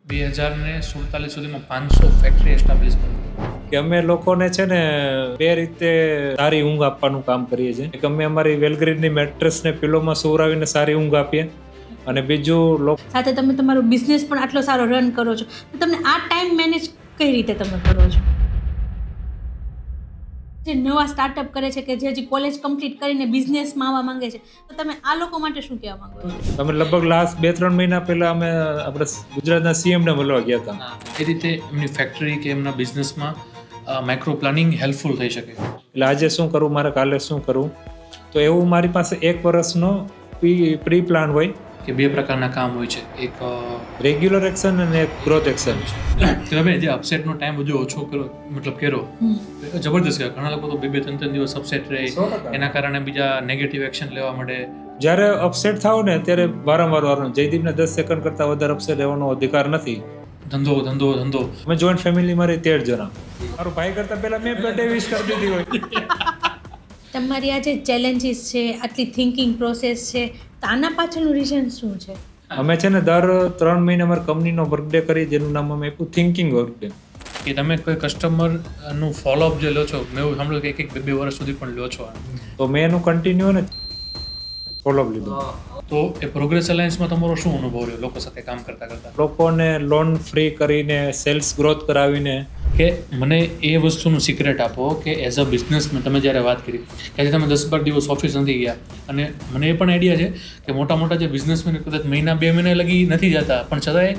2047 સુધીમાં 500 factory establish કરી. કે અમે લોકોને છે ને બે રીતે સારી ઊંઘ આપવાનું કામ કરીએ છીએ. કે અમે અમારી વેલગ્રીનની મેટ્રેસને પિલોમાં સુવડાવીને સારી ઊંઘ આપીએ. અને બીજું સાથે તમે તમારો બિઝનેસ પણ આટલો સારો રન કરો છો, તો તમને આ ટાઈમ મેનેજ કઈ રીતે તમે કરો છો? જે નવા સ્ટાર્ટઅપ કરે છે, કે જે હજી કોલેજ કમ્પ્લીટ કરીને બિઝનેસમાં આવવા માંગે છે, તો તમે આ લોકો માટે શું કહેવા માંગો છો? અમે લગભગ લાસ્ટ 2-3 મહિના પહેલા અમે આપણે ગુજરાતના સીએમને મળવા ગયા હતા. એ રીતે એમની ફેક્ટરી કે એમના બિઝનેસમાં માઇક્રો પ્લાનિંગ હેલ્પફુલ થઈ શકે. એટલે આજે શું કરવું, મારે કાલે શું કરવું, તો એવું મારી પાસે 1 વર્ષનો પ્રી પ્લાન હોય કે 2 પ્રકારના કામ હોય છે. એક રેગ્યુલર એક્શન અને એક ગ્રોથ એક્શન. તમે જે અપસેટનો ટાઈમ બધો ઓછો કરો, મતલબ કર્યો, જબરદસ્ત કહેવાય. ઘણા લોકો તો 2-3 દિવસ અપસેટ રહે, એના કારણે બીજા નેગેટિવ એક્શન લેવા માંડે. જ્યારે અપસેટ થાવ ને ત્યારે વારંવાર જયદીપને 10 સેકન્ડ કરતાં વધારે અપસેટ રહેવાનો અધિકાર નથી. ધંધો અમે જોઈન્ટ ફેમિલીમાં રહી 13 જણા. મારો ભાઈ કરતાં પહેલા મેં બર્થડે વિશ કરી દીધી હોય. તમારી આ જે ચેલેન્જીસ છે, આટલી થિંકિંગ પ્રોસેસ છે, તો આના પાછળનું રીઝન શું છે? અમે છે ને દર 3 મહિને અમારી કંપનીનો બર્થડે કરી, જેનું નામ અમે આપ્યું થિંકિંગ બર્થડે. કે તમે કોઈ કસ્ટમરનું ફોલોઅપ જે લો છો, મેં એવું સાંભળ્યું કે 1-2 વર્ષ સુધી પણ લો છો. તો મેં એનું કન્ટિન્યુ ને ફોલોઅપ લીધું. તો એ પ્રોગ્રેસ અલાયન્સમાં તમારો શું અનુભવ રહ્યો લોકો સાથે કામ કરતા? લોકોને લોન ફ્રી કરીને, સેલ્સ ગ્રોથ કરાવીને. કે મને એ વસ્તુનું સિક્રેટ આપો કે એઝ અ બિઝનેસમેન તમે જ્યારે વાત કરી કે આજે તમે 10-12 દિવસ ઓફિસ નથી ગયા, અને મને એ પણ આઈડિયા છે કે મોટા મોટા જે બિઝનેસમેન કદાચ 1-2 મહિના લગી નથી જતા, પણ છતાંય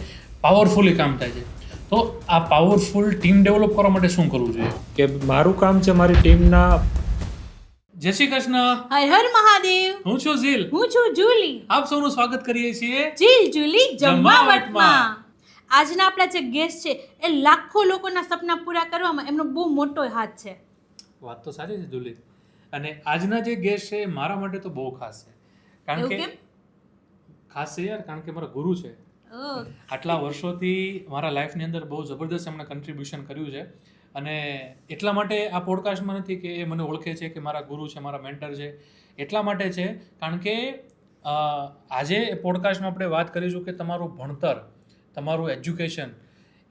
પાવરફુલી કામ થાય છે. તો આ પાવરફુલ ટીમ ડેવલપ કરવા માટે શું કરવું જોઈએ? કે મારું કામ છે મારી ટીમના. જય શ્રી કૃષ્ણ. હર હર મહાદેવ. હું છું ઝીલ. હું છું જુલી. આપ સૌનું સ્વાગત કરીએ છીએ જીલ જુલી જમાવટમાં. આજના આપણા જે ગેસ્ટ છે, એ લાખો લોકોના સપના પૂરા કરવામાં એમનો બહુ મોટો હાથ છે. વાત તો સાચી છે જુલી. અને આજના જે ગેસ્ટ છે એ મારા માટે તો બહુ ખાસ છે. કારણ એવું કે કેમ? ખાસ છે યાર, કારણ કે મારા ગુરુ છે. આટલા વર્ષોથી મારા લાઈફની અંદર બહુ જબરદસ્ત એમણે કન્ટ્રીબ્યુશન કર્યું છે. અને એટલા માટે આ પોડકાસ્ટમાં નથી કે એ મને ઓળખે છે કે મારા ગુરુ છે, મારા મેન્ટર છે. એટલા માટે છે કારણ કે આજે એ પોડકાસ્ટમાં આપણે વાત કરીશું કે તમારું ભણતર, તમારું એજ્યુકેશન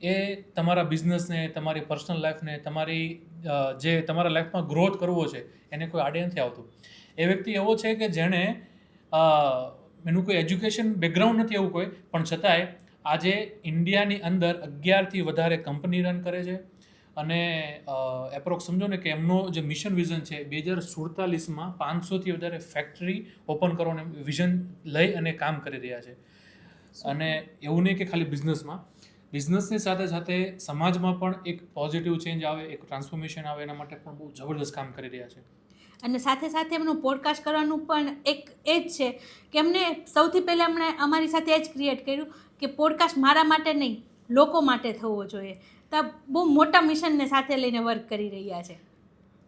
એ તમારા બિઝનેસને, તમારી પર્સનલ લાઈફને, તમારી જે તમારા લાઈફમાં ગ્રોથ કરવો છે એને કોઈ આડે નથી આવતું. એ વ્યક્તિ એવો છે કે જેણે એનું કોઈ એજ્યુકેશન બેકગ્રાઉન્ડ નથી એવું કોઈ, પણ છતાંય આજે ઇન્ડિયાની અંદર 11થી વધારે કંપની રન કરે છે. અને એપ્રોક્સ સમજો ને કે એમનો જે મિશન વિઝન છે 2047માં 500થી વધારે ફેક્ટરી ઓપન કરવાનું વિઝન લઈ અને કામ કરી રહ્યા છે. અને એવું નહીં કે ખાલી બિઝનેસની સાથે સાથે સમાજમાં પણ એક પોઝિટિવ ચેન્જ આવે, એક ટ્રાન્સફોર્મેશન આવે, એના માટે પણ બહુ જબરદસ્ત કામ કરી રહ્યા છે. અને સાથે સાથે એમનું પોડકાસ્ટ કરવાનું પણ એક એ જ છે કે એમને સૌથી પહેલાં એમણે અમારી સાથે એ જ ક્રિએટ કર્યું કે પોડકાસ્ટ મારા માટે નહીં, લોકો માટે થવો જોઈએ. તો બહુ મોટા મિશનને સાથે લઈને વર્ક કરી રહ્યા છે.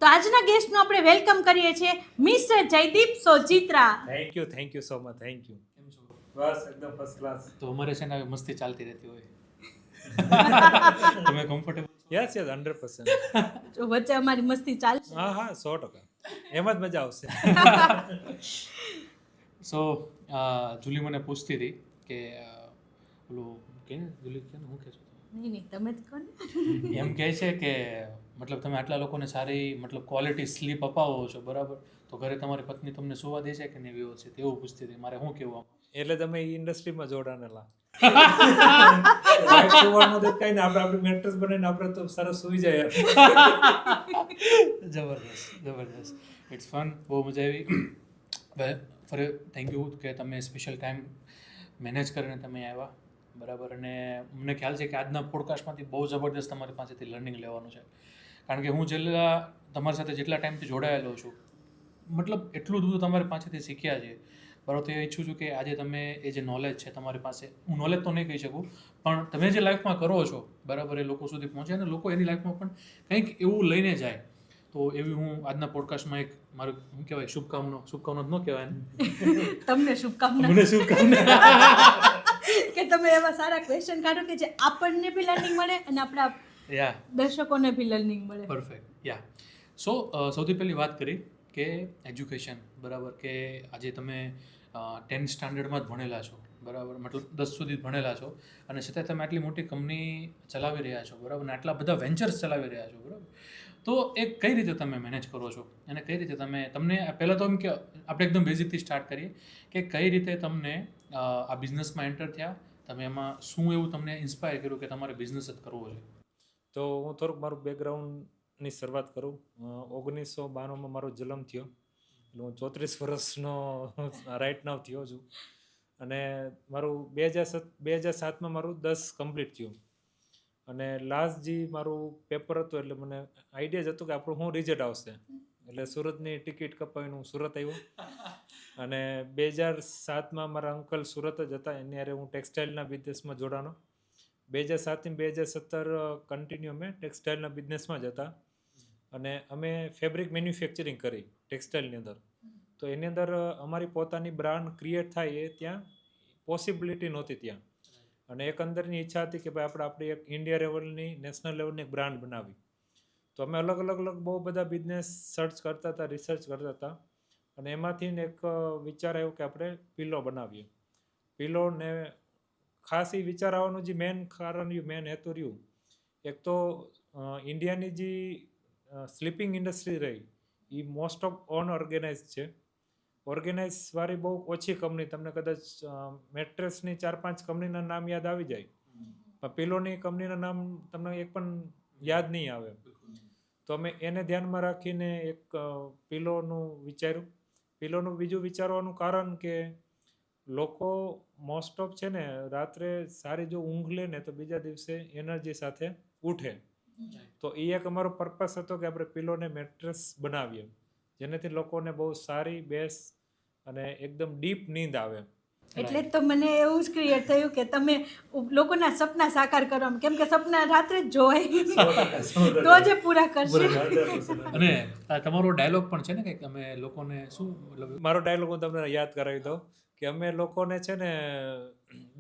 તો આજના ગેસ્ટનું આપણે વેલકમ કરીએ છીએ mister Jaydeep Sojitra. Thank you so much. Thank you. બસ એકદમ ફર્સ્ટ ક્લાસ. તો અમારે છે ને મસ્તી ચાલતી રહેતી હોય. તમે કમ્ફર્ટેબલ? યસ 100%. જો વચ્ચે અમારી મસ્તી ચાલશે. હા 100%. એમ જ મજા આવશે. સો જુલી મને પૂછતી હતી કે ઓલું કે ને જુલી કે હું કહે છું નહીં તમે જ કહો ને. એમ કહે છે કે મતલબ તમે આટલા લોકોને સારી મતલબ ક્વોલિટી સ્લીપ અપાવો છો, બરાબર, તો ઘરે તમારી પત્ની તમને સુવા દે છે કે નહીં વ્યવસ્થિત? એવું પૂછતી હતી. મારે શું કહેવું? એટલે તમે એ ઇન્ડસ્ટ્રીમાં જોડાણેલા. સુવાનું તો કઈ ને આપણે આપણી મેટ્રેસ બનાવીને આપણે તો સરસ સુઈ જાય. જબરદસ્ત. It's fun. બહુ મજા આવી. ફરી થેન્ક યુ કે તમે સ્પેશિયલ ટાઈમ મેનેજ કરીને તમે આવ્યા, બરાબર. અને મને ખ્યાલ છે કે આજના પોડકાસ્ટમાંથી બહુ જબરદસ્ત તમારી પાસેથી લર્નિંગ લેવાનું છે. કારણ કે હું તમારી સાથે જેટલા ટાઈમથી જોડાયેલો છું, મતલબ એટલું બધું તમારી પાસેથી શીખ્યા છે, બરાબર. તો એ ઈચ્છું છું કે આજે તમે એ જે નોલેજ છે તમારી પાસે, હું નોલેજ તો નહીં કહી શકું, પણ તમે જે લાઈફમાં કરો છો, બરાબર, એ લોકો સુધી પહોંચે અને લોકો એની લાઈફમાં પણ કંઈક એવું લઈને જાય. તો એવી હું આજના પોડકાસ્ટમાં એક મારું શું કહેવાય શુભકામના જ ન કહેવાય ને, તમને શુભકામના. મને શુભકામના કે તમે એવા સારા ક્વેશ્ચન કાઢો કે જે આપણને બી લર્નિંગ મળે અને આપણા દર્શકોને બી લર્નિંગ મળે. પરફેક્ટ. સો સૌથી પહેલી વાત કરી કે એજ્યુકેશન, બરાબર, કે આજે તમે 10th સ્ટાન્ડર્ડમાં જ ભણેલા છો, બરાબર, મતલબ 10 સુધી ભણેલા છો અને છતાં તમે આટલી મોટી કંપની ચલાવી રહ્યા છો, બરાબર, અને આટલા બધા વેન્ચર્સ ચલાવી રહ્યા છો, બરાબર. તો એ કઈ રીતે તમે મેનેજ કરો છો અને કઈ રીતે તમને પહેલાં તો એમ કે આપણે એકદમ બેઝિકથી સ્ટાર્ટ કરીએ કે કઈ રીતે તમને આ બિઝનેસમાં એન્ટર થયા, તમે એમાં શું એવું તમને ઇન્સ્પાયર કર્યું કે તમારે બિઝનેસ જ કરવો છે? તો હું થોડુંક મારું બેકગ્રાઉન્ડની શરૂઆત કરું. 1992માં મારો જન્મ થયો, એટલે હું 34 વર્ષનો રાઇટ નાવ થયો છું. અને મારું 2007માં મારું 10 કમ્પ્લીટ થયું. અને લાસ્ટ જે મારું પેપર હતું એટલે મને આઈડિયા જ હતું કે આપણું શું રિઝલ્ટ આવશે. એટલે સુરતની ટિકિટ કપાવીને હું સુરત આવ્યો. અને 2007માં મારા અંકલ સુરત જ હતા, એની હારે હું ટેક્સટાઇલના બિઝનેસમાં જોડાનો. 2007થી 2017 કન્ટિન્યુ અમે ટેક્સટાઇલના બિઝનેસમાં જ હતા. અને અમે ફેબ્રિક મેન્યુફેક્ચરિંગ કરી ટેક્સટાઇલની અંદર. તો એની અંદર અમારી પોતાની બ્રાન્ડ ક્રિએટ થાય એ ત્યાં પોસિબિલિટી નહોતી ત્યાં. અને એક અંદરની ઈચ્છા હતી કે ભાઈ આપણે આપણી એક ઇન્ડિયા લેવલની, નેશનલ લેવલની એક બ્રાન્ડ બનાવી. તો અમે અલગ અલગ બહુ બધા બિઝનેસ સર્ચ કરતા હતા, રિસર્ચ કરતા હતા. અને એમાંથી એક વિચાર આવ્યો કે આપણે પિલો બનાવીએ. પિલોને ખાસ એ વિચાર આવવાનું જે મેન કારણ રહ્યું, મેન હેતુ રહ્યું, એક તો ઇન્ડિયાની જે સ્લીપિંગ ઇન્ડસ્ટ્રી રહી એ મોસ્ટ ઓફ અનઓર્ગેનાઇઝ છે. ઓર્ગેનાઇઝ વાળી બહુ ઓછી કંપની, તમને કદાચ મેટ્રેસની 4-5 કંપનીના નામ યાદ આવી જાય, પણ પિલોની કંપનીના નામ તમને એક પણ યાદ નહીં આવે. તો અમે એને ધ્યાનમાં રાખીને એક પિલોનું વિચાર્યું. પિલોનું બીજું વિચારવાનું કારણ કે લોકો મોસ્ટ ઓફ છે ને રાત્રે સારી જો ઊંઘ લે ને તો બીજા દિવસે એનર્જી સાથે ઉઠે. તો એ એક અમારો પર્પસ હતો કે આપણે પિલોને મેટ્રેસ બનાવીએ જેનાથી લોકોને બહુ સારી, બેસ્ટ અને એકદમ ડીપ નીંદ આવે. એટલે જ તો મને એવું જ ક્રિએટ થયું કે તમે લોકોના સપના સાકાર કરો, કેમ કે સપના રાત્રે જ જોવાય તો જ એ પૂરા કરશે. અને તમારો ડાયલોગ પણ છે ને કંઈક, તમે લોકોને શું મતલબ? મારો ડાયલોગ હું તમને યાદ કરાવી દઉં કે અમે લોકોને છે ને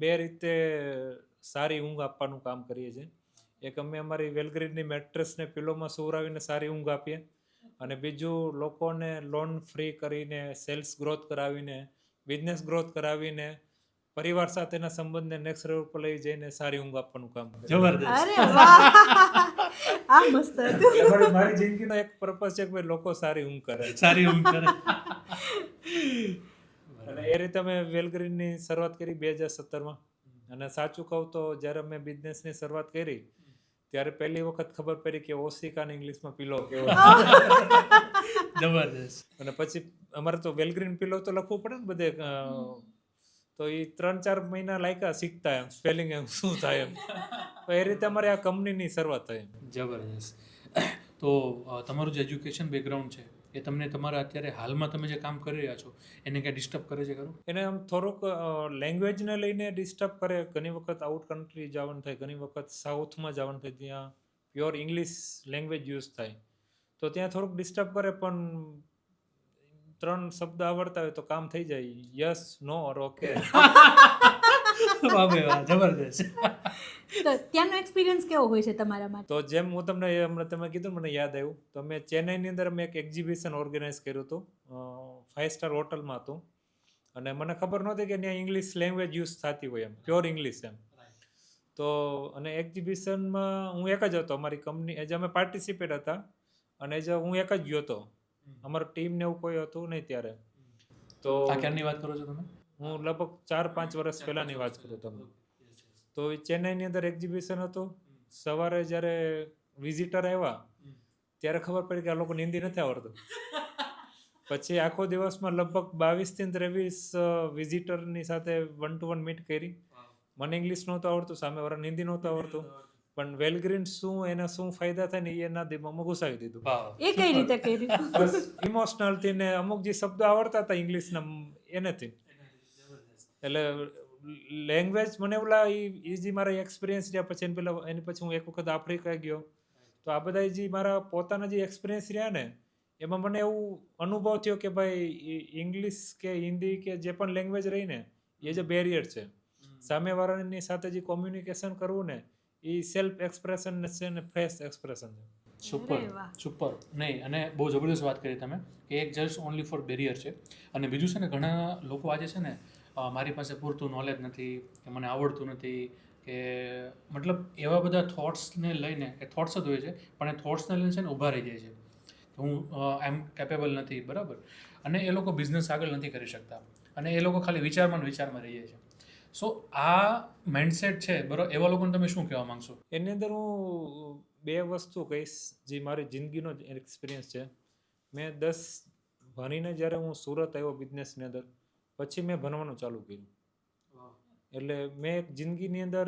2 રીતે સારી ઊંઘ આપવાનું કામ કરીએ છીએ. એક અમે અમારી વેલગ્રીનની મેટ્રેસને પિલોમાં સુવડાવીને સારી ઊંઘ આપીએ. અને બીજું લોકોને લોન ફ્રી કરીને, સેલ્સ ગ્રોથ કરાવીને, બિઝનેસ ગ્રોથ કરાવીને, પરિવાર સાથેના સંબંધને નેક્સ્ટ લેવલ પર લઈ જઈને સારી ઊંઘ આપવાનું કામ કરે. જબરદસ્ત. અરે વાહ, આ મસ્ત હતું. મારી જિંદગીનો એક પર્પસ છે કે ભાઈ લોકો સારી ઊંઘ કરે. સારી ઊંઘ કરે. અને એ રીતે અમે વેલગ્રીનની શરૂઆત કરી 2017માં. અને સાચું કહું તો જ્યારે અમે બિઝનેસની શરૂઆત કરી ત્યારે પહેલી વખત ખબર પડી કે ઓસિકાને ઇંગ્લિશમાં પિલો કેવો. જબરદસ્ત. અને પછી અમારે તો વેલગ્રીન પિલો તો લખવું પડે ને બધે. તો એ 3-4 મહિના લાગ્યા શીખતા એમ, સ્પેલિંગ એમ શું થાય એમ. તો એ રીતે અમારે આ કંપનીની શરૂઆત થઈ. જબરદસ્ત. તો તમારું જે એજ્યુકેશન બેકગ્રાઉન્ડ છે એ તમને તમારા અત્યારે હાલમાં તમે જે કામ કરી રહ્યા છો એને ક્યાં ડિસ્ટર્બ કરે છે ખરું? એને આમ થોડુંક લેંગ્વેજને લઈને ડિસ્ટર્બ કરે. ઘણી વખત આઉટ કન્ટ્રી જવાનું થાય, ઘણી વખત સાઉથમાં જવાનું થાય, ત્યાં પ્યોર ઇંગ્લિશ લેંગ્વેજ યુઝ થાય, તો ત્યાં થોડુંક ડિસ્ટર્બ કરે. પણ 3 શબ્દ આવડતા હોય તો કામ થઈ જાય. યસ, નો ઓર ઓકે. વાહ ભાઈ વાહ, જબરદસ્ત. તો ત્યાંનો એક્સપિરિયન્સ કેવો હોય છે તમારા માટે? તો જેમ હું તમને હમણાં તમે કીધું મને યાદ આવ્યું, તો મેં ચેન્નઈની અંદર મેં એક એક્ઝિબિશન ઓર્ગેનાઇઝ કર્યું હતું. 5-સ્ટાર હોટલમાં હતું. અને મને ખબર નહોતી કે ત્યાં ઇંગ્લિશ લેંગ્વેજ યુઝ થતી હોય એમ, પ્યોર ઇંગ્લિશ એમ. તો અને એક્ઝિબિશનમાં હું એક જ હતો, અમારી કંપની એજ અમે પાર્ટિસિપેટ હતા અને એજ હું એક જ ગયો હતો. અમારું ટીમ ને એવું કોઈ હતું નહીં ત્યારે. તો આ ક્યારની વાત કરો છો તમે? હું લગભગ 4-5 વર્ષ પહેલાંની વાત કરું તમને. તો એ ચેન્નઈની અંદર એક્ઝિબિશન હતું. સવારે જ્યારે વિઝિટર આવ્યા ત્યારે ખબર પડી કે આ લોકો હિન્દી નથી આવડતું. પછી આખો દિવસમાં લગભગ 22 થી 23 વિઝિટરની સાથે 1-to-1 મીટ કરી. મને ઇંગ્લિશ નહોતું આવડતું, સામેવાળાને હિન્દી નહોતું આવડતું, પણ વેલગ્રીન શું એના શું ફાયદા થાય ને એ એના દિમાગમાં ઘુસાવી દીધું. એ કઈ રીતે કર્યું? બસ ઇમોશનલથી ને અમુક જે શબ્દો આવડતા હતા ઇંગ્લિશના એનાથી. એટલે લેંગ્વેજ મને એવું લાગે એ જે મારા એક્સપિરિયન્સ રહ્યા. પછી એની પછી હું એક વખત આફ્રિકા ગયો. તો આ બધા જે મારા પોતાના જે એક્સપિરિયન્સ રહ્યા ને એમાં મને એવું અનુભવ થયો કે ભાઈ ઇંગ્લિશ કે હિન્દી કે જે પણ લેંગ્વેજ રહી ને એ જે બેરિયર છે, સામેવાળાની સાથે જે કોમ્યુનિકેશન કરવું ને એ સેલ્ફ એક્સપ્રેશન છે ને ફ્રેશ એક્સપ્રેશન છે. Super super. નહીં, અને બહુ જબરદસ્ત વાત કરી તમે કે એક જસ્ટ ઓનલી ફોર બેરિયર છે. અને બીજું છે ને ઘણા લોકો આજે છે ને મારી પાસે પૂરતું નોલેજ નથી, કે મને આવડતું નથી, કે મતલબ એવા બધા થોટ્સને લઈને, એ થોટ્સ જ હોય છે પણ એ થોટ્સને લઈને છે ને ઊભા રહી જાય છે કે હું આઈ એમ કેપેબલ નથી, બરાબર. અને એ લોકો બિઝનેસ આગળ નથી કરી શકતા અને એ લોકો ખાલી વિચારમાં ને વિચારમાં રહી જાય છે. સો આ માઇન્ડસેટ છે, બરાબર, એવા લોકોને તમે શું કહેવા માંગશો? એની અંદર હું 2 વસ્તુ કહીશ જે મારી જિંદગીનો જ એક્સપિરિયન્સ છે. મેં 10 ભણીને જ્યારે હું સુરત આવ્યો બિઝનેસની અંદર, પછી મેં ભણવાનું ચાલુ કર્યું. એટલે મેં એક જિંદગીની અંદર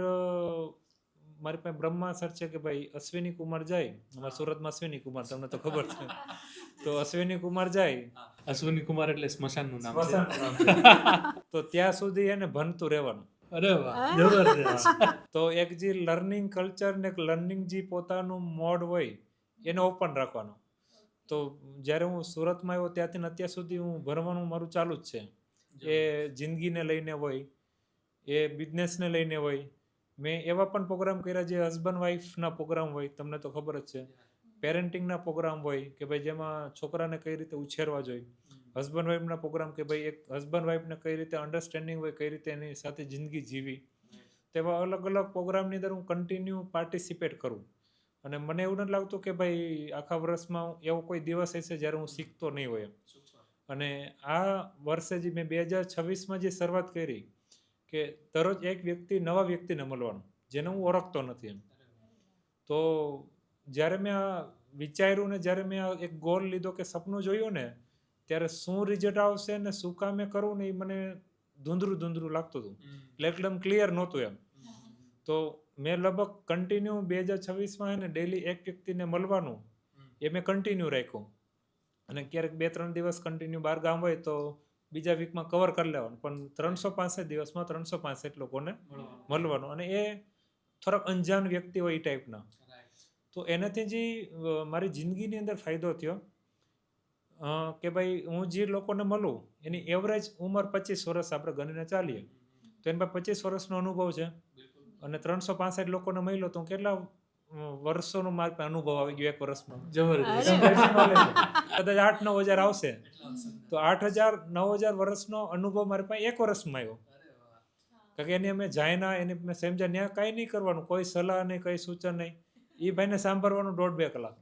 મારી પાસે બ્રહ્માસર છે કે ભાઈ અશ્વિની કુમાર જાય, અમારા સુરતમાં અશ્વિની કુમાર, તમને તો ખબર છે. તો અશ્વિની કુમાર જાય, અશ્વિની કુમાર એટલે સ્મશાનનું નામ છે. સ્મશાનનું નામ છે. તો ત્યાં સુધી એને ભણતું રહેવાનું. અરે વાહ, જબરદસ્ત. તો એક જે લર્નિંગ કલ્ચર ને એક લર્નિંગ જે પોતાનું મોડ હોય એને ઓપન રાખવાનો. તો જ્યારે હું સુરતમાં આવ્યો ત્યાંથી અત્યાર સુધી હું ભણવાનું મારું ચાલુ જ છે. એ જિંદગીને લઈને હોય, એ બિઝનેસને લઈને હોય. મેં એવા પણ પ્રોગ્રામ કર્યા જે હસબન્ડ વાઈફના પ્રોગ્રામ હોય, તમને તો ખબર જ છે. પેરેન્ટિંગના પ્રોગ્રામ હોય કે ભાઈ જેમાં છોકરાને કઈ રીતે ઉછેરવા જોઈએ. હસબન્ડ વાઈફના પ્રોગ્રામ કે ભાઈ એક હસબન્ડ વાઈફને કઈ રીતે અન્ડરસ્ટેન્ડિંગ હોય, કઈ રીતે એની સાથે જિંદગી જીવી. તેવા અલગ અલગ પ્રોગ્રામની અંદર હું કન્ટિન્યુ પાર્ટિસિપેટ કરું. અને મને એવું નથી લાગતું કે ભાઈ આખા વર્ષમાં એવો કોઈ દિવસ હશે જ્યારે હું શીખતો નહીં હોય. અને આ વર્ષે જે મેં 2026માં જે શરૂઆત કરી કે દરરોજ એક વ્યક્તિ, નવા વ્યક્તિને મળવાનું જેને હું ઓળખતો નથી એમ. તો જ્યારે મેં આ વિચાર્યું ને જ્યારે મેં આ એક ગોલ લીધો કે સપનું જોયું ને, ત્યારે શું રિઝલ્ટ આવશે ને શું કામે કરવું ને એ મને ધૂંધળું લાગતું હતું. એટલે એકદમ ક્લિયર નહોતું એમ. તો મેં લગભગ કન્ટિન્યુ 2026માં એને ડેલી એક વ્યક્તિને મળવાનું એ મેં કન્ટિન્યુ રાખ્યું. અને ક્યારેક 2-3 દિવસ કન્ટિન્યુ બહાર ગામ હોય તો બીજા વીકમાં કવર કરી લેવાનું, પણ 365 દિવસમાં 365 લોકોને મળવાનું. અને એ થોડાક અંજાન વ્યક્તિ હોય એ ટાઈપના. તો એનાથી જે મારી જિંદગીની અંદર ફાયદો થયો કે ભાઈ હું જે લોકોને મળું એની એવરેજ ઉંમર 25 વર્ષ આપણે ગણીને ચાલીએ તો એની પાસે 25 વર્ષનો અનુભવ છે. અને 365 લોકોને મળ્યો તો કેટલા વર્ષોનો મારી પાસે અનુભવ આવી ગયો એક વર્ષમાં. કદાચ 8-9 હજાર આવશે તો 8,000-9,000 વર્ષનો અનુભવ મારી પાસે એક વર્ષમાં આવ્યો. કારણ કે એની અમે જાયના એની મેં સમજ્યા ત્યાં કાંઈ નહીં કરવાનું, કોઈ સલાહ નહીં, કઈ સૂચન નહીં. એ ભાઈને સાંભળવાનું 1.5-2 કલાક.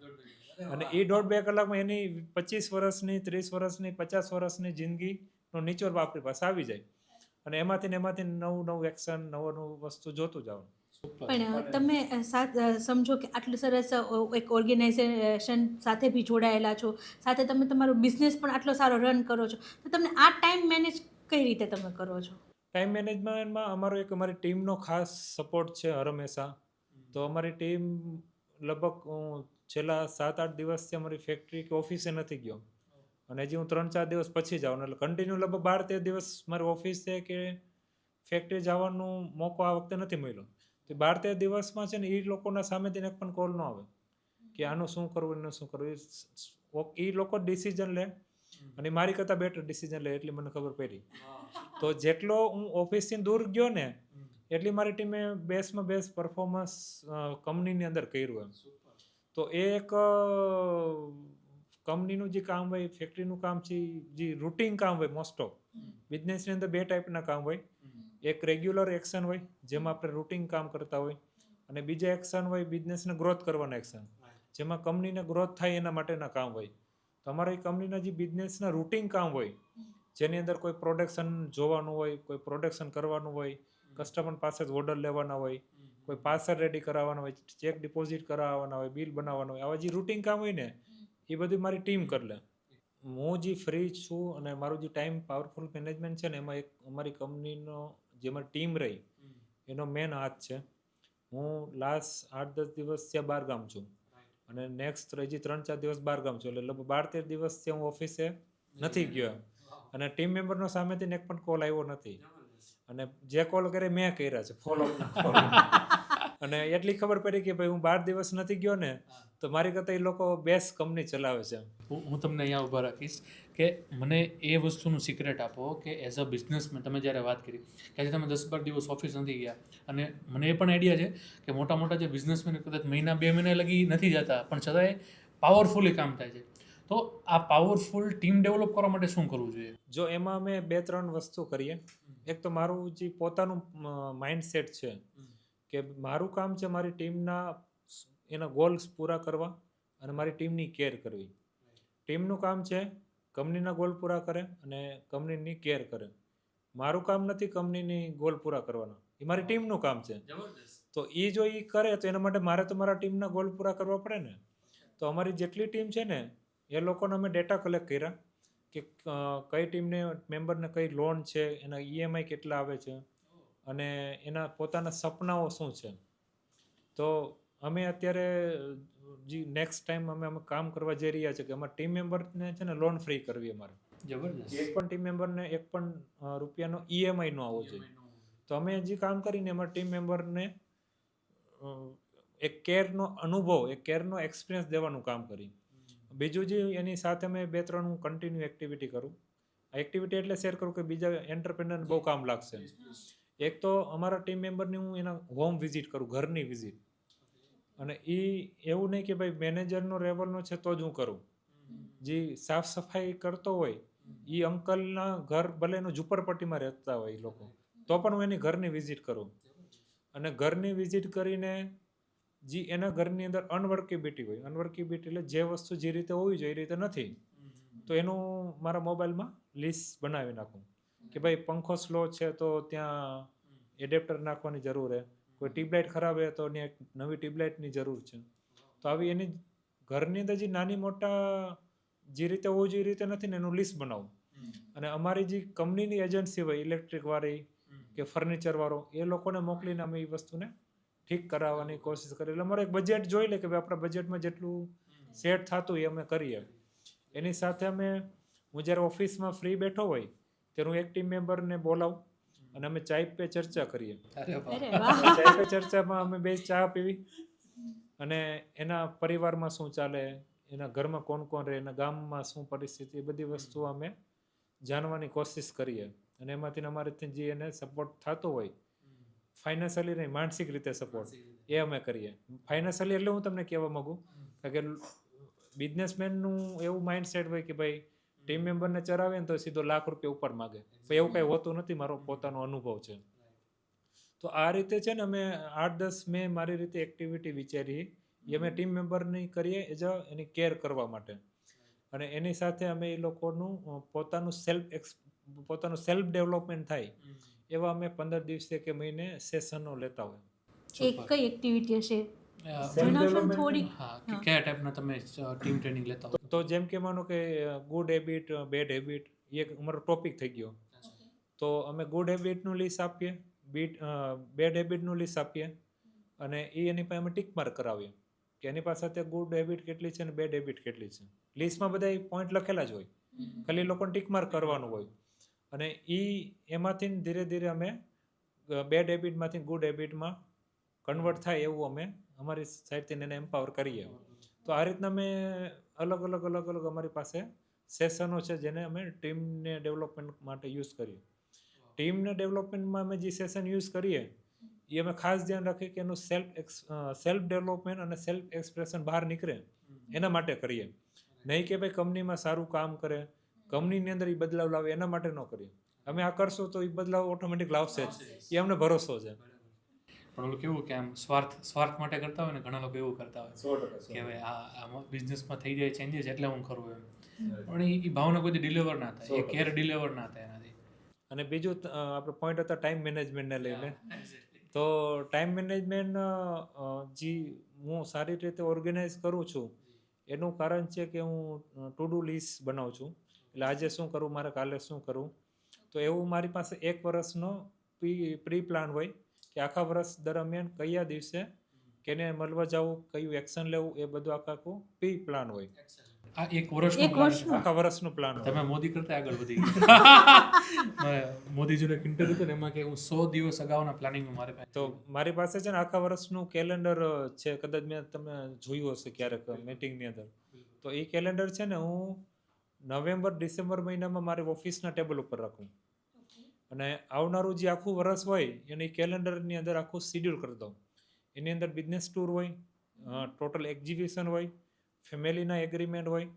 અને એ 1.5-2 કલાકમાં એની 25 વર્ષની, 30 વર્ષની, 50 વર્ષની જિંદગીનો નિચોડ આપણી પાસે આવી જાય. અને એમાંથી નવું એક્શન, નવું વસ્તુ જોતું જવાનું. પણ તમે સમજો કે આટલું સરસ એક ઓર્ગેનાઇઝેશન સાથે બી જોડાયેલા છો, સાથે તમે તમારો બિઝનેસ પણ આટલો સારો રન કરો છો, તો તમને આ ટાઈમ મેનેજ કઈ રીતે તમે કરો છો? ટાઈમ મેનેજમેન્ટમાં અમારી ટીમનો ખાસ સપોર્ટ છે હંમેશા. તો અમારી ટીમ લગભગ છેલ્લા 7-8 દિવસથી અમારી ફેક્ટરી કે ઓફિસે નથી ગયો. અને હજી હું 3-4 દિવસ પછી જાઉં. એટલે કન્ટિન્યુ લગભગ 12-13 દિવસ મારી ઓફિસે કે ફેક્ટરી જવાનો મોકો આ વખતે નથી મળ્યો. તો 12-13 દિવસમાં છે ને એ લોકોના સામેથી એક પણ કોલ ન આવે કે આનું શું કરવું, એનું શું કરવું. એ લોકો ડિસિઝન લે અને મારી કરતાં બેટર ડિસિઝન લે એટલી મને ખબર પડી. તો જેટલો હું ઓફિસથી દૂર ગયો ને એટલી મારી ટીમે બેસ્ટમાં બેસ્ટ પરફોર્મન્સ કંપનીની અંદર કર્યું એમ. તો એ એક કંપનીનું જે કામ હોય, ફેક્ટરીનું કામ છે, જે રૂટીન કામ હોય, મોસ્ટ ઓફ બિઝનેસની અંદર 2 ટાઈપના કામ હોય. એક રેગ્યુલર એક્શન હોય જેમાં આપણે રૂટીન કામ કરતા હોય, અને બીજા એક્શન હોય બિઝનેસને ગ્રોથ કરવાના એક્શન, જેમાં કંપનીને ગ્રોથ થાય એના માટેના કામ હોય. તો અમારા એ કંપનીના જે બિઝનેસના રૂટીન કામ હોય, જેની અંદર કોઈ પ્રોડક્શન જોવાનું હોય, કોઈ પ્રોડક્શન કરવાનું હોય, કસ્ટમર પાસે જ ઓર્ડર લેવાના હોય, કોઈ પાર્સલ રેડી કરાવવાના હોય, ચેક ડિપોઝિટ કરાવવાના હોય, બિલ બનાવવાનું હોય, આવા જે રૂટીન કામ હોય ને એ બધું મારી ટીમ કરી લે. હું જે ફ્રી છું અને મારું જે ટાઈમ પાવરફુલ મેનેજમેન્ટ છે ને એમાં એક અમારી કંપનીનો જે અમારી ટીમ રહી એનો મેન હાથ છે. હું લાસ્ટ 8-10 દિવસ ત્યાં બહાર ગામ છું અને નેક્સ્ટ હજી 3-4 દિવસ બહાર ગામ છું. એટલે લગભગ 12-13 દિવસથી હું ઓફિસે નથી ગયો. અને ટીમ મેમ્બરનો સામેથી એક પણ કોલ આવ્યો નથી. અને જે કોલ કરે મેં કર્યા છે ફોલો. અને એટલી ખબર પડી કે ભાઈ હું 12 દિવસ નથી ગયો ને તો મારી કરતાં એ લોકો બેસ્ટ કંપની ચલાવે છે. હું તમને અહીંયા ઊભા રાખીશ કે મને એ વસ્તુનું સિક્રેટ આપો કે એઝ અ બિઝનેસમેન તમે જ્યારે વાત કરી કે આજે તમે 10-12 દિવસ ઓફિસ નથી ગયા, અને મને એ પણ આઈડિયા છે કે મોટા જે બિઝનેસમેન કદાચ 1-2 મહિના લગી નથી જતા પણ છતાંય પાવરફુલી કામ થાય છે. તો આ પાવરફુલ ટીમ ડેવલપ કરવા માટે શું કરવું જોઈએ? જો એમાં અમે 2-3 વસ્તુ કરીએ. એક તો મારું જે પોતાનું માઇન્ડસેટ છે કે મારું કામ છે મારી ટીમના એના ગોલ્સ પૂરા કરવા અને મારી ટીમની કેર કરવી. ટીમનું કામ છે કંપનીના ગોલ પૂરા કરે અને કંપનીની કેર કરે. મારું કામ નથી કંપનીની ગોલ પૂરા કરવાના, એ મારી ટીમનું કામ છે. તો એ જો એ કરે તો એના માટે મારે તો મારા ટીમના ગોલ પૂરા કરવા પડે ને. તો અમારી જેટલી ટીમ છે ને એ લોકોને અમે ડેટા કલેક્ટ કર્યા કે કઈ ટીમને મેમ્બરને કઈ લોન છે, એના EMI કેટલા આવે છે અને એના પોતાના સપનાઓ શું છે. તો અમે અત્યારે જે નેક્સ્ટ ટાઈમ અમે કામ કરવા જઈ રહ્યા છે કે અમારા ટીમ મેમ્બરને છે ને લોન ફ્રી કરવી અમારે. જબરદસ્ત. એક પણ ટીમ મેમ્બરને એક પણ રૂપિયાનો EMI ન આવવો જોઈએ. તો અમે જે કામ કરીને અમારા ટીમ મેમ્બરને એક કેરનો અનુભવ, એક કેરનો એક્સપિરિયન્સ દેવાનું કામ કરી. બીજું જે એની સાથે અમે 2-3 હું કન્ટિન્યુ એક્ટિવિટી કરું. આ એક્ટિવિટી એટલે શેર કરું કે બીજા એન્ટરપ્રેનરને બહુ કામ લાગશે. એક તો અમારા ટીમ મેમ્બરની હું એના હોમ વિઝિટ કરું, ઘરની વિઝિટ. અને એ એવું નહીં કે ભાઈ મેનેજરનો લેવલનો છે તો જ હું કરું. જે સાફ સફાઈ કરતો હોય એ અંકલના ઘર ભલે એનું ઝુંપડપટ્ટીમાં રહેતા હોય એ લોકો, તો પણ હું એની ઘરની વિઝિટ કરું. અને ઘરની વિઝિટ કરીને જે એના ઘરની અંદર અનવર્કેબિલિટી હોય, અનવર્કેબિલિટી એટલે જે વસ્તુ જે રીતે હોવી જોઈએ એ રીતે નથી, તો એનું મારા મોબાઈલમાં લિસ્ટ બનાવી નાખું કે ભાઈ પંખો સ્લો છે તો ત્યાં એડેપ્ટર નાખવાની જરૂર છે, કોઈ ટ્યુબલાઇટ ખરાબ છે તો ત્યાં નવી ટ્યુબલાઇટની જરૂર છે. તો આવી એની ઘરની અંદર જે નાની મોટા જે રીતે હોવું જોઈએ એ રીતે નથી ને એનું લિસ્ટ બનાવું. અને અમારી જે કંપનીની એજન્સી હોય ઇલેક્ટ્રિક વાળી કે ફર્નિચર વાળો, એ લોકોને મોકલીને અમે એ વસ્તુને ઠીક કરાવવાની કોશિશ કરીએ. એટલે અમારે એક બજેટ જોઈ લે કે ભાઈ આપણા બજેટમાં જેટલું સેટ થતું એ અમે કરીએ. એની સાથે અમે, હું જ્યારે ઓફિસમાં ફ્રી બેઠો હોય ત્યારે હું એક ટીમ મેમ્બરને બોલાવું અને અમે ચાય પે ચર્ચા કરીએ. ચાય પે ચર્ચામાં અમે બે ચા પીવી અને એના પરિવારમાં શું ચાલે, એના ઘરમાં કોણ કોણ રહે, એના ગામમાં શું પરિસ્થિતિ, એ બધી વસ્તુઓ અમે જાણવાની કોશિશ કરીએ. અને એમાંથી અમારેથી જે એને સપોર્ટ થતો હોય, ફાઇનાન્શિયલી નહીં માનસિક રીતે સપોર્ટ, એ અમે કરીએ. ફાઇનાન્શિયલી એટલે હું તમને કહેવા માગું કારણ કે બિઝનેસમેનનું એવું માઇન્ડસેટ હોય કે ભાઈ ટીમ મેમ્બરને ચરાવે ને તો સીધો ₹1,00,000 ઉપર માગે. એવું કંઈ હોતું નથી, મારો પોતાનો અનુભવ છે. તો આ રીતે છે ને અમે 8-10 મેં મારી રીતે એક્ટિવિટી વિચારી એ અમે ટીમ મેમ્બરની કરીએ એની કેર કરવા માટે. અને એની સાથે અમે એ લોકોનું પોતાનું સેલ્ફ ડેવલપમેન્ટ થાય એવા અમે 15 દિવસે કે મહિને સેશનો લેતા હોય. એક કઈ એક્ટિવિટી હશે Self જણાવશો ને development થોડી? હા, કે કયા ટાઈપના તમે ટીમ ટ્રેનિંગ લેતા હો? તો જેમ કે માનો કે ગુડ હેબિટ, બેડ હેબિટ, એ એક અમારો ટોપિક થઈ ગયો. તો અમે ગુડ હેબિટનું લિસ્ટ આપીએ, બેડ હેબિટનું લિસ્ટ આપીએ અને એની પાસે અમે ટીક માર્ક કરાવીએ કે એની પાસે અત્યારે ગુડ હેબિટ કેટલી છે અને બેડ હેબિટ કેટલી છે. લિસ્ટમાં બધા પોઈન્ટ લખેલા જ હોય, ખાલી લોકોને ટીક માર્ક કરવાનું હોય. અને એમાંથી ધીરે ધીરે અમે બેડ હેબિટમાંથી ગુડ હેબિટમાં કન્વર્ટ થાય એવું અમે અમારી સાઈડથી એને એમ્પાવર કરીએ. તો આ રીતના અમે અલગ અલગ અમારી પાસે સેશનો છે જેને અમે ટીમને ડેવલપમેન્ટ માટે યુઝ કરીએ. ટીમને ડેવલપમેન્ટમાં અમે જે સેશન યુઝ કરીએ એ અમે ખાસ ધ્યાન રાખીએ કે એનું સેલ્ફ ડેવલપમેન્ટ અને સેલ્ફ એક્સપ્રેશન બહાર નીકળે એના માટે કરીએ. નહીં કે ભાઈ કંપનીમાં સારું કામ કરે, કંપનીની અંદર એ બદલાવ લાવે એના માટે ન કરીએ. અમે આ કરશું તો એ બદલાવ ઓટોમેટિક લાવશે જ, એ અમને ભરોસો છે. પણ ઓલું કેવું કે આમ સ્વાર્થ માટે કરતા હોય ને, ઘણા લોકો એવું કરતા હોય 100% કે ભાઈ આ બિઝનેસમાં થઈ જાય ચેન્જીસ એટલે હું કરું એમ. પણ એ ભાવના કોઈ ડિલિવર ના થાય, એ કેર ડિલિવર ના થાય એનાથી. અને બીજું આપણો પોઈન્ટ હતો ટાઈમ મેનેજમેન્ટને લઈને. તો ટાઈમ મેનેજમેન્ટ જે હું સારી રીતે ઓર્ગેનાઇઝ કરું છું એનું કારણ છે કે હું ટુ ડુ લિસ્ટ બનાવું છું. એટલે આજે શું કરું, મારે કાલે શું કરવું, તો એવું મારી પાસે 1 વર્ષનો પ્રી પ્લાન હોય કે આખા વર્ષ દરમિયાન કયા દિવસે કેને મળવા જવું, કયું એક્શન લેવું, એ બધું આખું પ્રી પ્લાન હોય. આ 1 વર્ષનું plan છે. આખા વર્ષનું પ્લાન હોય. તમે મોદી કરતા આગળ વધી ગયા. મોદીજીનો એક ઇન્ટરવ્યુ હતો ને એમાં કે હું 100 દિવસ અગાઉના પ્લાનિંગ મારે પાસે. તો મારી પાસે છે ને આખા વર્ષનું કેલેન્ડર છે, કદાચ તમે જોયું હશે ક્યારેક મીટિંગની અંદર. તો એ કેલેન્ડર છે ને હું નવેમ્બર-ડિસેમ્બર મહિનામાં મારી ઓફિસના ટેબલ ઉપર રાખું અને આવનારું જે આખું વર્ષ હોય એની કેલેન્ડરની અંદર આખું શિડ્યુલ કરી દઉં. એની અંદર બિઝનેસ ટૂર હોય, ટોટલ એક્ઝિબિશન હોય, ફેમિલીના એગ્રીમેન્ટ હોય,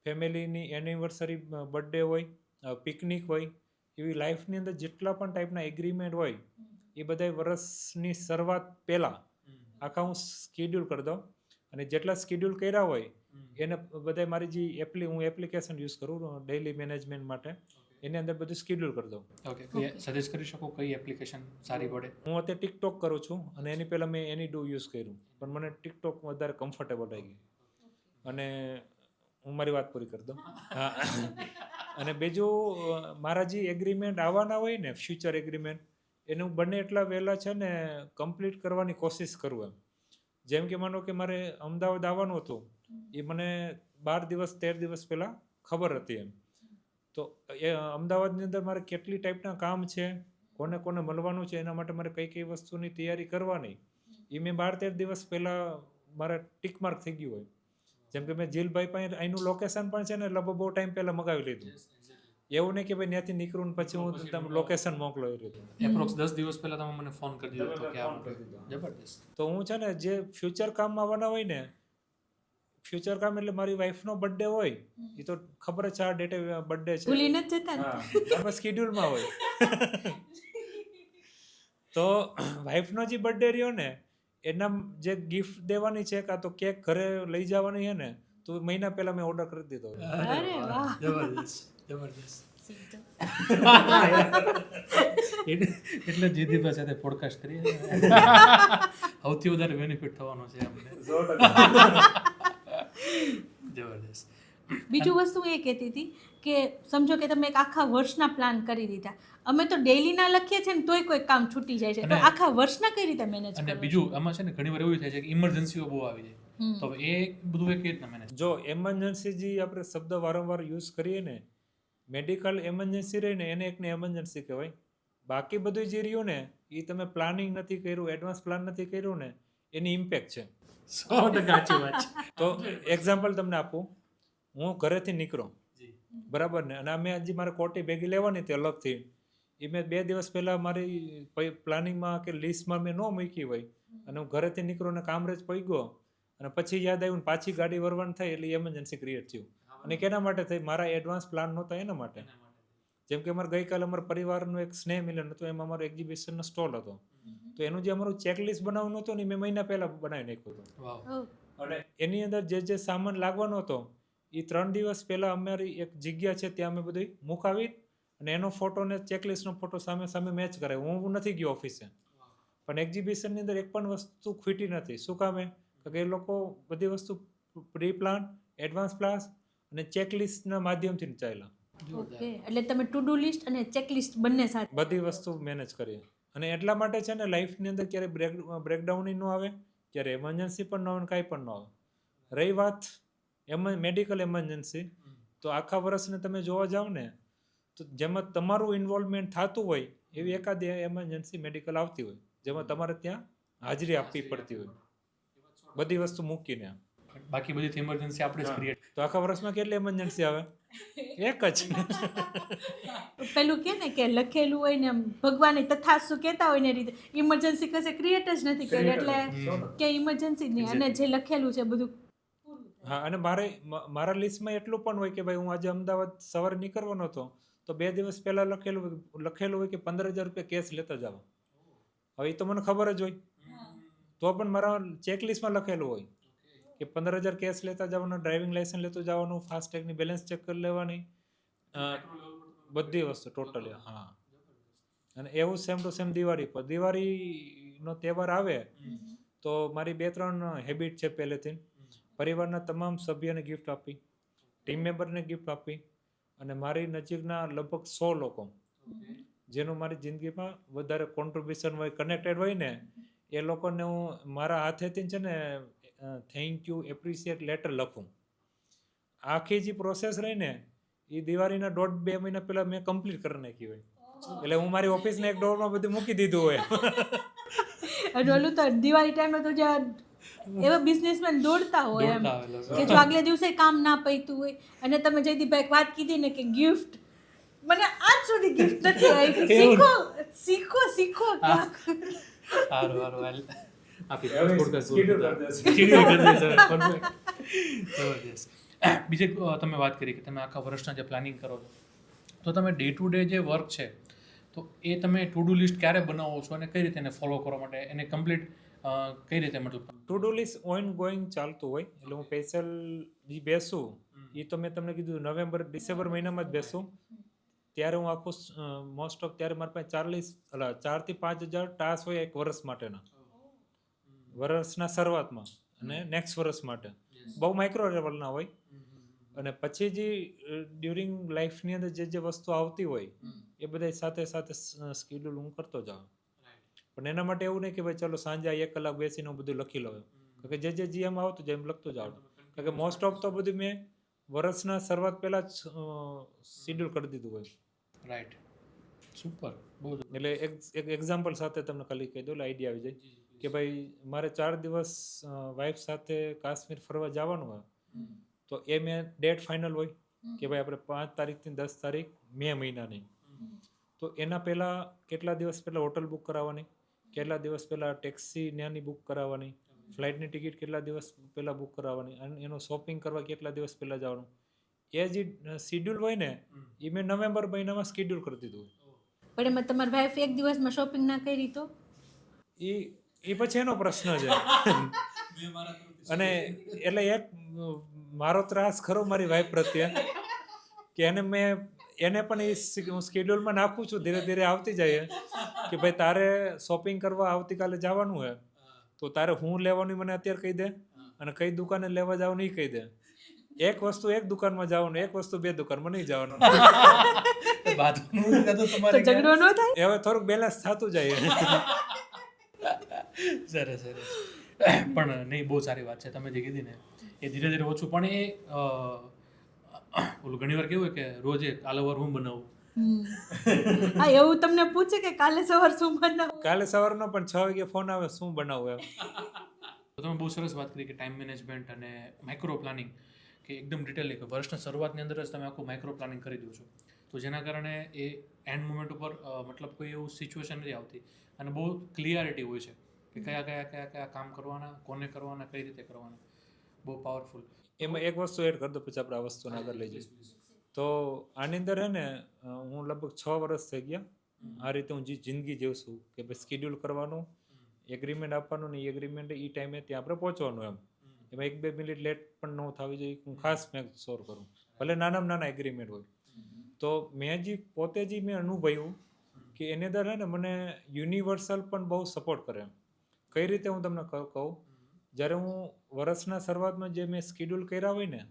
ફેમિલીની એનિવર્સરી, બર્થડે હોય, પિકનિક હોય, એવી લાઈફની અંદર જેટલા પણ ટાઈપના એગ્રીમેન્ટ હોય એ બધા વર્ષની શરૂઆત પહેલાં આખા હું સ્કેડ્યુલ કરી દઉં, અને જેટલા સ્કેડ્યુલ કર્યા હોય એને બધા મારી જે હું એપ્લિકેશન યુઝ કરું ડેઇલી મેનેજમેન્ટ માટે, એની અંદર બધું સ્કેડ્યુલ કરી દઉં. ઓકે, સજેસ્ટ કરી શકો કઈ એપ્લિકેશન સારી પડે? હું અત્યારે ટિકટોક કરું છું, અને એની પહેલાં મેં એની ડુ યુઝ કર્યું, પણ મને ટિકટોક વધારે કમ્ફર્ટેબલ લાગી. અને હું મારી વાત પૂરી કરી દઉં. હા, અને બીજું મારા જે એગ્રીમેન્ટ આવવાના હોય ને, ફ્યુચર એગ્રીમેન્ટ, એને હું બને એટલા વહેલા છે ને કમ્પ્લીટ કરવાની કોશિશ કરું. એમ જેમ કે માનો કે મારે અમદાવાદ આવવાનું હતું, એ મને 12 દિવસ 13 દિવસ પહેલાં ખબર હતી. એમ તો એ અમદાવાદની અંદર મારે કેટલી ટાઈપના કામ છે, કોને કોને મળવાનું છે, એના માટે મારે કઈ કઈ વસ્તુની તૈયારી કરવાની, એ મેં 12-13 દિવસ પહેલાં મારા ટીક માર્ક થઈ ગયું હોય. જેમ કે મેં જીલભાઈ પાસે અહીંનું લોકેશન પણ છે ને લગભગ બહુ ટાઈમ પહેલાં મગાવી લીધું. એવું નહીં કે ભાઈ ત્યાંથી નીકળું ને પછી હું તમે લોકેશન મોકલો એ રીતે. એપ્રોક્સ 10 દિવસ પહેલા તમે મને ફોન કરી દીધો હતો કે આમ જબરદસ્ત. તો હું છે ને જે ફ્યુચર કામમાં આવવાના હોય ને, ફ્યુચર કામ એટલે મારી વાઈફનો બર્થડે હોય, એ તો ખબર જ છે આ ડેટે બર્થડે છે, ભૂલી નથી જતા ને. એમાં સ્કેડ્યુલમાં હોય. તો વાઈફનો જે બર્થડે રહ્યો ને, એના જે ગિફ્ટ દેવાની છે કાં તો કેક ઘરે લઈ જવાની છે ને, તો મહિના પહેલા મેં ઓર્ડર કરી દીધો. અરે વાહ, જબરદસ્ત જબરદસ્ત. એટલે જીદીભાઈ સાથે પોડકાસ્ટ કરીએ. સૌથી વધારે બેનિફિટ થવાનો છે અમને. જબરદસ્ત. બીજું વસ્તુ એ કહેતી હતી કે સમજો કે તમે એક આખા વર્ષના પ્લાન કરી દીધા, અમે તો ડેઈલીના લખીએ છીએ ને તોય કોઈ કામ છૂટી જાય છે, તો આખા વર્ષના કઈ રીતે મેનેજ અને કરો? બીજું આમાં છે ને ઘણી વાર એવું થાય છે કે ઇમરજન્સીઓ બહુ આવી જાય, તો એ બધું એ કેવી રીતના મેનેજ? જો એમરજન્સી જે આપણે શબ્દ વારંવાર યુઝ કરીએ ને, મેડિકલ એમરજન્સી રહી ને એને એકને એમરજન્સી કહેવાય. બાકી બધું જે રહ્યું ને એ તમે પ્લાનિંગ નથી કર્યું, એડવાન્સ પ્લાન નથી કર્યું ને, એની ઇમ્પેક્ટ છે. 100% સાચી વાત છે. તો એક્ઝામ્પલ તમને આપું, હું ઘરેથી નીકળો, બરાબર ને, અને અમે હજી મારે કોટી ભેગી લેવાની હતી અલગથી, એ મેં 2 દિવસ પહેલાં મારી પ્લાનિંગમાં કે લિસ્ટમાં મેં ન મૂકી હોય, અને હું ઘરેથી નીકળો ને કામરેજ પહોંચી ગયો, અને પછી યાદ આવ્યું ને પાછી ગાડી વરવાનું થાય, એટલે એમરજન્સી ક્રિએટ થયું. અને કેના માટે થઈ? મારા એડવાન્સ પ્લાન નહોતા એના માટે. જેમ કે અમારે ગઈકાલે અમારા પરિવારનું એક સ્નેહ મિલન હતું, એમાં અમારો એક્ઝિબિશનનો સ્ટોલ હતો, તો એનું જે અમારું ચેકલિસ્ટ બનાવવાનું હતું ને મેં મહિના પહેલાં બનાવી નાખ્યું હતું. અને એની અંદર જે સામાન લાગવાનો હતો એ 3 દિવસ પહેલાં અમારી એક જગ્યા છે ત્યાં અમે બધું મુકાવી, અને એનો ફોટો ને ચેકલિસ્ટનો ફોટો સામે સામે મેચ કરાય. હું નથી ગયો ઓફિસે, પણ એક્ઝિબિશનની અંદર એક પણ વસ્તુ ખૂટી નથી. શું કામે? કે એ લોકો બધી વસ્તુ પ્રી પ્લાન, એડવાન્સ પ્લાન અને ચેકલિસ્ટના માધ્યમથી ચાલ્યા. ઓકે, એટલે તમે ટુ ડુ લિસ્ટ અને ચેકલિસ્ટ બંને સાથે બધી વસ્તુ મેનેજ કરીએ. અને એટલા માટે છે ને લાઈફની અંદર ક્યારે બ્રેકડાઉન ન આવે, ક્યારે એમરજન્સી પણ ન આવે, કાંઈ પણ ન આવે. રહી વાત મેડિકલ એમરજન્સી, તો આખા વર્ષને તમે જોવા જાઓ ને તો જેમાં તમારું ઇન્વોલ્વમેન્ટ થતું હોય એવી એકાદ એમરજન્સી મેડિકલ આવતી હોય, જેમાં તમારે ત્યાં હાજરી આપવી પડતી હોય બધી વસ્તુ મૂકીને. બાકી બધી ઇમરજન્સી આપણે જ ક્રિએટ. તો આખા વર્ષમાં કેટલી એમરજન્સી આવે? એક જ. પેલું કે ને કે લખેલું હોય ને ભગવાને તથાસ્તુ કહેતા હોય ને રીતે ઇમરજન્સી કશે ક્રિએટ જ નથી કરી, એટલે કે ઇમરજન્સી જ નહીં, અને જે લખેલું છે બધું. હા, અને મારા લિસ્ટમાં એટલું પણ હોય કે ભાઈ હું આજે અમદાવાદ સવારે નીકળવાનો હતો, તો 2 દિવસ પહેલાં લખેલું હોય કે 15,000 રૂપિયા કેશ લેતા જાવ. હવે એ તો મને ખબર જ હોય, તો પણ મારા ચેકલિસ્ટમાં લખેલું હોય કે 15,000 કેશ લેતા જવાનું, ડ્રાઇવિંગ લાઇસન્સ લેતું જવાનું, ફાસ્ટેગની બેલેન્સ ચેક કરી લેવાની, બધી વસ્તુ ટોટલી. હા, અને એવું સેમ ટુ સેમ દિવાળી પર. દિવાળીનો તહેવાર આવે તો મારી 2-3 હેબિટ છે પહેલેથી. પરિવારના તમામ સભ્યને ગિફ્ટ આપી, ટીમ મેમ્બરને ગિફ્ટ આપી, અને મારી નજીકના લગભગ 100 લોકો જેનું મારી જિંદગીમાં વધારે કોન્ટ્રીબ્યુશન હોય, કનેક્ટેડ હોય ને, એ લોકોને હું મારા હાથેથી છે ને થેન્ક યુ, એપ્રિશિએટ લેટર લખું. આખી જે પ્રોસેસ રહી ને એ દિવાળીના 1.5-2 મહિના પહેલાં મેં કમ્પ્લીટ કરી નાખી હોય. એટલે હું મારી ઓફિસના એક ડોરમાં બધું મૂકી દીધું હોય. અને ઓલું તો દિવાળી ટાઈમે તો જ્યાં એવા બિઝનેસમેન દોડતા હોય એમ કે જો આગલે દિવસે કામ ના પૈતું હોય, અને તમે જયદીપભાઈ વાત કીધી ને કે ગિફ્ટ, મને આજ સુધી ગિફ્ટ નથી આવી. શીખો સારું આપી schedule કરી દેશે. જબરદસ્ત. બીજે તમે વાત કરી કે તમે આખા વર્ષના જે પ્લાનિંગ કરો છો, તો તમે ડે ટુ ડે જે વર્ક છે તો એ તમે ટુ ડુ લિસ્ટ ક્યારે બનાવો છો અને કઈ રીતે એને ફોલો કરવા માટે એને કમ્પ્લીટ કઈ રીતે મતલબ to do list on going ચાલતું હોય. એટલે હું સ્પેશિયલ જે બેસું એ તો મેં તમને કીધું નવેમ્બર ડિસેમ્બર મહિનામાં જ બેસું. ત્યારે હું આખું મોસ્ટ ઓફ ત્યારે મારી પાસે 4,000 થી 5,000 ટાસ્ક હોય એક વર્ષ માટેના, વર્ષના શરૂઆતમાં અને નેક્સ્ટ વર્ષ માટે. બહુ માઇક્રો લેવલના હોય. અને પછી જે ડ્યુરિંગ લાઈફની અંદર જે વસ્તુ આવતી હોય એ બધા સાથે સાથે સ્કેડ્યુલ હું કરતો જાઉં. પણ એના માટે એવું નહીં કે ભાઈ ચાલો સાંજે 1 કલાક બેસીને હું બધું લખી લઉં. કારણ કે જે એમ આવતું જાય એમ લખતો જાઉં. કારણ કે મોસ્ટ ઓફ તો બધું મેં વર્ષના શરૂઆત પહેલા જ શેડ્યુલ કરી દીધું હોય. રાઈટ, સુપર, બહુ એટલે એક એક્ઝામ્પલ સાથે તમને ખાલી કહી દઉં, આઈડિયા આવી જાય કે ભાઈ મારે 4 દિવસ વાઈફ સાથે કાશ્મીર ફરવા જવાનું હોય, તો એ મેં ડેટ ફાઇનલ હોય કે ભાઈ આપણે 5 તારીખથી 10 તારીખ મે મહિનાની. તો એના પહેલાં કેટલા દિવસ પહેલાં હોટલ બુક કરાવવાની, કેટલા દિવસ પહેલાં ટેક્સી ત્યાંની બુક કરાવવાની, ફ્લાઇટની ટિકિટ કેટલા દિવસ પહેલાં બુક કરાવવાની, અને એનું શોપિંગ કરવા કેટલા દિવસ પહેલાં જવાનું. એ જે શેડ્યુલ હોય ને એ મેં નવેમ્બર મહિનામાં શેડ્યુલ કરી દીધું હોય. પણ એમાં તમારી વાઈફ એક દિવસમાં શોપિંગ ના કરી તો એ પછી એનો પ્રશ્ન છે. અને એટલે એક મારો ત્રાસ ખરો મારી વાઈફ પ્રત્યે કે એને પણ એ હું સ્કેડ્યુલમાં નાખું છું, ધીરે ધીરે આવતી જાય કે ભાઈ તારે શોપિંગ કરવા આવતીકાલે જવાનું હોય તો તારે હું લેવાનું મને અત્યારે કહી દે, અને કઈ દુકાને લેવા જવાનું એ કહી દે. એક વસ્તુ એક દુકાનમાં જવાનું, એક વસ્તુ 2 દુકાનમાં નહીં જવાનું. ઝઘડો ન થાય. એ હવે થોડુંક બેલેન્સ થતું જાય. સરસ સરસ. પણ નહીં, બહુ સારી વાત છે તમે જે કીધી ને એ ધીરે ધીરે ઓછું. પણ એ ઓલું ઘણી વાર કેવું હોય કે રોજે કાલે વાર હું બનાવું. હા, એવું તમને પૂછે કે કાલે સવાર શું બનાવું? કાલે સવારનો પણ 6 વાગે ફોન આવે શું બનાવું એમ. તો તમે બહુ સરસ વાત કરી કે ટાઈમ મેનેજમેન્ટ અને માઇક્રો પ્લાનિંગ, કે એકદમ ડિટેલલી કે વર્ષના શરૂઆતની અંદર જ તમે આખું માઇક્રો પ્લાનિંગ કરી દો છો, તો જેના કારણે એ એન્ડ મોમેન્ટ ઉપર મતલબ કોઈ એવું સિચ્યુએશન નથી આવતી અને બહુ ક્લિયરિટી હોય છે કે કયા કામ કરવાના, કોને કરવાના, કઈ રીતે કરવાના. બહુ પાવરફુલ. એમાં એક વસ્તુ એડ કરી દો પછી આપણે આ વસ્તુને આગળ લઈ જઈએ. તો આની અંદર હે ને હું લગભગ 6 વર્ષ થઈ ગયા આ રીતે હું જે જિંદગી જીવું છું કે ભાઈ સ્કેડ્યુલ કરવાનું, એગ્રીમેન્ટ આપવાનું ને એ એગ્રીમેન્ટ એ ટાઈમે ત્યાં આપણે પહોંચવાનું એમ. એમાં 1-2 મિનિટ લેટ પણ ન થવી જોઈએ. હું ખાસ મેક શ્યોર કરું, ભલે નાનામાં નાના એગ્રીમેન્ટ હોય. તો મેં જે પોતે જે મેં અનુભવ્યું કે એની અંદર હે ને મને યુનિવર્સલ પણ બહુ સપોર્ટ કરે એમ. કઈ રીતે હું તમને કહું, જ્યારે હું વર્ષના શરૂઆતમાં જે મેં સ્કેડ્યુલ કર્યા હોય ને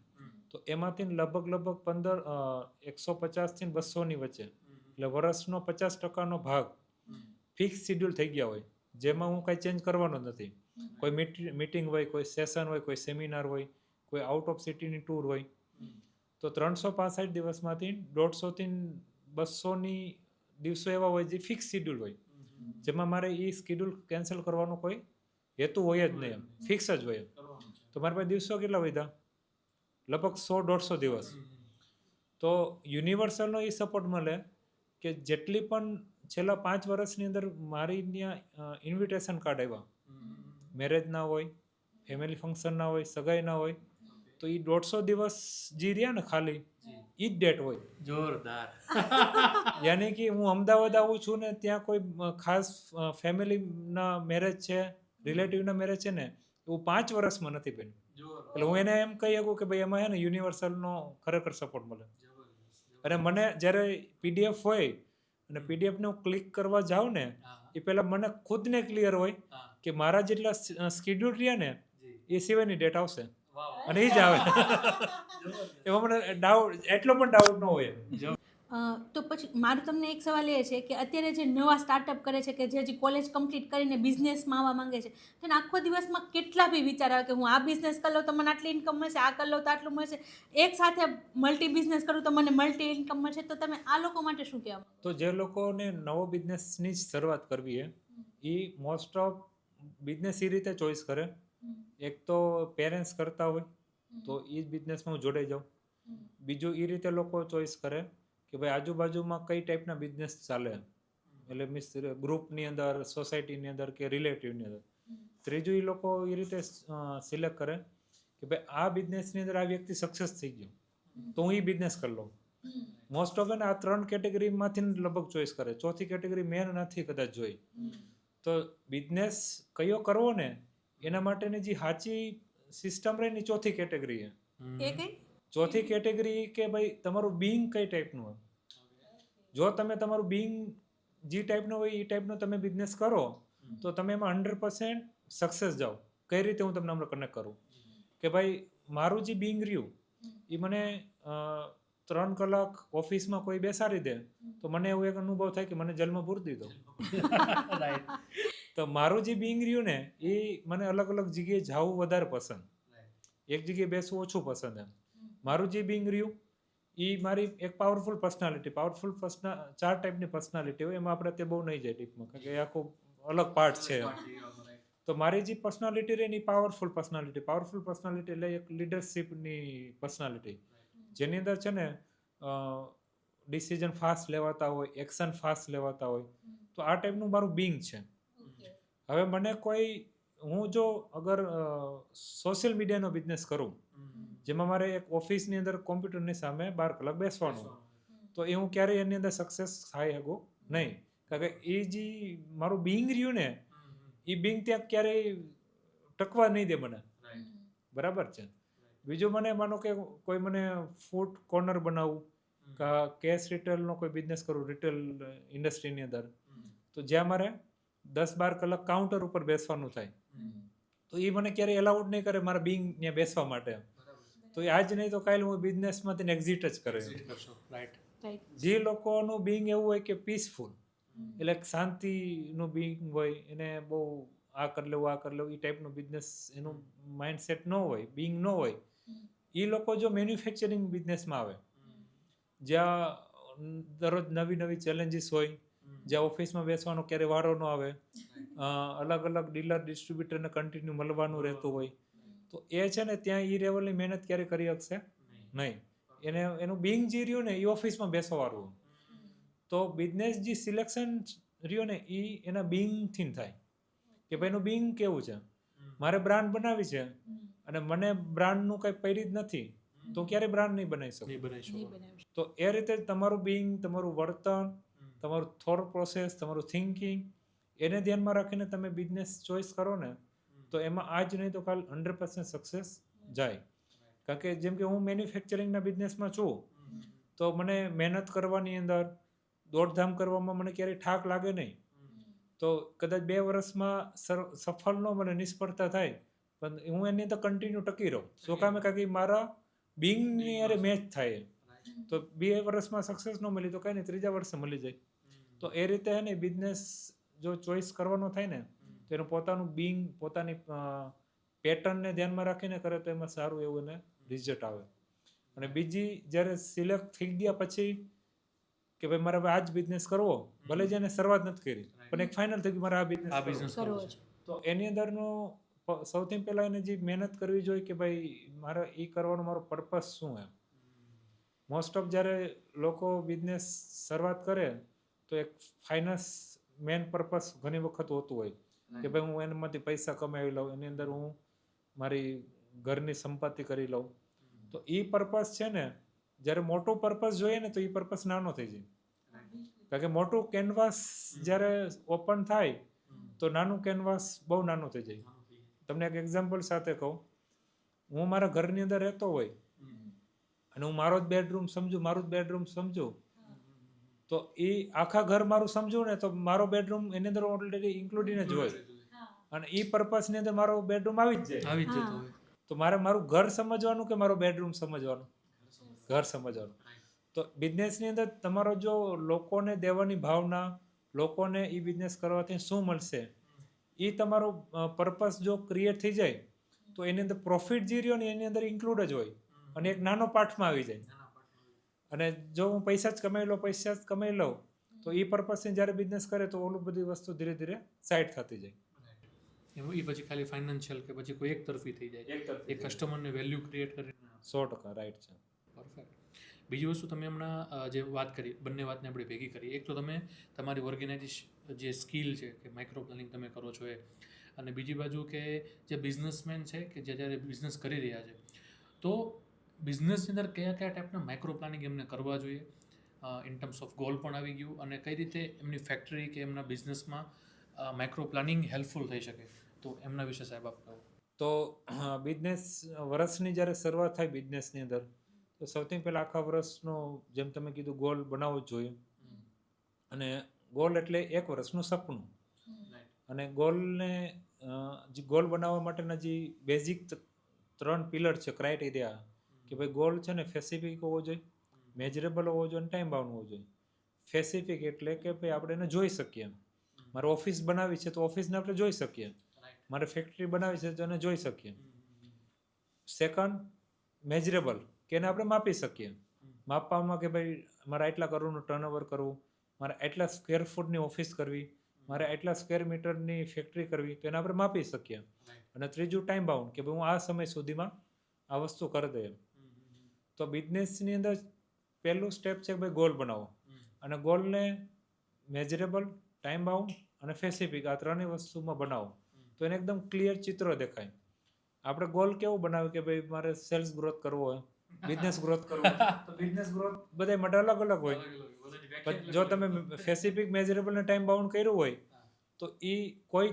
તો એમાંથી લગભગ 150 થી 200 વચ્ચે, એટલે વર્ષનો 50% ભાગ ફિક્સ શેડ્યુલ થઈ ગયા હોય, જેમાં હું કાંઈ ચેન્જ કરવાનો નથી. કોઈ મીટિંગ હોય, કોઈ સેશન હોય, કોઈ સેમિનાર હોય, કોઈ આઉટ ઓફ સિટીની ટૂર હોય, તો 365 દિવસમાંથી 150 થી 200 દિવસો એવા હોય જે ફિક્સ શેડ્યુલ હોય, જેમાં મારે એ શેડ્યુલ કેન્સલ કરવાનો કોઈ હેતુ હોય જ નહીં એમ, ફિક્સ જ હોય. તો મારા પાસે દિવસો કેટલા વધ્યા? લગભગ 100-150 દિવસ. તો યુનિવર્સલનો એ સપોર્ટ મળે કે જેટલી પણ છેલ્લા 5 વર્ષની અંદર મારી ત્યાં ઇન્વિટેશન કાર્ડ આવ્યા, મેરેજ ના હોય, ફેમિલી ફંક્શન ના હોય, સગાઈ ના હોય, તો એ 150 દિવસ જે રહ્યા ને ખાલી એ જ ડેટ હોય. જોરદાર. યાની કે હું અમદાવાદ આવું છું ને ત્યાં કોઈ ખાસ ફેમિલીના મેરેજ છે, રિલેટિવના મેરેજ છે ને, એવું 5 વર્ષમાં નથી બન્યું. એટલે હું એને એમ કહી શકું કે ભાઈ એમાં છે ને યુનિવર્સલનો ખરેખર સપોર્ટ મળે. અને મને જ્યારે PDF હોય અને પીડીએફને હું ક્લિક કરવા જાઉં ને એ પહેલાં મને ખુદને ક્લિયર હોય કે મારા જેટલા સ્કેડ્યુલ રહ્યા ને એ સિવાયની ડેટ આવશે અને એ જ આવે. એમાં મને ડાઉટ એટલો પણ ડાઉટ ન હોય. તો પછી મારું તમને એક સવાલ એ છે કે અત્યારે જે નવા સ્ટાર્ટઅપ કરે છે કે જે કોલેજ કમ્પ્લીટ કરીને બિઝનેસમાં આવવા માંગે છે, તેને આખો દિવસમાં કેટલા બી વિચાર આવે કે હું આ બિઝનેસ કરી લઉં તો મને આટલી ઇન્કમ મળશે, આ કરી લઉં તો આટલું મળશે, એક સાથે મલ્ટી બિઝનેસ કરું તો મને મલ્ટી ઇન્કમ મળશે, તો તમે આ લોકો માટે શું કહેવા? તો જે લોકોને નવો બિઝનેસની જ શરૂઆત કરવી એ મોસ્ટ ઓફ બિઝનેસ એ રીતે ચોઈસ કરે. એક તો પેરેન્ટ્સ કરતા હોય તો એ જ બિઝનેસમાં હું જોડાઈ જાઉં. બીજું એ રીતે લોકો ચોઈસ કરે કે ભાઈ આજુબાજુમાં કઈ ટાઈપના બિઝનેસ ચાલે, એટલે મીન્સ ગ્રુપની અંદર, સોસાયટીની અંદર કે રિલેટિવની અંદર. ત્રીજું એ લોકો એ રીતે સિલેક્ટ કરે કે ભાઈ આ બિઝનેસની અંદર આ વ્યક્તિ સક્સેસ થઈ ગયો તો હું એ બિઝનેસ કરી લઉં. મોસ્ટ ઓફ આ 3 કેટેગરીમાંથી લગભગ ચોઈસ કરે. ચોથી કેટેગરી મેન નથી કદાચ જોઈ. તો બિઝનેસ કયો કરવો ને એના માટેની જે સાચી સિસ્ટમ રહે ને ચોથી કેટેગરી છે. એ કઈ ચોથી કેટેગરી કે ભાઈ તમારું બિંગ કઈ ટાઈપનું હોય. જો તમે તમારું બિંગ જે ટાઈપનું હોય એ ટાઈપનો તમે બિઝનેસ કરો તો તમે એમાં 100% સક્સેસ જાઓ. કઈ રીતે હું તમને હમણાં કનેક્ટ કરું કે ભાઈ મારું જે બિંગ રહ્યું એ મને 3 કલાક ઓફિસમાં કોઈ બેસાડી દે તો મને એવું એક અનુભવ થાય કે મને જેલમાં પૂરી દીધો. તો મારું જે બિંગ રહ્યું ને એ મને અલગ અલગ જગ્યાએ જવું વધારે પસંદ, એક જગ્યાએ બેસવું ઓછું પસંદ. એમ મારું જે બિંગ રહ્યું એ મારી એક પાવરફુલ પર્સનાલિટી. 4 ટાઈપની પર્સનાલિટી હોય, એમાં આપણે તે બહુ નહીં જાય ડીપમાં કારણ કે એ આખો અલગ પાર્ટ છે. તો મારી જે પર્સનાલિટી રહે ને એ પાવરફુલ પર્સનાલિટી એટલે એક લીડરશિપની પર્સનાલિટી જેની અંદર છે ને ડિસિઝન ફાસ્ટ લેવાતા હોય, એક્શન ફાસ્ટ લેવાતા હોય. તો આ ટાઈપનું મારું બિંગ છે. હવે મને હું જો અગર સોશિયલ મીડિયાનો બિઝનેસ કરું જેમાં મારે એક ઓફિસની અંદર કોમ્પ્યુટરની સામે 12 કલાક બેસવાનું, તો એ હું ક્યારેય એની અંદર સક્સેસ થઈ શકું નહીં. કારણ કે એ જે મારું બિંગ રહ્યું ને એ બિંગ ત્યાં ક્યારેય ટકવા નહીં દે મને. બરાબર છે. બીજું મને માનો કે કોઈ મને ફૂડ કોર્નર બનાવવું કે કેશ રિટેલનો કોઈ બિઝનેસ કરું રિટેલ ઇન્ડસ્ટ્રીની અંદર, તો જ્યાં મારે 10-12 કલાક કાઉન્ટર ઉપર બેસવાનું થાય તો એ મને ક્યારેય એલાઉડ નહીં કરે મારા બિંગ ત્યાં બેસવા માટે. તો એ આજ નહીં તો કાલે હું બિઝનેસમાંથી એક્ઝિટ જ કરે. જે લોકોનું બિંગ એવું હોય કે પીસફુલ એટલે શાંતિનું બિંગ હોય, એને બહુ આ કરી લેવું એ ટાઈપનું બિઝનેસ એનું માઇન્ડસેટ ન હોય, બિંગ ન હોય, એ લોકો જો મેન્યુફેક્ચરિંગ બિઝનેસમાં આવે જ્યાં દરરોજ નવી ચેલેન્જીસ હોય, જ્યાં ઓફિસમાં બેસવાનો ક્યારે વારો ન આવે, અલગ અલગ ડીલર ડિસ્ટ્રીબ્યુટરને કન્ટિન્યુ મળવાનું રહેતું હોય, તો એ છે ને ત્યાં એ લેવલની મહેનત ક્યારે કરી શકશે નહીં. એનું બિંગ જે રહ્યું ને એ ઓફિસમાં બેસવાવાળું. તો બિઝનેસ જે સિલેક્શન રહ્યું ને એ એના બિંગથી થાય કે ભાઈ એનું બિંગ કેવું છે. મારે બ્રાન્ડ બનાવી છે અને મને બ્રાન્ડનું કંઈ પડી જ નથી તો ક્યારે બ્રાન્ડ નહીં બનાવી શકું. તો એ રીતે તમારું બિંગ, તમારું વર્તન, તમારું થોટ પ્રોસેસ, તમારું થિંકિંગ એને ધ્યાનમાં રાખીને તમે બિઝનેસ ચોઈસ કરો ને તો એમાં આજ નહીં તો કાલ 100% સક્સેસ જાય. કારણ કે જેમ કે હું મેન્યુફેક્ચરિંગના બિઝનેસમાં છું તો મને મહેનત કરવાની અંદર દોડધામ કરવામાં મને ક્યારેય થાક લાગે નહીં. તો કદાચ 2 વર્ષમાં સફળ ન મને નિષ્ફળતા થાય પણ હું એની અંદર કન્ટિન્યુ ટકી રહું. શું કામ? કારણ કે મારા બિંગની અરે મેચ થાય. તો 2 વર્ષમાં સક્સેસ ન મળી તો કંઈ નહીં, 3જા વર્ષે મળી જાય. તો એ રીતે હે ને બિઝનેસ જો ચોઈસ કરવાનો થાય ને તો એનું પોતાનું બિંગ, પોતાની પેટર્નને ધ્યાનમાં રાખીને કરે તો એમાં સારું એવું એને રિઝલ્ટ આવે. અને બીજી જ્યારે સિલેક્ટ થઈ ગયા પછી કે ભાઈ મારે આ જ બિઝનેસ કરવો, ભલે જેને શરૂઆત નથી કરી પણ એક ફાઇનલ થઈ ગયું મારે આ બિઝનેસ કરવો છે, તો એની અંદરનો સૌથી પહેલાં એને જે મહેનત કરવી જોઈએ કે ભાઈ મારે એ કરવાનો મારો પર્પસ શું એમ. મોસ્ટ ઓફ જ્યારે લોકો બિઝનેસ શરૂઆત કરે તો એક ફાઇનાન્સ મેન પર્પસ ઘણી વખત હોતું હોય કે ભાઈ હું એનામાંથી પૈસા કમાવી લઉં, એની અંદર હું મારી ઘરની સંપત્તિ કરી લઉં. તો એ પર્પસ છે ને જ્યારે મોટું પર્પસ જોઈએ ને તો એ પર્પસ નાનો થઈ જાય. કારણ કે મોટું કેનવાસ જ્યારે ઓપન થાય તો નાનું કેનવાસ બહુ નાનું થઈ જાય. તમને એક એક્ઝામ્પલ સાથે કહું, હું મારા ઘરની અંદર રહેતો હોય અને હું મારું જ બેડરૂમ સમજું તો એ આખા ઘર મારું સમજું ને તો મારો બેડરૂમ એની અંદર ઓલરેડી ઇન્ક્લુડિંગ જ હોય અને એ પર્પસની અંદર મારો બેડરૂમ આવી જ જાય. તો મારે મારું ઘર સમજવાનું કે મારો બેડરૂમ સમજવાનું? ઘર સમજવાનું. તો બિઝનેસની અંદર તમારો જો લોકોને દેવાની ભાવના, લોકોને એ બિઝનેસ કરવાથી શું મળશે એ તમારો પર્પસ જો ક્રિએટ થઈ જાય તો એની અંદર પ્રોફિટ જે રહ્યો ને એની અંદર ઇન્ક્લુડ જ હોય અને એક નાનો પાર્ટમાં આવી જાય. અને જો હું પૈસા જ કમાઈ લઉં તો એ પર્પસથી જ્યારે બિઝનેસ કરે તો ઓલું બધી વસ્તુ ધીરે ધીરે સાઈડ થતી જાય. એ પછી ખાલી ફાઇનાન્શિયલ કે પછી કોઈ એક તરફી થઈ જાય, એક કસ્ટમરને વેલ્યુ ક્રિએટ કરી. 100% રાઈટ છે. પરફેક્ટ. બીજી વસ્તુ તમે હમણાં જે વાત કરી, બંને વાતને આપણે ભેગી કરી. એક તો તમે તમારી ઓર્ગેનાઇઝેશન જે સ્કિલ છે કે માઇક્રો પ્લાનિંગ તમે કરો છો એ, અને બીજી બાજુ કે જે બિઝનેસમેન છે કે જે જ્યારે બિઝનેસ કરી રહ્યા છે, તો બિઝનેસની અંદર કયા કયા ટાઈપના માઇક્રો પ્લાનિંગ એમને કરવા જોઈએ, ઇન ટર્મ્સ ઓફ ગોલ પણ આવી ગયું, અને કઈ રીતે એમની ફેક્ટરી કે એમના બિઝનેસમાં માઇક્રો પ્લાનિંગ હેલ્પફુલ થઈ શકે, તો એમના વિશે સાહેબ આપ કહો. તો બિઝનેસ વર્ષની જ્યારે શરૂઆત થાય બિઝનેસની અંદર, તો સૌથી પહેલાં આખા વર્ષનો જેમ તમે કીધું ગોલ બનાવવો જ જોઈએ. અને ગોલ એટલે એક વર્ષનું સપનું. અને ગોલને જે ગોલ બનાવવા માટેના જે બેઝિક 3 પિલર છે, ક્રાઇટેરિયા, કે ભાઈ ગોલ છે ને સ્પેસિફિક હોવો જોઈએ, મેજરેબલ હોવો જોઈએ અને ટાઈમ બાઉન્ડ હોવો જોઈએ. સ્પેસિફિક એટલે કે ભાઈ આપણે એને જોઈ શકીએ. મારે ઓફિસ બનાવી છે તો ઓફિસને આપણે જોઈ શકીએ. મારે ફેક્ટરી બનાવી છે તો એને જોઈ શકીએ. સેકન્ડ, મેજરેબલ, કે એને આપણે માપી શકીએ. માપવામાં કે ભાઈ મારે આટલા કરોડનું ટર્નઓવર કરવું, મારે આટલા સ્ક્વેર ફૂટની ઓફિસ કરવી, મારે આટલા સ્ક્વેર મીટરની ફેક્ટરી કરવી, તો એને આપણે માપી શકીએ. અને ત્રીજું, ટાઈમ બાઉન્ડ, કે ભાઈ હું આ સમય સુધીમાં આ વસ્તુ કરી દઈએ. તો બિઝનેસની અંદર પહેલું સ્ટેપ છે કે ભાઈ ગોલ બનાવો. અને ગોલને મેજરેબલ, ટાઈમ બાઉન્ડ અને સ્પેસિફિક, આ ત્રણેય વસ્તુમાં બનાવો તો એને એકદમ ક્લિયર ચિત્ર દેખાય. આપણે ગોલ કેવું બનાવ્યું કે ભાઈ મારે સેલ્સ ગ્રોથ કરવો હોય, બિઝનેસ ગ્રોથ કરવો હોય, તો બિઝનેસ ગ્રોથ બધા માટે અલગ અલગ હોય. પણ જો તમે સ્પેસિફિક, મેજરેબલ અને ટાઈમ બાઉન્ડ કર્યું હોય તો એ કોઈ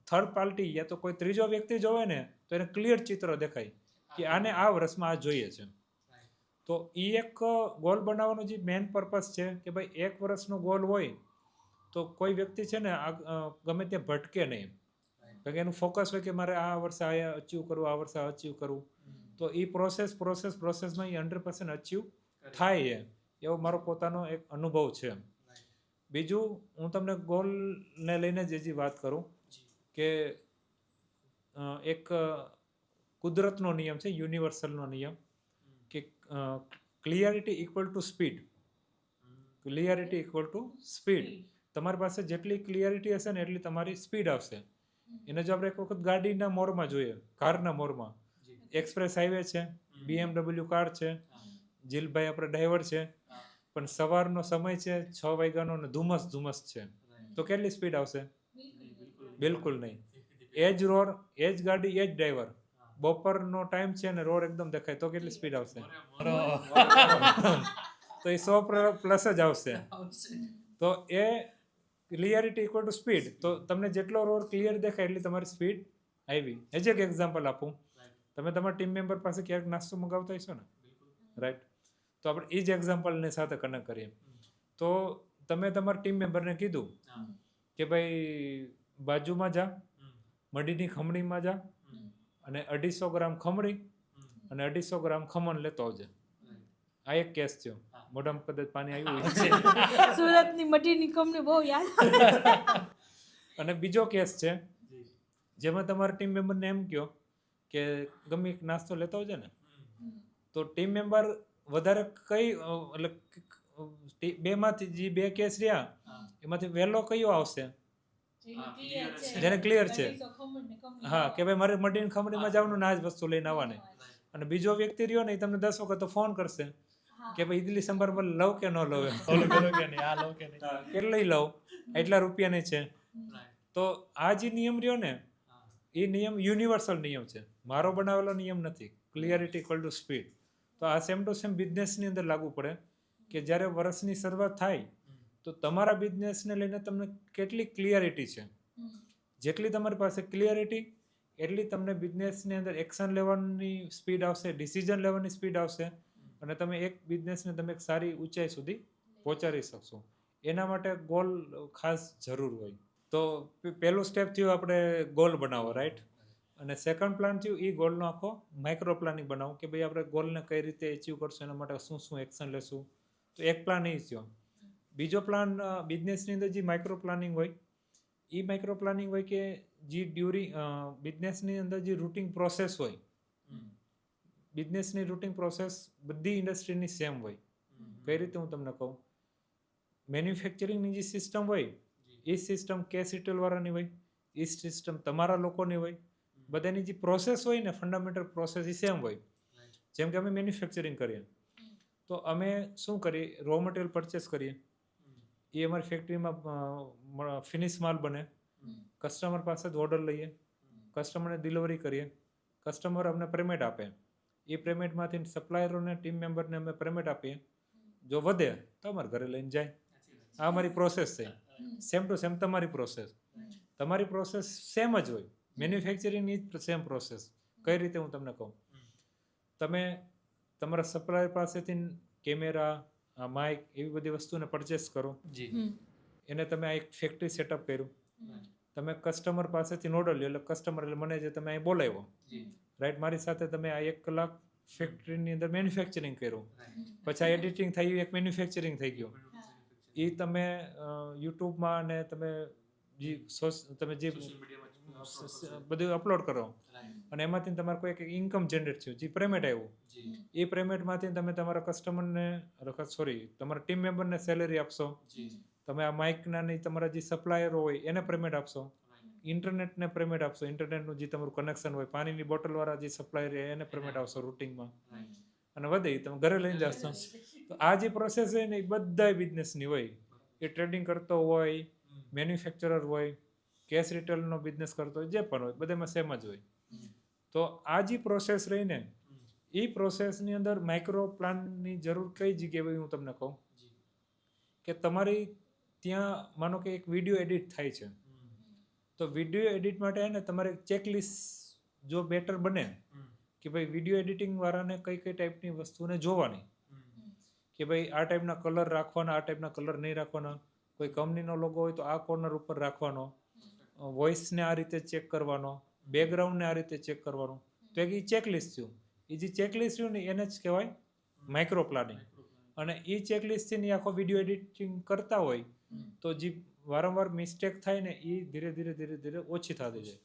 થર્ડ પાર્ટી યા તો કોઈ ત્રીજો વ્યક્તિ જોવે ને તો એને ક્લિયર ચિત્ર દેખાય કે આને આ વર્ષમાં આ જોઈએ છે. તો એ એક ગોલ બનાવવાનો જે મેઇન પર્પસ છે કે ભાઈ એક વર્ષનો ગોલ હોય તો કોઈ વ્યક્તિ છે ને ગમે ત્યાં ભટકે નહીં. કારણ કે એનું ફોકસ હોય કે મારે આ વર્ષે આ અચીવ કરવું, આ વર્ષે આ અચીવ કરવું. તો એ પ્રોસેસમાં એ 100% અચીવ થાય એવો મારો પોતાનો એક અનુભવ છે. બીજું, હું તમને ગોલને લઈને જ હજી વાત કરું કે એક કુદરતનો નિયમ છે, યુનિવર્સલનો નિયમ, કે clarity equal to speed. Clarity equal to speed. તમારી પાસે જેટલી ક્લિયરિટી હશે ને એટલી તમારી સ્પીડ આવશે. એને જો આપણે એક વખત ગાડીના મોડમાં જોઈએ, કારના મોડમાં, એક્સપ્રેસ હાઈવે છે, BMW કાર છે, જીલભાઈ આપણે ડ્રાઈવર છે, પણ સવારનો સમય છે, 6 વાગ્યાનો, અને ધુમ્મસ છે, તો કેટલી સ્પીડ આવશે? બિલકુલ નહીં. એ જ રોડ, એ જ ગાડી, એ જ ડ્રાઈવર, બપોરનો ટાઈમ છે અને રોડ એકદમ દેખાય તો કેટલી સ્પીડ આવશે? તો એ 100+ જ આવશે. તો એ ક્લિયરિટી ઇક્વલ ટુ સ્પીડ. તો તમને જેટલો રોડ ક્લિયર દેખાય એટલી તમારી સ્પીડ આવી. હજી એક એક્ઝામ્પલ આપું. તમે તમારા ટીમ મેમ્બર પાસે ક્યાંક નાસ્તો મંગાવતા હશો ને, રાઈટ? તો આપણે એ જ એક્ઝામ્પલની સાથે કનેક્ટ કરીએ. તો તમે તમારા ટીમ મેમ્બરને કીધું કે ભાઈ બાજુમાં જા, મડીની ખમણીમાં જા અને 250 ગ્રામ ખમણી અને 250 ગ્રામ ખમણ લેતો આવજે. આ એક કેસ થયો. મોઢામાં કદાચ પાણી આવ્યું છે. સુરતની મટીની કંપની બહુ યાદ. અને બીજો કેસ છે જેમાં તમારા ટીમ મેમ્બરને એમ કહો કે ગમે એક નાસ્તો લેતો આવજે ને. તો ટીમ મેમ્બર વધારે કઈ, એટલે બેમાંથી જે 2 કેસ રહ્યા એમાંથી વહેલો કયો આવશે? જેને ક્લિયર છે. હા, કે ભાઈ મારે મડીની ખમણીમાં જવાનું ને આ જ વસ્તુ લઈને આવવાની. અને બીજો વ્યક્તિ રહ્યો ને એ તમને 10 વખત તો ફોન કરશે કે ભાઈ ઇડલી સંભાર લઉં કે ન લઉં, કેટલી લઉં, એટલા રૂપિયાની છે. તો આ જે નિયમ રહ્યો ને એ નિયમ યુનિવર્સલ નિયમ છે, મારો બનાવેલો નિયમ નથી. Clarity equal to speed. તો આ સેમ ટુ સેમ બિઝનેસની અંદર લાગુ પડે કે જ્યારે વર્ષની શરૂઆત થાય તો તમારા બિઝનેસને લઈને તમને કેટલી ક્લિયરિટી છે. જેટલી તમારી પાસે ક્લિયરિટી એટલી તમને બિઝનેસની અંદર એક્શન લેવાની સ્પીડ આવશે, ડિસિઝન લેવાની સ્પીડ આવશે, અને તમે એક બિઝનેસને તમે એક સારી ઊંચાઈ સુધી પહોંચાડી શકશો. એના માટે ગોલ ખાસ જરૂર હોય. તો પહેલું સ્ટેપ થયું આપણે ગોલ બનાવો, રાઈટ? અને સેકન્ડ પ્લાન થયું એ ગોલનો આખો માઇક્રો પ્લાનિંગ બનાવો કે ભાઈ આપણે ગોલને કઈ રીતે અચીવ કરશું, એના માટે શું શું એક્શન લેશું. તો એક પ્લાન એ થયો. બીજો પ્લાન બિઝનેસની અંદર જે માઇક્રો પ્લાનિંગ હોય એ માઇક્રો પ્લાનિંગ હોય કે જે ડ્યુરિંગ બિઝનેસની અંદર જે રૂટિન પ્રોસેસ હોય, બિઝનેસની રૂટિન પ્રોસેસ બધી ઇન્ડસ્ટ્રીની સેમ હોય. કઈ રીતે હું તમને કહું, મેન્યુફેક્ચરિંગની જે સિસ્ટમ હોય એ સિસ્ટમ કેશ રિટેલવાળાની હોય, એ સિસ્ટમ તમારા લોકોની હોય. બધાની જે પ્રોસેસ હોય ને, ફંડામેન્ટલ પ્રોસેસ એ સેમ હોય. જેમ કે અમે મેન્યુફેક્ચરિંગ કરીએ તો અમે શું કરીએ, રો મટીરિયલ પરચેસ કરીએ, એ અમારી ફેક્ટરીમાં ફિનિશ માલ બને, કસ્ટમર પાસે જ ઓર્ડર લઈએ, કસ્ટમરને ડિલિવરી કરીએ, કસ્ટમર અમને પેમેન્ટ આપે, એ પેમેન્ટમાંથી સપ્લાયરોને ટીમ મેમ્બરને અમે પેમેન્ટ આપીએ, જો વધે તો અમારા ઘરે લઈને જાય. આ અમારી પ્રોસેસ છે. સેમ ટુ સેમ તમારી પ્રોસેસ સેમ જ હોય. મેન્યુફેક્ચરિંગની જ સેમ પ્રોસેસ. કઈ રીતે હું તમને કહું, તમે તમારા સપ્લાયર પાસેથી કેમેરા, માઇક એવી બધી વસ્તુને પરચેસ કરો, જી એને તમે આ એક ફેક્ટરી સેટઅપ કર્યું, તમે કસ્ટમર પાસેથી ઓર્ડર લ્યો, એટલે કસ્ટમર એટલે મને જે તમે અહીં બોલાવ્યો, રાઈટ, મારી સાથે તમે આ 1 કલાક ફેક્ટરીની અંદર મેન્યુફેક્ચરિંગ કર્યું, પછી આ એડિટિંગ થયું, એક મેન્યુફેક્ચરિંગ થઈ ગયું. એ તમે યુટ્યુબમાં અને તમે જે બધું અપલોડ કરો અને એમાંથી તમારે કોઈ એક ઇન્કમ જનરેટ થયું, જે પેમેન્ટ આવ્યું, એ પેમેન્ટમાંથી તમે તમારા કસ્ટમરને તમારા ટીમ મેમ્બરને સેલેરી આપશો, તમે આ માઇકના નહીં તમારા જે સપ્લાયરો હોય એને પેમેન્ટ આપશો, ઇન્ટરનેટને પેમેન્ટ આપશો, ઇન્ટરનેટનું જે તમારું કનેક્શન હોય, પાણીની બોટલવાળા જે સપ્લાયર એને પેમેન્ટ આપશો રૂટિંગમાં, અને વધે એ તમે ઘરે લઈને જશો. તો આ જે પ્રોસેસ હોય ને એ બધા બિઝનેસની હોય. એ ટ્રેડિંગ કરતો હોય, મેન્યુફેક્ચરર હોય, કેશ રિટેલનો બિઝનેસ કરતો હોય, જે પણ હોય બધામાં સેમ જ હોય. તો આ જે પ્રોસેસ રહીને એ પ્રોસેસની અંદર માઇક્રો પ્લાનની જરૂર કઈ જગ્યાએ હોય હું તમને કહું કે તમારી ત્યાં માનો કે એક વિડીયો એડિટ થાય છે, તો વિડીયો એડિટ માટે ને તમારે ચેકલિસ્ટ જો બેટર બને કે ભાઈ વિડીયો એડિટિંગ વાળાને કઈ કઈ ટાઈપની વસ્તુને જોવાની, કે ભાઈ આ ટાઈપના કલર રાખવાના, આ ટાઈપના કલર નહીં રાખવાના, કોઈ કંપનીનો લોગો હોય તો આ કોર્નર ઉપર રાખવાનો, વોઇસને આ રીતે ચેક કરવાનો, બેકગ્રાઉન્ડને આ રીતે ચેક કરવાનું. તો એક એ ચેકલિસ્ટ થયું. એ જે ચેકલિસ્ટ થયું ને એને જ કહેવાય માઇક્રો પ્લાનિંગ. અને એ ચેકલિસ્ટથી આખો વિડીયો એડિટિંગ કરતા હોય તો જે વારંવાર મિસ્ટેક થાય ને એ ધીરે ધીરે ઓછી થતી જાય.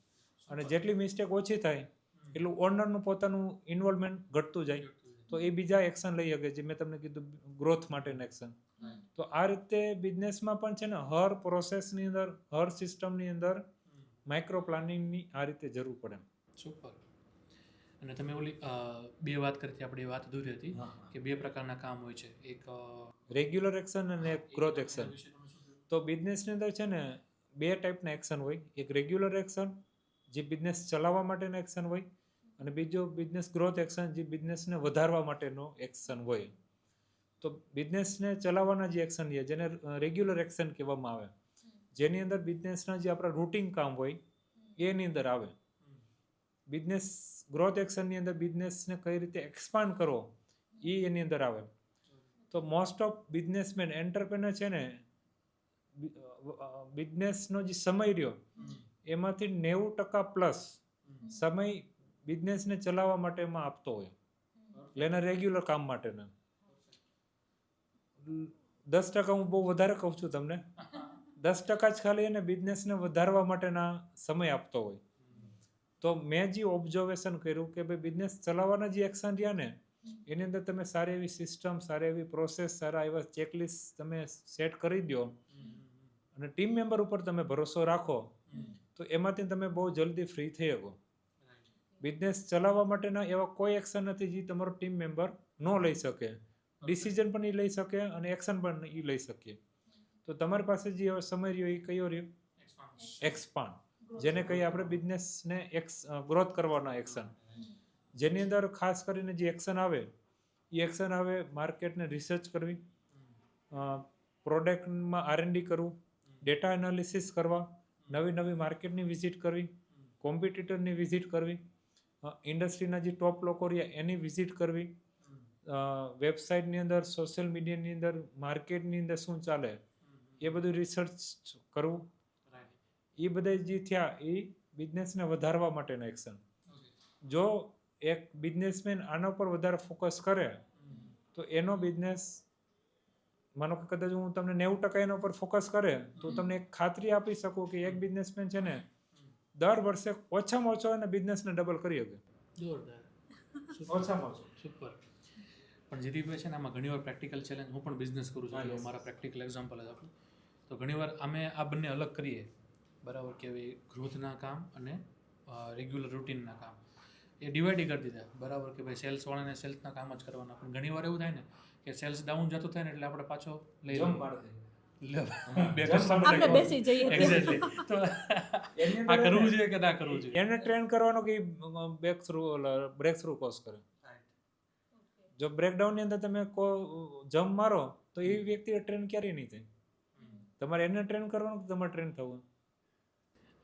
અને જેટલી મિસ્ટેક ઓછી થાય એટલું ઓનરનું પોતાનું ઇન્વોલ્વમેન્ટ ઘટતું જાય, તો એ બીજા એક્શન લઈ શકે, જે મેં તમને કીધું ગ્રોથ માટેનું એક્શન. તો આ રીતે બિઝનેસમાં પણ છે ને હર પ્રોસેસની અંદર, હર સિસ્ટમની અંદર માઇક્રો પ્લાનિંગની આ રીતે જરૂર પડે. સુપર. અને તમે ઓલી બે વાત કરતી, આપણી વાત અધૂરી હતી કે 2 પ્રકારના કામ હોય છે, એક રેગ્યુલર એક્શન અને એક ગ્રોથ એક્શન. તો બિઝનેસની અંદર છે ને 2 ટાઈપના એક્શન હોય. એક રેગ્યુલર એક્શન જે બિઝનેસ ચલાવવા માટેનો એક્શન હોય, અને બીજો બિઝનેસ ગ્રોથ એક્શન જે બિઝનેસને વધારવા માટેનો એક્શન હોય. તો બિઝનેસને ચલાવવાના જે એક્શન છે જેને રેગ્યુલર એક્શન કહેવામાં આવે, જેની અંદર બિઝનેસના જે આપણા રૂટીન કામ હોય એની અંદર આવે. બિઝનેસ ગ્રોથ એક્શનની અંદર બિઝનેસને કઈ રીતે એક્સપાન્ડ કરવો એ એની અંદર આવે. તો મોસ્ટ ઓફ બિઝનેસમેન એન્ટરપ્રેનર છે ને બિઝનેસનો જે સમય રહ્યો એમાંથી 90% સમય બિઝનેસને ચલાવવા માટેમાં આપતો હોય, એટલે એના રેગ્યુલર કામ માટેના. 10% હું બહુ વધારે કહું છું તમને, 10% જ ખાલી એને બિઝનેસને વધારવા માટેના સમય આપતો હોય. તો મેં જે ઓબ્ઝર્વેશન કર્યું કે ભાઈ બિઝનેસ ચલાવવાના જે એક્શન રહ્યા ને એની અંદર તમે સારી એવી સિસ્ટમ, સારી એવી પ્રોસેસ, સારા એવા ચેકલિસ્ટ તમે સેટ કરી દો અને ટીમ મેમ્બર ઉપર તમે ભરોસો રાખો તો એમાંથી તમે બહુ જલ્દી ફ્રી થઈ શકો. બિઝનેસ ચલાવવા માટેના એવા કોઈ એક્શન નથી જે તમારો ટીમ મેમ્બર ન લઈ શકે. ડિસિઝન પણ એ લઈ શકે અને એક્શન પણ એ લઈ શકે. તો તમારી પાસે જે સમય રહ્યો એ કયો રહ્યો? એક્સપાન્ડ, જેને કહીએ આપણે બિઝનેસને ગ્રોથ કરવાના એક્શન. જેની અંદર ખાસ કરીને જે એક્શન આવે એ એક્શન આવે માર્કેટને રિસર્ચ કરવી, પ્રોડક્ટમાં R&D કરવું, ડેટા એનાલિસિસ કરવા, નવી માર્કેટની વિઝિટ કરવી, કોમ્પિટિટરની વિઝિટ કરવી, ઇન્ડસ્ટ્રીના જે ટોપ લોકો રહ્યા એની વિઝિટ કરવી, વેબસાઇટની અંદર, સોશિયલ મીડિયાની અંદર, માર્કેટની અંદર શું ચાલે એ બધું રિસર્ચ કરવું. એ બધા જે થયા એ બિઝનેસને વધારવા માટેના એક્શન. જો એક બિઝનેસમેન આના પર વધારે ફોકસ કરે તો એનો બિઝનેસ, માનો કે કદાચ હું તમને 90% એના ઉપર ફોકસ કરે તો તમને એક ખાતરી આપી શકું કે એક બિઝનેસમેન છે ને દર વર્ષે ઓછામાં ઓછો એને બિઝનેસને ડબલ કરી શકે. જોરદાર. ઓછામાં ઓછો. સુપર. પણ જીદીભાઈ છે ને આમાં ઘણીવાર પ્રેક્ટિકલ ચેલેન્જ, હું પણ બિઝનેસ કરું છું, મારા પ્રેક્ટિકલ એક્ઝામ્પલ જ આપું તો ઘણીવાર અમે આ બંને અલગ કરીએ, બરાબર, કે ભાઈ ગ્રોથના કામ અને રેગ્યુલર રૂટીનના કામ એ ડિવાઈડ કરી દીધા, બરાબર, કે ભાઈ સેલ્સવાળાને સેલ્સના કામ જ કરવાના. પણ ઘણીવાર એવું થાય ને કે સેલ્સ ડાઉન જતું થાય ને એટલે આપણે પાછો લઈ લે, બે customer આપણે ને બેસી જઈએ ત્યાં. Exactly. તો આ કરવું જોઈએ કે ના કરવું જોઈએ? એને ટ્રેન કરવાનો કે બ્રેક થ્રુ કોર્સ કરે. જો બ્રેકડાઉન ની અંદર તમે જમ્પ મારો તો એ વ્યક્તિ ટ્રેન ક્યારેય નહીં થાય. તમારે એને ટ્રેન કરવાનું કે તમારે ટ્રેન થવું.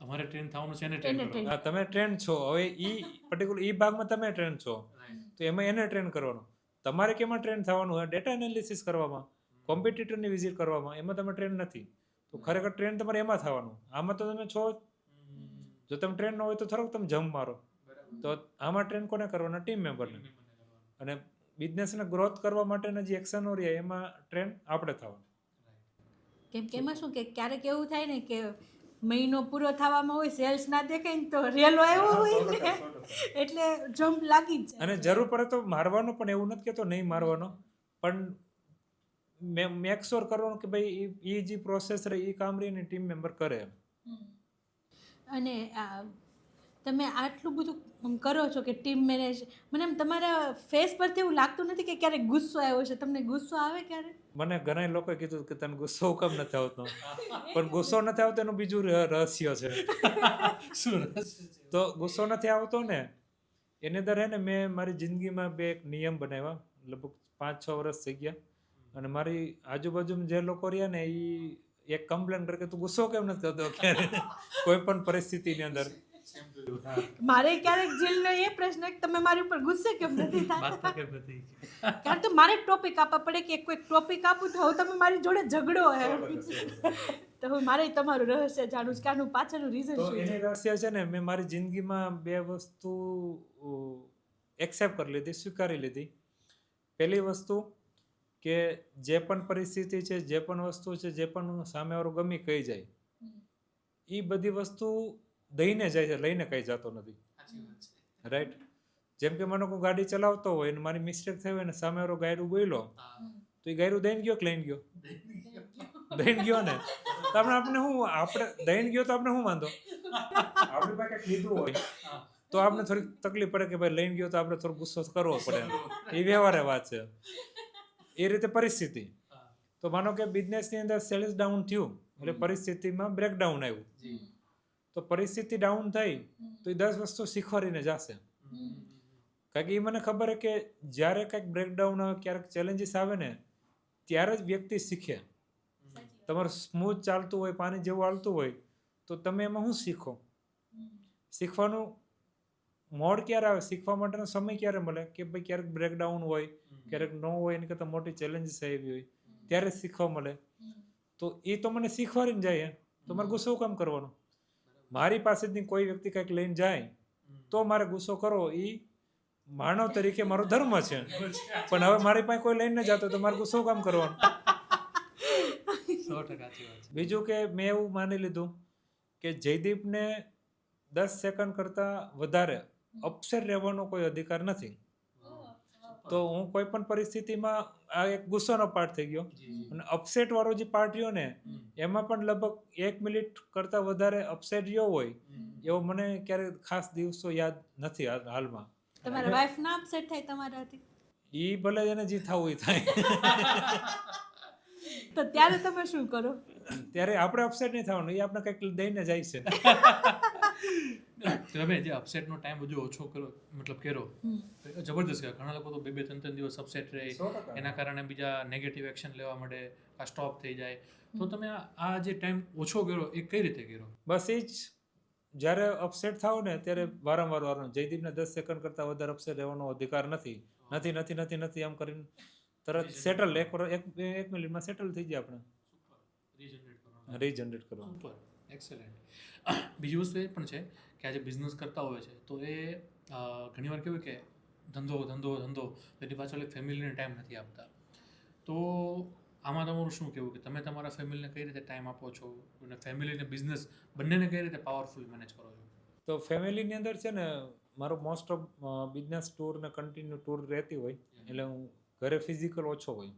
અમારે ટ્રેન થવાનું છે ને ટ્રેન એને કરવાનું. હા, તમે ટ્રેન છો, હવે ઈ પર્ટિક્યુલર ઈ ભાગમાં તમે ટ્રેન છો, તો એમાં એને ટ્રેન કરવાનો. તમારે કેમાં ટ્રેન થવાનું હોય? ડેટા એનાલિસિસ કરવામાં, કોમ્પિટિટરની વિઝિટ કરવામાં, એમાં તમે ટ્રેન નથી. તો ખરેખર ટ્રેન તમારે એમાં થવાનું. આમાં તો તમે છો જ. જો તમે ટ્રેન ન હોય તો થોડોક તમે જમ્પ મારો. તો આમાં ટ્રેન કોને કરવાના? ટીમ મેમ્બરને. અને બિઝનેસને ગ્રોથ કરવા માટેના જે એક્શનો રહ્યા એમાં ટ્રેન આપણે થવાનું. કેમ કે એમાં શું કે ક્યારેક એવું થાય ને કે મહિનો પૂરો થવામાં હોય, સેલ્સ ના દેખાય ને તો રેલો આવ્યો હોય ને એટલે જમ્પ લાગી જ જાય. અને જરૂર પડે તો મારવાનો, પણ એવું નથી કહેતો નહીં મારવાનો, પણ મેક શ્યોર કરવાનું કે ભાઈ એ જે પ્રોસેસ રહે એ કામ રહીને ટીમ મેમ્બર કરે એમ. અને તમે આટલું બધું કરો છો કે ટીમ મેનેજ, મને એમ તમારા ફેસ પરથી એવું લાગતું નથી કે ક્યારેક ગુસ્સો આવ્યો છે? તમને ગુસ્સો આવે ક્યારે? મને ઘણા લોકોએ કીધું કે તને ગુસ્સો કેમ નથી આવતો, પણ ગુસ્સો નથી આવતો એનું બીજું રહસ્ય છે. શું રહસ્ય છે? તો ગુસ્સો નથી આવતો ને એની અંદર હે ને મેં મારી જિંદગીમાં બે એક નિયમ બનાવ્યા, લગભગ 5-6 વર્ષ થઈ ગયા. અને મારી આજુબાજુમાં જે લોકો રહ્યા ને એ એક કમ્પ્લેન કરે કે તું ગુસ્સો કેમ નથી કરતો ક્યારે કોઈ પણ પરિસ્થિતિની અંદર. મારે ક્યારેક જીલનો એ પ્રશ્ન કે તમે મારી ઉપર ગુસ્સે કેમ નથી વાત થતા? તો કેમ નથી? કારણ કે મારે ટોપિક આપવા પડે કે કોઈક ટોપિક આપું તો હવે તમે મારી જોડે ઝઘડો એમ. તો હું મારે તમારું રહસ્ય જાણું છું કે આનું પાછળનું રીઝન તો શું છે? એની રહસ્ય છે ને, મેં મારી જિંદગીમાં બે વસ્તુ એક્સેપ્ટ કરી લીધી, સ્વીકારી લીધી. પહેલી વસ્તુ કે જે પણ પરિસ્થિતિ છે, જે પણ વસ્તુ છે, જે પણ સામેવાળો ગમી કહી જાય, એ બધી વસ્તુ દઈને જાય છે, લઈને કઈ જતો નથી. રાઈટ? જેમ કે મને કોઈ ગાડી ચલાવતો હોય અને મારી મિસ્ટેક થઈ હોય ને સામેવાળો ગાયરું બોલ્યો, તો એ ગાયરું દઈને ગયો કે લઈને ગયો? દઈને ગયો ને. તો આપણે દઈને ગયો તો આપણે શું વાંધો? આપણી પાસે કંઈક લીધું હોય તો આપણે થોડીક તકલીફ પડે કે ભાઈ લઈને ગયો તો આપણે થોડો ગુસ્સો કરવો પડે. એ વ્યવહારે વાત છે. એ રીતે પરિસ્થિતિ. તો માનો કે બિઝનેસની અંદર સેલ્સ ડાઉન થયું એટલે પરિસ્થિતિમાં બ્રેકડાઉન આવ્યું. તો પરિસ્થિતિ ડાઉન થઈ તો એ 10 વસ્તુ શીખવાડીને જશે. કારણ કે એ મને ખબર છે કે જ્યારે કંઈક બ્રેકડાઉન આવે, ક્યારેક ચેલેન્જીસ આવે ને ત્યારે જ વ્યક્તિ શીખે. તમારું સ્મૂથ ચાલતું હોય, પાણી જેવું હાલતું હોય તો તમે એમાં શું શીખો? શીખવાનું મોડ ક્યારે આવે? શીખવા માટેનો સમય ક્યારે મળે? કે ભાઈ ક્યારેક બ્રેકડાઉન હોય, ક્યારેક ન હોય, એની કરતાં મોટી ચેલેન્જીસ આવી હોય ત્યારે શીખવા મળે. તો એ તો મને શીખવાડીને જાય. તો મારે ગુસ્સો કામ કરવાનો? મારી પાસેથી કોઈ વ્યક્તિ કંઈક લઈને જાય તો મારે ગુસ્સો કરવો, એ માનવ તરીકે મારો ધર્મ છે. પણ હવે મારી પાસે કોઈ લઈને ન જતો તો મારે ગુસ્સો કામ કરવાનો? 100% સાચી વાત છે. બીજું કે મેં એવું માની લીધું કે જયદીપને 10 સેકન્ડ કરતાં વધારે અપસેટ રહેવાનો કોઈ અધિકાર નથી. તો હું કોઈ પણ પરિસ્થિતિમાં આ એક ગુસ્સાનો પાર્ટ થઈ ગયો. અને અપસેટ વાળો જે પાર્ટ રહ્યો ને એમાં પણ લગભગ 1 મિનિટ કરતાં વધારે અપસેટ રહ્યો હોય એવો મને ક્યારેક ખાસ દિવસો યાદ નથી હાલમાં. તમારા વાઈફ ના અપસેટ થાય તમારાથી? એ ભલે એને જે થવું એ થાય. તો ત્યારે તમે શું કરો? ત્યારે આપણે અપસેટ નહીં થવાનું, એ આપણે કંઈક દઈને જાય છે. તમે જે અપસેટનો ટાઈમ હજુ ઓછો કરો, મતલબ કર્યો, તો જબરદસ્ત કહેવાય. ઘણા લોકો તો 2-3 દિવસ અપસેટ રહે, એના કારણે બીજા નેગેટિવ એક્શન લેવા માટે આ સ્ટોપ થઈ જાય. તો તમે આ જે ટાઈમ ઓછો કર્યો એ કઈ રીતે કર્યો? બસ એ જ, જ્યારે અપસેટ થાવ ને ત્યારે વારંવાર જયદીપને 10 સેકન્ડ કરતાં વધારે અપસેટ રહેવાનો અધિકાર નથી. નથી એમ કરીને તરત સેટલ, એક મિનિટમાં સેટલ થઈ જાય. આપણે રીજનરેટ કરવાનું. Super, excellent. બીજી વસ્તુ એ પણ છે કે આજે બિઝનેસ કરતા હોય છે તો એ ઘણીવાર કેવું કે ધંધો એની પાછળ એક ફેમિલીને ટાઈમ નથી આપતા. તો આમાં તમારું શું કહેવું કે તમે તમારા ફેમિલીને કઈ રીતે ટાઈમ આપો છો અને ફેમિલી અને બિઝનેસ બંનેને કઈ રીતે પાવરફુલ મેનેજ કરો છો? તો ફેમિલીની અંદર છે ને મારો મોસ્ટ ઓફ બિઝનેસ ટૂર ને કન્ટિન્યુ ટૂર રહેતી હોય એટલે હું ઘરે ફિઝિકલ ઓછો હોય.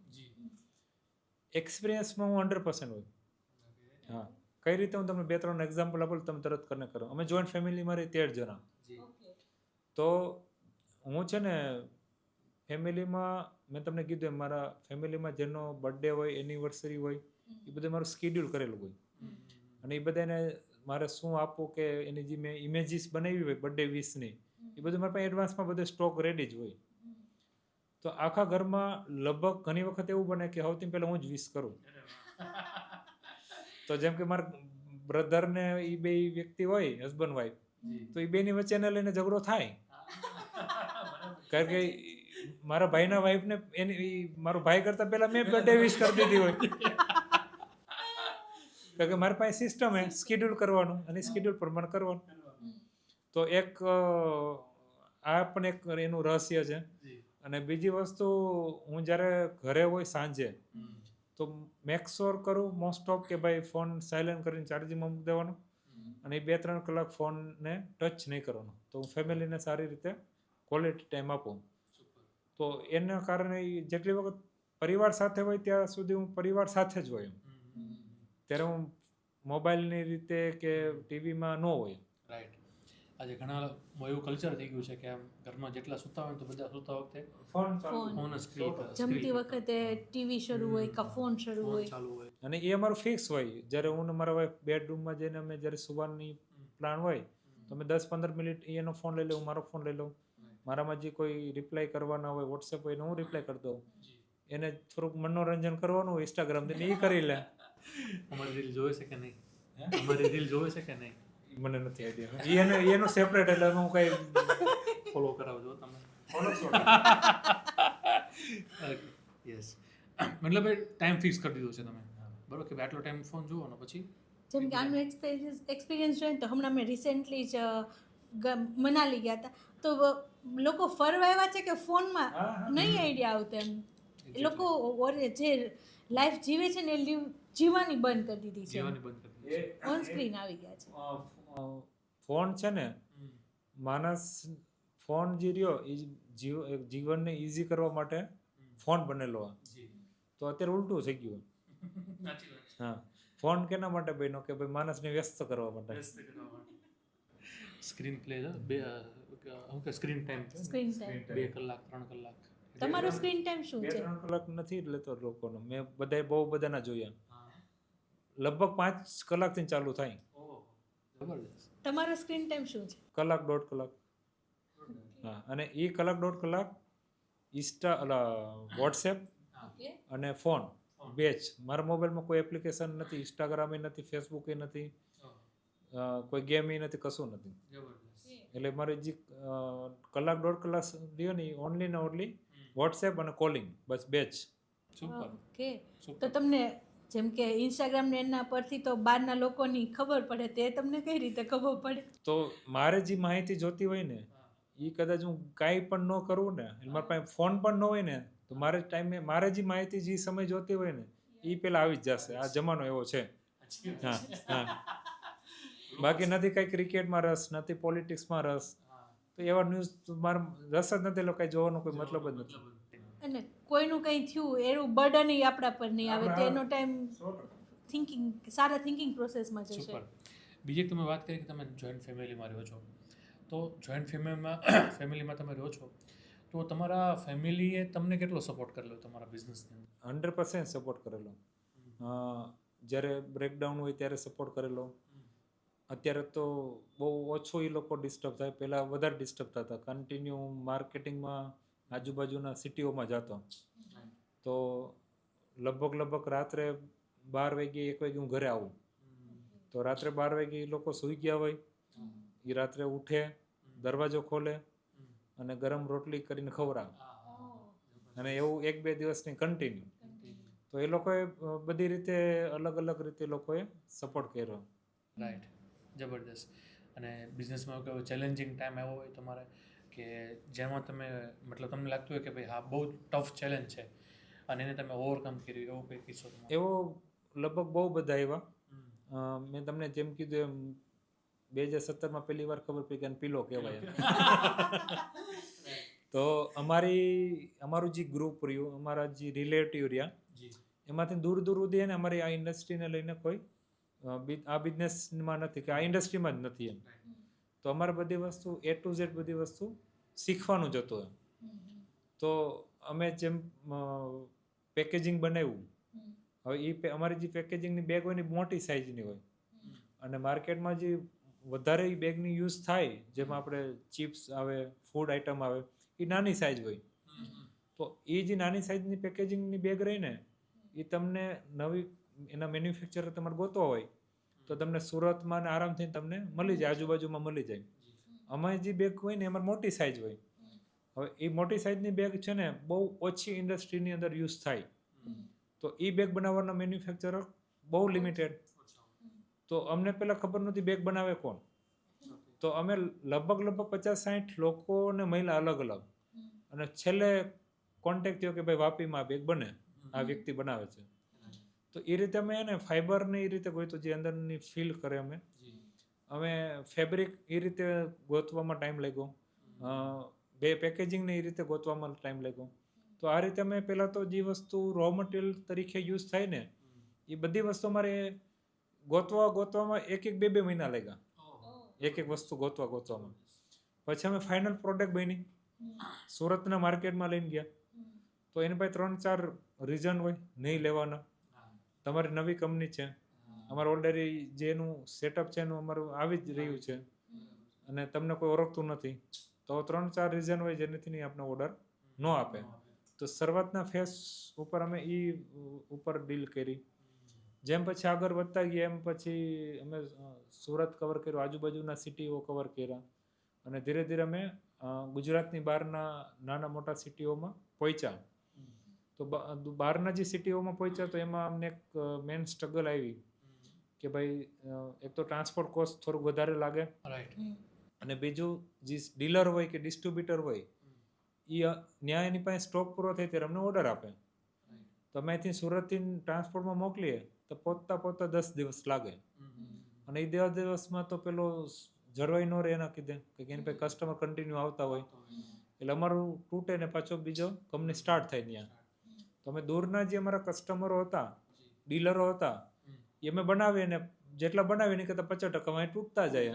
એક્સપિરિયન્સમાં હું 100% હોય. હા, કઈ રીતે હું તમને 2-3 એક્ઝામ્પલ આપું તમે તરત કરીને કરો. અમે જોઈન્ટ ફેમિલીમાં રહી 13 જણા. તો હું છે ને ફેમિલીમાં મેં તમને કીધું એમ મારા ફેમિલીમાં જેનો બર્થડે હોય, એનિવર્સરી હોય, એ બધું મારું સ્કેડ્યુલ કરેલું હોય. અને એ બધાને મારે શું આપવું કે એની જે મેં ઇમેજીસ બનાવી હોય બર્થડે વિશની, એ બધું મારા પાસે એડવાન્સમાં બધો સ્ટોક રેડી જ હોય. તો આખા ઘરમાં લગભગ ઘણી વખત એવું બને કે સૌથી પહેલાં હું જ વિશ કરું. તો જેમ કે મારા બ્રધર ને એ બે વ્યક્તિ હોય, હસબન્ડ વાઈફ, તો એ બેની વચ્ચેને લઈને ઝઘડો થાય. કારણ કે મારા ભાઈના વાઈફને એની મારો ભાઈ કરતા પહેલા મેં બર્થડે વિશ કરી દીધી હોય. કારણ કે મારી પાસે સિસ્ટમ હે સ્કેડ્યુલ કરવાનું અને સ્કેડ્યુલ પ્રમાણે કરવાનું. તો એક આ પણ એક એનું રહસ્ય છે. અને બીજી વસ્તુ, હું જ્યારે ઘરે હોય સાંજે તો મેક શ્યોર કરું મોસ્ટ ઓફ કે ભાઈ ફોન સાયલેન્ટ કરીને ચાર્જિંગમાં મૂકી દેવાનો અને 2-3 કલાક ફોનને ટચ નહીં કરવાનો. તો હું ફેમિલીને સારી રીતે ક્વોલિટી ટાઈમ આપું. તો એના કારણે જેટલી વખત પરિવાર સાથે હોય ત્યાં સુધી હું પરિવાર સાથે જ હોય. ત્યારે હું મોબાઈલની રીતે કે ટીવીમાં ન હોય. રાઈટ. આજે ઘણા એવું કલ્ચર થઈ ગયું છે કે આમ ઘરમાં જેટલા સૂતા હોય તો બધા સૂતા વખતે ફોન ફોન સ્ક્રીન જમતી વખતે ટીવી શરૂ હોય કે ફોન શરૂ હોય. ચાલુ હોય. અને એ અમારું ફિક્સ હોય. જ્યારે હું ને મારા વાઈફ બેડરૂમમાં જઈને અમે જ્યારે સુવાની પ્લાન હોય તો અમે 10-15 મિનિટ એનો ફોન લઈ લઉં, મારો ફોન લઈ લઉં. મારામાં જે કોઈ રિપ્લાય કરવાના હોય વોટ્સએપ હોય હું રિપ્લાય કરી દઉં. એને થોડુંક મનોરંજન કરવાનું હોય ઇન્સ્ટાગ્રામથી એ કરી લે. અમારી રીલ જોવે છે કે નહીં? અમારી રીલ જોવે છે કે નહીં? મને નથી આઈડિયા. એનું સેપરેટ, એટલે હું કઈ ફોલો કરાવજો તમે. Follow yes. મતલબ એ ટાઈમ ફિક્સ કરી દીધો છે તમે, બરોબર, કે આટલો ટાઈમ ફોન જુઓ ને પછી. જેમ કે આનું એક્સપિરિયન્સ જોઈએ ને તો હમણાં મેં રિસેન્ટલી જ મનાલી ગયા હતા, તો લોકો ફરવા આવ્યા છે કે ફોનમાં નહીં આઈડિયા આવતો એમ. એ લોકો જે લાઈફ જીવે છે ને એ જીવવાની બંધ કરી દીધી છે, જીવવાની બંધ કરી દીધી છે. ઓન સ્ક્રીન આવી ગયા છે. ફોન છે ને, માણસ ફોન જે રહ્યો એ જીવનને ઇઝી કરવા માટે ફોન બનેલો. તો અત્યારે ઉલટું થઈ ગયું. હા, ફોન કેના માટે બન્યો કે ભાઈ માણસને વ્યસ્ત કરવા માટે. સ્ક્રીન પ્લે છે, સ્ક્રીન ટાઈમ સ્ક્રીન ટાઈમ 2 કલાક 3 કલાક. તમારો સ્ક્રીન ટાઈમ શું છે? 2-3 કલાક નથી લેતો લોકોનો. મેં બહુ બધાના જોયા. લગભગ 5 કલાકથી ચાલુ થાય. જબરદસ્ત. તમારો સ્ક્રીન ટાઈમ શું છે? 1-1.5 કલાક. હા, અને એ 1-1.5 કલાક વોટ્સએપ અને ફોન બે જ. મારા મોબાઈલમાં કોઈ એપ્લિકેશન નથી, ઇન્સ્ટાગ્રામ નથી, ફેસબુક નથી, કોઈ ગેમ નથી, કશું નથી. એટલે મારે જે 1-1.5 કલાક રહ્યો ને ઓનલી ને ઓનલી વોટ્સએપ અને કોલિંગ, બસ બે જ. ઓકે. તો તમને જેમ કે ઇન્સ્ટાગ્રામ ને એના પરથી તો બહારના લોકોની ખબર પડે, તે તમને કઈ રીતે ખબર પડે? તો મારે જે માહિતી જોતી હોય ને એ કદાચ હું કાંઈ પણ ન કરું ને, મારા પાસે ફોન પણ ન હોય ને, તો મારે ટાઈમે મારે જે માહિતી જે સમય જોતી હોય ને એ પહેલાં આવી જ જશે. આ જમાનો એવો છે. હા હા. બાકી નથી કાંઈ ક્રિકેટમાં રસ, નથી પોલિટિક્સમાં રસ, તો એવા ન્યૂઝ મારે રસ જ નથી, કાંઈ જોવાનો કોઈ મતલબ જ નથી. અને કોઈનું કંઈ થયું એનું બર્ડન આપણા પર નહીં આવે, તેનો ટાઈમ થિંકિંગ, સારા થિંકિંગ પ્રોસેસમાં જશે. સુપર. બીજી એક તમે વાત કરી કે તમે જોઈન્ટ ફેમિલીમાં રહ્યો છો, તો જોઈન્ટ ફેમિલીમાં તમે રહ્યો છો તો તમારા ફેમિલીએ તમને કેટલો સપોર્ટ કરેલો તમારા બિઝનેસને? 100% સપોર્ટ કરેલો. જ્યારે બ્રેકડાઉન હોય ત્યારે સપોર્ટ કરેલો. અત્યારે તો બહુ ઓછો એ લોકો ડિસ્ટર્બ થાય, પહેલાં વધારે ડિસ્ટર્બ થતા. કન્ટિન્યુ માર્કેટિંગમાં આજુબાજુના સિટીઓમાં જતો, તો લગભગ રાત્રે 12 વાગે 1 વાગે હું ઘરે આવું. તો રાત્રે 12 વાગે એ લોકો સૂઈ ગયા હોય, એ રાત્રે ઉઠે, દરવાજો ખોલે અને ગરમ રોટલી કરીને ખવડાવે. અને એવું 1-2 દિવસની કન્ટિન્યુ. તો એ લોકોએ બધી રીતે અલગ રીતે લોકોએ સપોર્ટ કર્યો. રાઈટ. જબરદસ્ત. અને બિઝનેસમાં કોઈ ચેલેન્જિંગ ટાઈમ એવો હોય તમારે કે જેમાં તમે મતલબ તમને લાગતું હોય કે ભાઈ હા બહુ ટફ ચેલેન્જ છે અને એને તમે ઓવરકમ કર્યું, એવો કોઈ કિસ્સો? એવો લગભગ બહુ બધા એવા. મેં તમને જેમ કીધું એમ 2017માં પહેલી વાર ખબર પડી કે પીલો કહેવાય. તો અમારું જે ગ્રુપ રહ્યું, અમારા જે રિલેટિવ રહ્યા, એમાંથી દૂર સુધી ને અમારી આ ઇન્ડસ્ટ્રીને લઈને કોઈ આ બિઝનેસમાં નથી કે આ ઇન્ડસ્ટ્રીમાં જ નથી એમ. તો અમારે બધી વસ્તુ A to Z બધી વસ્તુ શીખવાનું જ હતું એમ. તો અમે જેમ પેકેજિંગ બનાવ્યું, હવે અમારી જે પેકેજિંગની બેગ હોય ને એ મોટી સાઇઝની હોય અને માર્કેટમાં જે વધારે એ બેગની યુઝ થાય, જેમાં આપણે ચિપ્સ આવે, ફૂડ આઇટમ આવે, એ નાની સાઇઝ હોય. તો એ જે નાની સાઇઝની પેકેજિંગની બેગ રહી ને એ તમને નવી એના મેન્યુફેક્ચરર તમારે ગોતવા હોય તો તમને સુરતમાં ને આરામથી તમને મળી જાય, આજુબાજુમાં મળી જાય. અમારી જે બેગ હોય ને એમાં મોટી સાઇઝ હોય. હવે એ મોટી સાઇઝની બેગ છે ને બહુ ઓછી ઇન્ડસ્ટ્રીની અંદર યુઝ થાય. તો એ બેગ બનાવવાના મેન્યુફેક્ચરર બહુ લિમિટેડ. તો અમને પહેલાં ખબર નહોતી બેગ બનાવે કોણ. તો અમે લગભગ 50-60 લોકોને મળ્યા અલગ અલગ, અને છેલ્લે કોન્ટેક્ટ થયો કે ભાઈ વાપીમાં બેગ બને, આ વ્યક્તિ બનાવે છે. તો એ રીતે અમે એને ફાઈબરને એ રીતે ગોત્યું જે અંદરની ફીલ કરે. અમે ફેબ્રિક એ રીતે ગોતવામાં ટાઈમ લાગ્યો, બે પેકેજિંગને એ રીતે ગોતવામાં ટાઈમ લાગ્યો. તો આ રીતે અમે પહેલાં તો જે વસ્તુ રો મટીરિયલ તરીકે યુઝ થાય ને એ બધી વસ્તુ અમારે ગોતવામાં 1-2 મહિના લાગ્યા, એક વસ્તુ ગોતવામાં. પછી અમે ફાઇનલ પ્રોડક્ટ બની સુરતના માર્કેટમાં લઈને ગયા. તો એની પાસે 3-4 રીઝન હોય નહીં લેવાના. તમારી નવી કંપની છે, અમારું ઓલરેડી જેનું સેટઅપ છે એનું અમારું આવી જ રહ્યું છે અને તમને કોઈ ઓળખતું નથી, તો 3-4 રીઝન હોય જેનાથી આપણે ઓર્ડર ન આપે. તો શરૂઆતના ફેસ ઉપર અમે એ ઉપર ડીલ કરી. જેમ પછી આગળ વધતા ગયા એમ પછી અમે સુરત કવર કર્યું, આજુબાજુના સિટીઓ કવર કર્યા, અને ધીરે ધીરે અમે ગુજરાતની બહારના નાના મોટા સિટીઓમાં પહોંચ્યા. તો બહારના જે સિટીઓમાં પહોંચ્યા તો એમાં અમને એક મેન સ્ટ્રગલ આવી કે ભાઈ એક તો ટ્રાન્સપોર્ટ કોસ્ટ થોડુંક વધારે લાગે, અને બીજું જે ડીલર હોય કે ડિસ્ટ્રીબ્યુટર હોય એ ન્યાય એની પાસે સ્ટોક પૂરો થાય ત્યારે અમને ઓર્ડર આપે. તો અમે અહીંથી સુરતથી ટ્રાન્સપોર્ટમાં મોકલીએ તો પહોંચતા 10 દિવસ લાગે, અને એ 10 દિવસમાં તો પેલો જળવાઈ ન રહે એના કીધે કે એની પાસે કસ્ટમર કન્ટિન્યુ આવતા હોય એટલે અમારું તૂટે ને પાછો બીજો કંપની સ્ટાર્ટ થાય ત્યાં. તો અમે દૂરના જે અમારા કસ્ટમરો હતા, ડીલરો હતા, એ અમે બનાવીએ ને જેટલા બનાવીએ ને કરતાં 50% અમે તૂટતા જાય.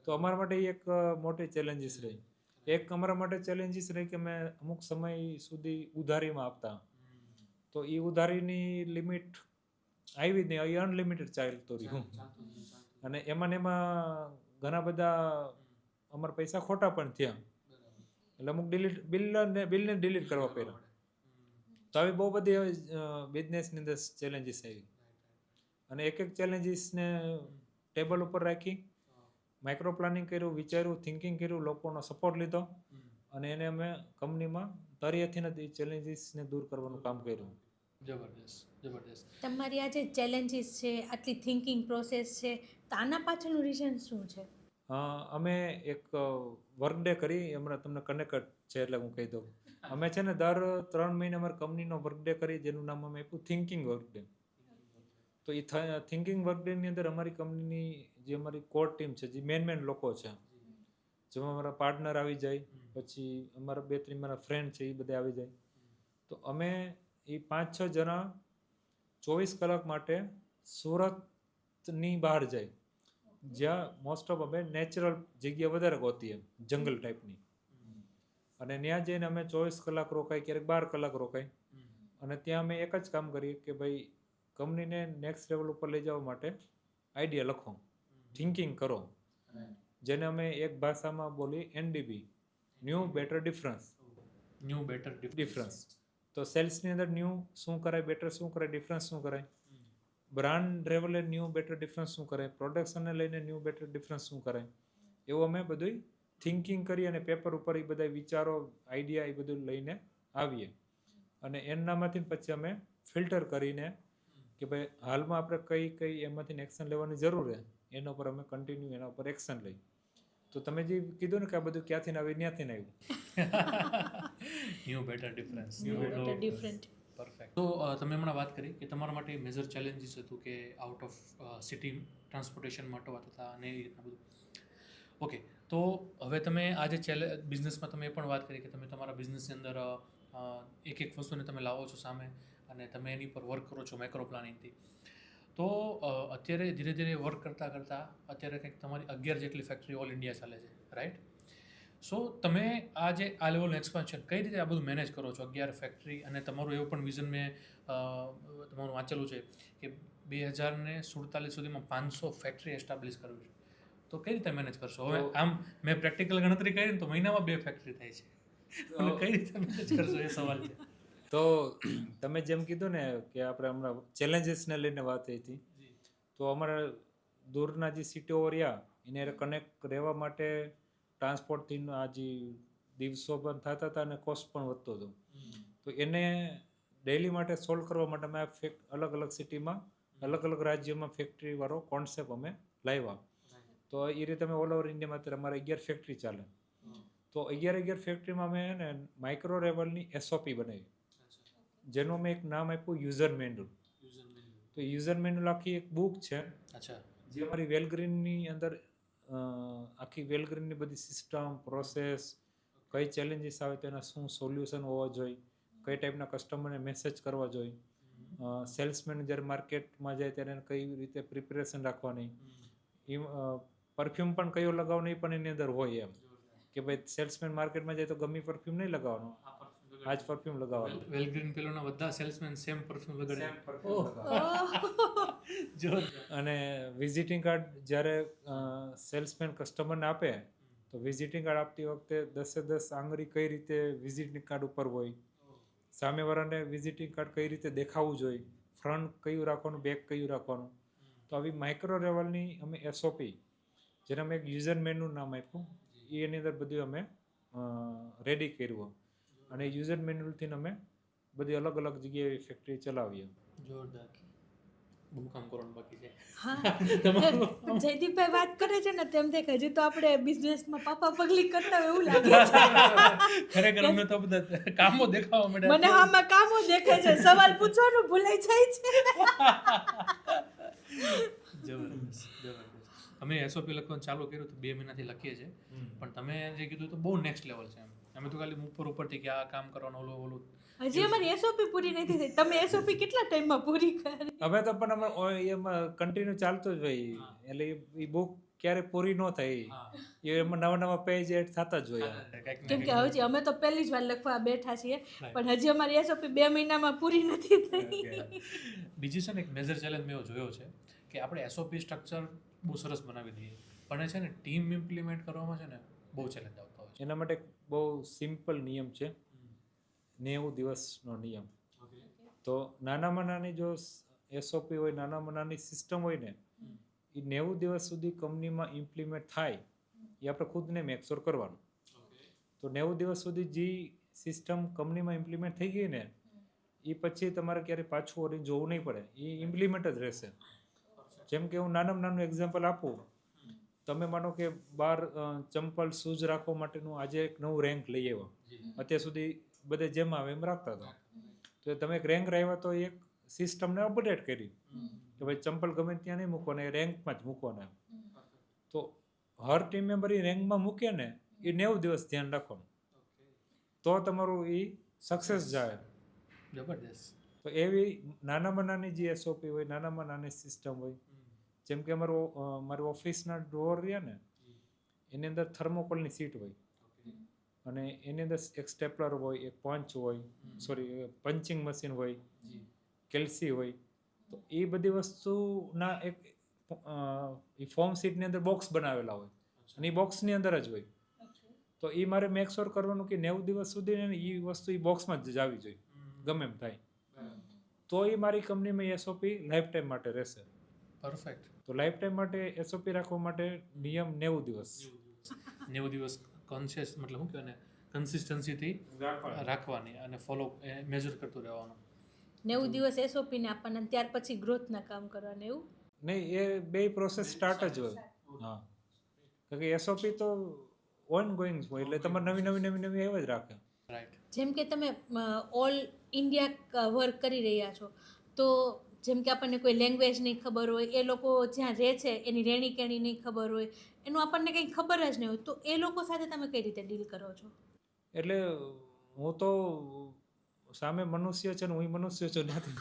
તો અમારા માટે એક મોટી ચેલેન્જીસ રહી. એક અમારા માટે ચેલેન્જીસ રહી કે અમે અમુક સમય સુધી ઉધારીમાં આપતા. તો એ ઉધારીની લિમિટ આવી જ નહીં, એ અનલિમિટેડ ચાલતું રહ્યું, અને એમાં ઘણા બધા અમારા પૈસા ખોટા પણ થયા. એટલે અમુક બિલને ડિલીટ કરવા પડ્યા. તો આવી બહુ બધી બિઝનેસની અંદર ચેલેન્જીસ આવી, અને એક ચેલેન્જીસને ટેબલ ઉપર રાખી માઇક્રો પ્લાનિંગ કર્યું, વિચાર્યું, થિંકિંગ કર્યું, લોકોનો સપોર્ટ લીધો, અને એને અમે કંપનીમાં તરિયાથી નથી ચેલેન્જીસને દૂર કરવાનું કામ કર્યું. જબરદસ્ત. તમારી આ જે ચેલેન્જીસ છે, આટલી થિંકિંગ પ્રોસેસ છે, તો આના પાછળનું રીઝન શું છે? અમે એક વર્ક ડે કરી, હમણાં તમને કનેક્ટ છે એટલે હું કહી દઉં. અમે છે ને દર 3 મહિને અમારી કંપનીનો વર્ક ડે કરી, જેનું નામ અમે આપ્યું થિંકિંગ વર્ક ડે. તો એ થિંકિંગ વર્ક ડેની અંદર અમારી કંપનીની જે અમારી કોર ટીમ છે, જે મેન લોકો છે, જેમાં અમારા પાર્ટનર આવી જાય, પછી અમારા 2-3 મારા ફ્રેન્ડ છે એ બધા આવી જાય. તો અમે એ 5-6 જણા 24 કલાક માટે સુરતની બહાર જાય, જ્યાં મોસ્ટ ઓફ અમે નેચરલ જગ્યા વધારે ગોતીએ, જંગલ ટાઈપની, અને ત્યાં જઈને અમે 24 કલાક રોકાય, ક્યારેક 12 કલાક રોકાય, અને ત્યાં અમે એક જ કામ કરીએ કે ભાઈ કંપનીને નેક્સ્ટ લેવલ ઉપર લઈ જવા માટે આઈડિયા લખો, થિંકિંગ કરો, જેને અમે એક ભાષામાં બોલી NBD, ન્યૂ બેટર ડિફરન્સ. તો સેલ્સની અંદર ન્યૂ શું કરાય, બેટર શું કરાય, ડિફરન્સ શું કરાય, બ્રાન્ડ લેવલે ન્યૂ બેટર ડિફરન્સ શું કરાય, પ્રોડક્શનને લઈને ન્યૂ બેટર ડિફરન્સ શું કરાય, એવું અમે બધું થિંકિંગ કરી અને પેપર ઉપર એ બધા વિચારો, આઈડિયા એ બધું લઈને આવીએ. અને એનામાંથી પછી અમે ફિલ્ટર કરીને કે ભાઈ હાલમાં આપણે કઈ એમાંથી એક્શન લેવાની જરૂર છે, એના ઉપર અમે કન્ટિન્યુ એના ઉપર એક્શન લઈ. તો તમે જે કીધું ને કે આ બધું ક્યાંથી આવ્યું, ત્યાંથી આવ્યું. New better difference. ડિફરન્ટ. તો તમે હમણાં વાત કરી કે તમારા માટે મેજર ચેલેન્જીસ હતું કે આઉટ ઓફ સિટી ટ્રાન્સપોર્ટેશન માટે વાત હતા અને એ રીતના બધું. ઓકે, તો હવે તમે આજે બિઝનેસમાં તમે એ પણ વાત કરી કે તમે તમારા બિઝનેસની અંદર એક વસ્તુને તમે લાવો છો સામે અને તમે એની પર વર્ક કરો છો માઇક્રો પ્લાનિંગથી. તો અત્યારે ધીરે ધીરે વર્ક કરતાં અત્યારે કંઈક તમારી 11 જેટલી ફેક્ટરી ઓલ ઇન્ડિયા ચાલે છે, રાઈટ? સો તમે આ જે આ લેવલનું એક્સપાન્શન કઈ રીતે આ બધું મેનેજ કરો છો? 11 ફેક્ટરી, અને તમારું એવું પણ વિઝન મેં તમારું વાંચેલું છે કે 2047 સુધીમાં 500 ફેક્ટરી એસ્ટાબ્લિશ કરવી છે. તો કઈ રીતે મેનેજ કરશો? હવે આમ મેં પ્રેક્ટિકલ ગણતરી કરી ને તો મહિનામાં 2 ફેક્ટરી થાય છે. એટલે કઈ રીતે મેનેજ કરશો એ સવાલ છે. તો તમે જેમ કીધું ને કે આપણે હમણાં ચેલેન્જીસને લઈને વાત થઈ હતી, તો અમારા દૂરના જે સિટીઓ રહ્યા એને કનેક્ટ રહેવા માટે ટ્રાન્સપોર્ટથી આ જે દિવસો પણ થતા હતા અને કોસ્ટ પણ વધતો હતો. તો એને ડેલી માટે સોલ્વ કરવા માટે અમે અલગ અલગ સિટીમાં અલગ અલગ રાજ્યોમાં ફેક્ટરીવાળો કોન્સેપ્ટ અમે લાવ્યા. તો એ રીતે અમે ઓલ ઓવર ઇન્ડિયામાં અત્યારે અમારે 11 ફેક્ટરી ચાલે. તો 11 ફેક્ટરીમાં અમે ને માઇક્રો લેવલની SOP બનાવી, જેનું મેં એક નામ આપ્યું યુઝર મેન્યુઅલ. તો યુઝર મેન્યુઅલ આખી એક બુક છે જે અમારી વેલગ્રીનની અંદર આખી વેલગ્રીનની બધી સિસ્ટમ, પ્રોસેસ, કઈ ચેલેન્જીસ આવે તો એના શું સોલ્યુશન હોવા જોઈએ, કઈ ટાઈપના કસ્ટમરને મેસેજ કરવા જોઈએ, સેલ્સમેન જ્યારે માર્કેટમાં જાય ત્યારે કઈ રીતે પ્રિપેરેશન રાખવાની, એ પરફ્યુમ પણ કયો લગાવવાનો એ પણ એની અંદર હોય એમ કે ભાઈ સેલ્સમેન માર્કેટમાં જાય તો ગમે પરફ્યુમ નહીં લગાવવાનો, આ જ પરફ્યુમ લગાવવાનું. વેલગ્રીન પેલોના બધા સેલ્સમેન સેમ પરફ્યુમ લગાડે. અને વિઝિટિંગ કાર્ડ જ્યારે સેલ્સમેન કસ્ટમરને આપે તો વિઝિટિંગ કાર્ડ આપતી વખતે 10 આંગળી કઈ રીતે વિઝિટિંગ કાર્ડ ઉપર હોય, સામેવાળાને વિઝિટિંગ કાર્ડ કઈ રીતે દેખાવું જોઈએ, ફ્રન્ટ કયું રાખવાનું, બેક કયું રાખવાનું. તો આવી માઇક્રો લેવલની અમે SOP, જેને અમે એક યુઝર મેનુ નામ આપ્યું, એની અંદર બધું અમે રેડી કર્યું. અને યુઝર મેન્યુઅલથી અમે બધી અલગ અલગ જગ્યાએ ફેક્ટરી ચલાવીએ. જોરદાર. બહુ કામ કરવાનું બાકી છે. હા, જયદીપભાઈ વાત કરે છે ને તેમ તે હજી તો આપણે બિઝનેસમાં પાપા પગલી કરતા હોય એવું લાગે છે. ખરેખર અમને તો બધા કામો દેખાવા મળ્યા. મને આમાં કામો દેખાય છે, સવાલ પૂછવાનું ભૂલાઈ જાય છે. જબરદસ્ત. અમે SOP લખવાનું ચાલુ કર્યું તો 2 મહિનાથી લખીએ છીએ, પણ તમે જે કીધું તો બહુ નેક્સ્ટ લેવલ છે. અમે તો ખાલી ઉપરથી કે આ કામ કરવાનું, ઓલું હજી અમારી SOP પૂરી નથી થઈ. તમે SOP કેટલા ટાઈમમાં પૂરી કરી? હવે તો પણ અમે એમાં કન્ટિન્યુ ચાલતું જ હોય, એટલે એ બુક ક્યારે પૂરી ન થાય, એમાં નવા પેજ એડ થતા જ હોય. કેમ કે હજી અમે તો પહેલી જ વાર લખવા બેઠા છીએ, પણ હજી અમારી SOP 2 મહિનામાં પૂરી નથી થઈ. બીજી છે ને એક મેજર ચેલેન્જ મેં જોયો છે કે આપણે SOP સ્ટ્રક્ચર બહુ સરસ બનાવી દઈએ, પણ એ છે ને ટીમ ઇમ્પ્લિમેન્ટ કરવામાં છે ને બહુ ચેલેન્જ આવતા હોય છે. એના માટે બહુ સિમ્પલ નિયમ છે, 90 દિવસનો નિયમ. તો નાનામાં નાની જો SOP હોય, નાનામાં નાની સિસ્ટમ હોય ને, એ 90 દિવસ સુધી કંપનીમાં ઇમ્પ્લિમેન્ટ થાય, એ આપણે ખુદને મેકશ્યોર કરવાનું. તો 90 દિવસ સુધી જે સિસ્ટમ કંપનીમાં ઇમ્પ્લિમેન્ટ થઈ ગઈ ને, એ પછી તમારે ક્યારેય પાછું વળી જોવું નહીં પડે, એ ઇમ્પ્લિમેન્ટ જ રહેશે. જેમ કે હું નાનું એક્ઝામ્પલ આપું, તમે માનો કે બહાર ચંપલ શૂઝ રાખવા માટેનું આજે એક નવું રેન્ક લઈ આવ્યો. અત્યાર સુધી બધે જેમ આવે એમ રાખતા હતા, તો તમે એક રેન્ક લાવ્યા તો એક સિસ્ટમને અપડેટ કરી કે ભાઈ ચંપલ ગમે ત્યાં નહીં મૂકવાના, એ રેન્કમાં જ મૂકવાના. તો હર ટીમ મેમ્બર એ રેન્કમાં મૂકે ને, એ 90 દિવસ ધ્યાન રાખવાનું, તો તમારું એ સક્સેસ જાય. જબરદસ્ત. તો એવી નાનામાં નાની જે SOP હોય, નાનામાં નાની સિસ્ટમ હોય, જેમ કે મારું ઓફિસના ડોર રહ્યા ને, એની અંદર થર્મોકોલની સીટ હોય, અને એની અંદર એક સ્ટેપલર હોય, એક પંચિંગ મશીન હોય, કેલ્સી હોય. તો એ બધી વસ્તુના એક ફોર્મ સીટની અંદર બોક્સ બનાવેલા હોય, અને એ બોક્સની અંદર જ હોય. તો એ મારે મેક શ્યોર કરવાનું કે 90 દિવસ સુધી ને એ વસ્તુ એ બોક્સમાં જ આવી જોઈએ, ગમે એમ થાય. તો એ મારી કંપનીમાં SOP લાઈફ ટાઈમ માટે રહેશે. પરફેક્ટ. તો લાઈફ ટાઈમ માટે SOP રાખવા માટે નિયમ 90 દિવસ. 90 દિવસ કોન્શિયસ મતલબ શું કહેવાય ને, કન્સિસ્ટન્સીથી રાખવાની અને ફોલો મેજર કરતું રહેવાનું. 90 દિવસ SOP ને આપવાના, ત્યાર પછી ગ્રોથના કામ કરવાના, એવું નહીં, એ બે પ્રોસેસ સ્ટાર્ટ જ હોય. હા, કારણ કે SOP તો ઓન ગોઈંગ હોય, એટલે તમારે નવી એવા જ રાખે. રાઈટ. જેમ કે તમે ઓલ ઇન્ડિયા વર્ક કરી રહ્યા છો, તો જેમ કે આપણને કોઈ લેંગ્વેજ નહીં ખબર હોય, એ લોકો જ્યાં રહે છે એની રહેણી કહેણી નહીં ખબર હોય, એનું આપણને કંઈ ખબર જ નહીં હોય, તો એ લોકો સાથે તમે કઈ રીતે ડીલ કરો છો? એટલે હું તો સામે મનુષ્ય છે ને, હું મનુષ્ય છું નથી.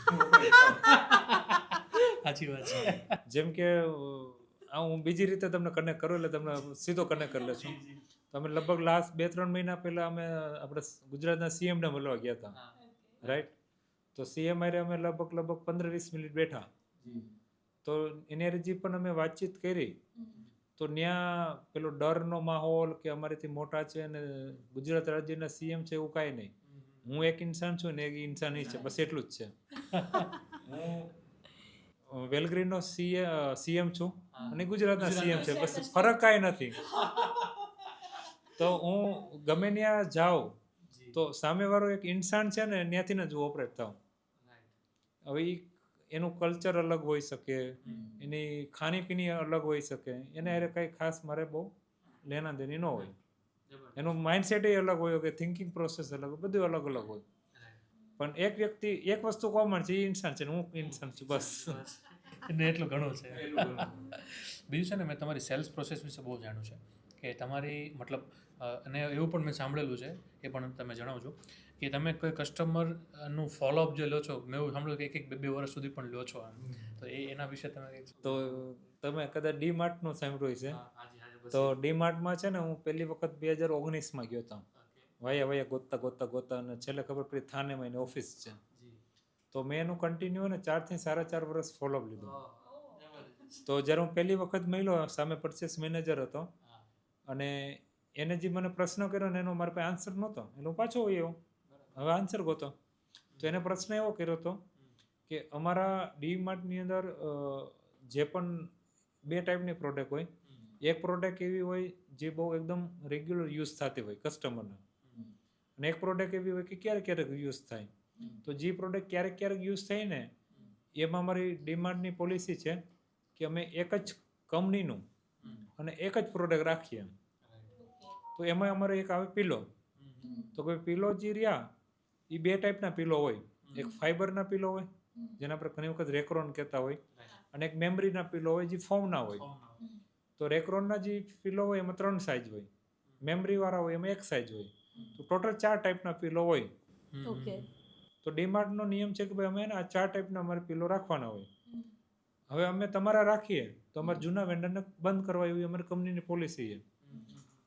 સાચી વાત છે. જેમ કે હું બીજી રીતે તમને કનેક્ટ કરું, એટલે તમને સીધો કનેક્ટ કરી લેશું. તો તો અમે લગભગ લાસ્ટ 2-3 મહિના પહેલા અમે આપણે ગુજરાતના સીએમને મળવા ગયા હતા, રાઈટ. તો સીએમ હારે અમે લગભગ 15-20 મિનિટ બેઠા. તો એની હારે જે પણ અમે વાતચીત કરી, તો ત્યાં પેલો ડરનો માહોલ કે અમારેથી મોટા છે અને ગુજરાત રાજ્યના સીએમ છે એવું કાંઈ નહીં. હું એક ઇન્સાન છું ને એક ઇન્સાન છે, બસ એટલું જ છે. હું વેલગ્રીનનો સીએમ છું અને ગુજરાતના સીએમ છે, બસ ફરક કાંઈ નથી. તો હું ગમે ત્યાં જાઉં તો સામેવાળો એક ઇન્સાન છે ને ત્યાંથી જ હું ઓપરેટ થાઉં. હવે એનું કલ્ચર અલગ હોઈ શકે, એની ખાણીપીણી અલગ હોઈ શકે, એને હારે કંઈ ખાસ મારે બહુ લેના દેની ન હોય. એનું માઇન્ડસેટ અલગ હોય કે થિંકિંગ પ્રોસેસ અલગ હોય, બધું અલગ અલગ હોય. પણ એક વ્યક્તિ એક વસ્તુ કોમન છે, એ ઇન્સાન છે ને હું ઇન્સાન છું, બસ. એને એટલું ઘણું છે. બીજું છે ને, મેં તમારી સેલ્સ પ્રોસેસ વિશે બહુ જાણ્યું છે કે તમારી મતલબ અને એવું પણ મેં સાંભળેલું છે, એ પણ તમે જણાવજો કે તમે કોઈ કસ્ટમરનું ફોલોઅપ જે લો છો, મેં એવું સાંભળ્યું કે 1-2 વર્ષ સુધી પણ લો છો. તો એના વિશે તમે કંઈક. તો તમે કદાચ ડીમાર્ટનું સાંભળ્યું છે. તો ડીમાર્ટમાં છે ને હું પહેલી વખત 2019માં ગયો હતો. વાયા ગોતતા અને છેલ્લે ખબર પડી થાનેમાં એની ઓફિસ છે. તો મેં એનું કન્ટિન્યુ ને 4 થી 4.5 વર્ષ ફોલોઅપ લીધું. તો જ્યારે હું પહેલી વખત મળ્યો, સામે પરચેસ મેનેજર હતો અને એને જે મને પ્રશ્ન કર્યો ને એનો મારા પાસે આન્સર નહોતો, એટલે હું પાછો આવ્યો, હવે આન્સર ગોતો. તો એને પ્રશ્ન એવો કર્યો હતો કે અમારા ડીમાર્ટની અંદર જે પણ 2 ટાઈપની પ્રોડક્ટ હોય. એક પ્રોડક્ટ એવી હોય જે બહુ એકદમ રેગ્યુલર યુઝ થતી હોય કસ્ટમરને, અને એક પ્રોડક્ટ એવી હોય કે ક્યારેક યુઝ થાય. તો જે પ્રોડક્ટ ક્યારેક યુઝ થાય ને, એમાં અમારી ડીમાર્ટની પોલિસી છે કે અમે એક જ કંપનીનું અને એક જ પ્રોડક્ટ રાખીએ. તો એમાં અમારે એક આવે પિલો. તો કોઈ પિલો જે રહ્યા એ 2 ટાઈપના પિલો હોય. એક ફાઈબરના પિલો હોય જેના પર ઘણી વખત રેક્રોન કહેતા હોય, અને એક મેમરીના પિલો હોય જે ફોમના હોય. તો રેક્રોનના જે પિલો હોય એમાં 3 સાઇઝ હોય, મેમરીવાળા હોય એમાં 1 સાઇઝ હોય. તો ટોટલ 4 ટાઈપના પિલો હોય. ઓકે. તો ડીમાર્ટનો નિયમ છે કે ભાઈ અમે આ 4 ટાઈપના અમારે પિલો રાખવાના હોય. હવે અમે તમારા રાખીએ તો અમારે જૂના વેન્ડરને બંધ કરવા એવી અમારી કંપનીની પોલિસી છે.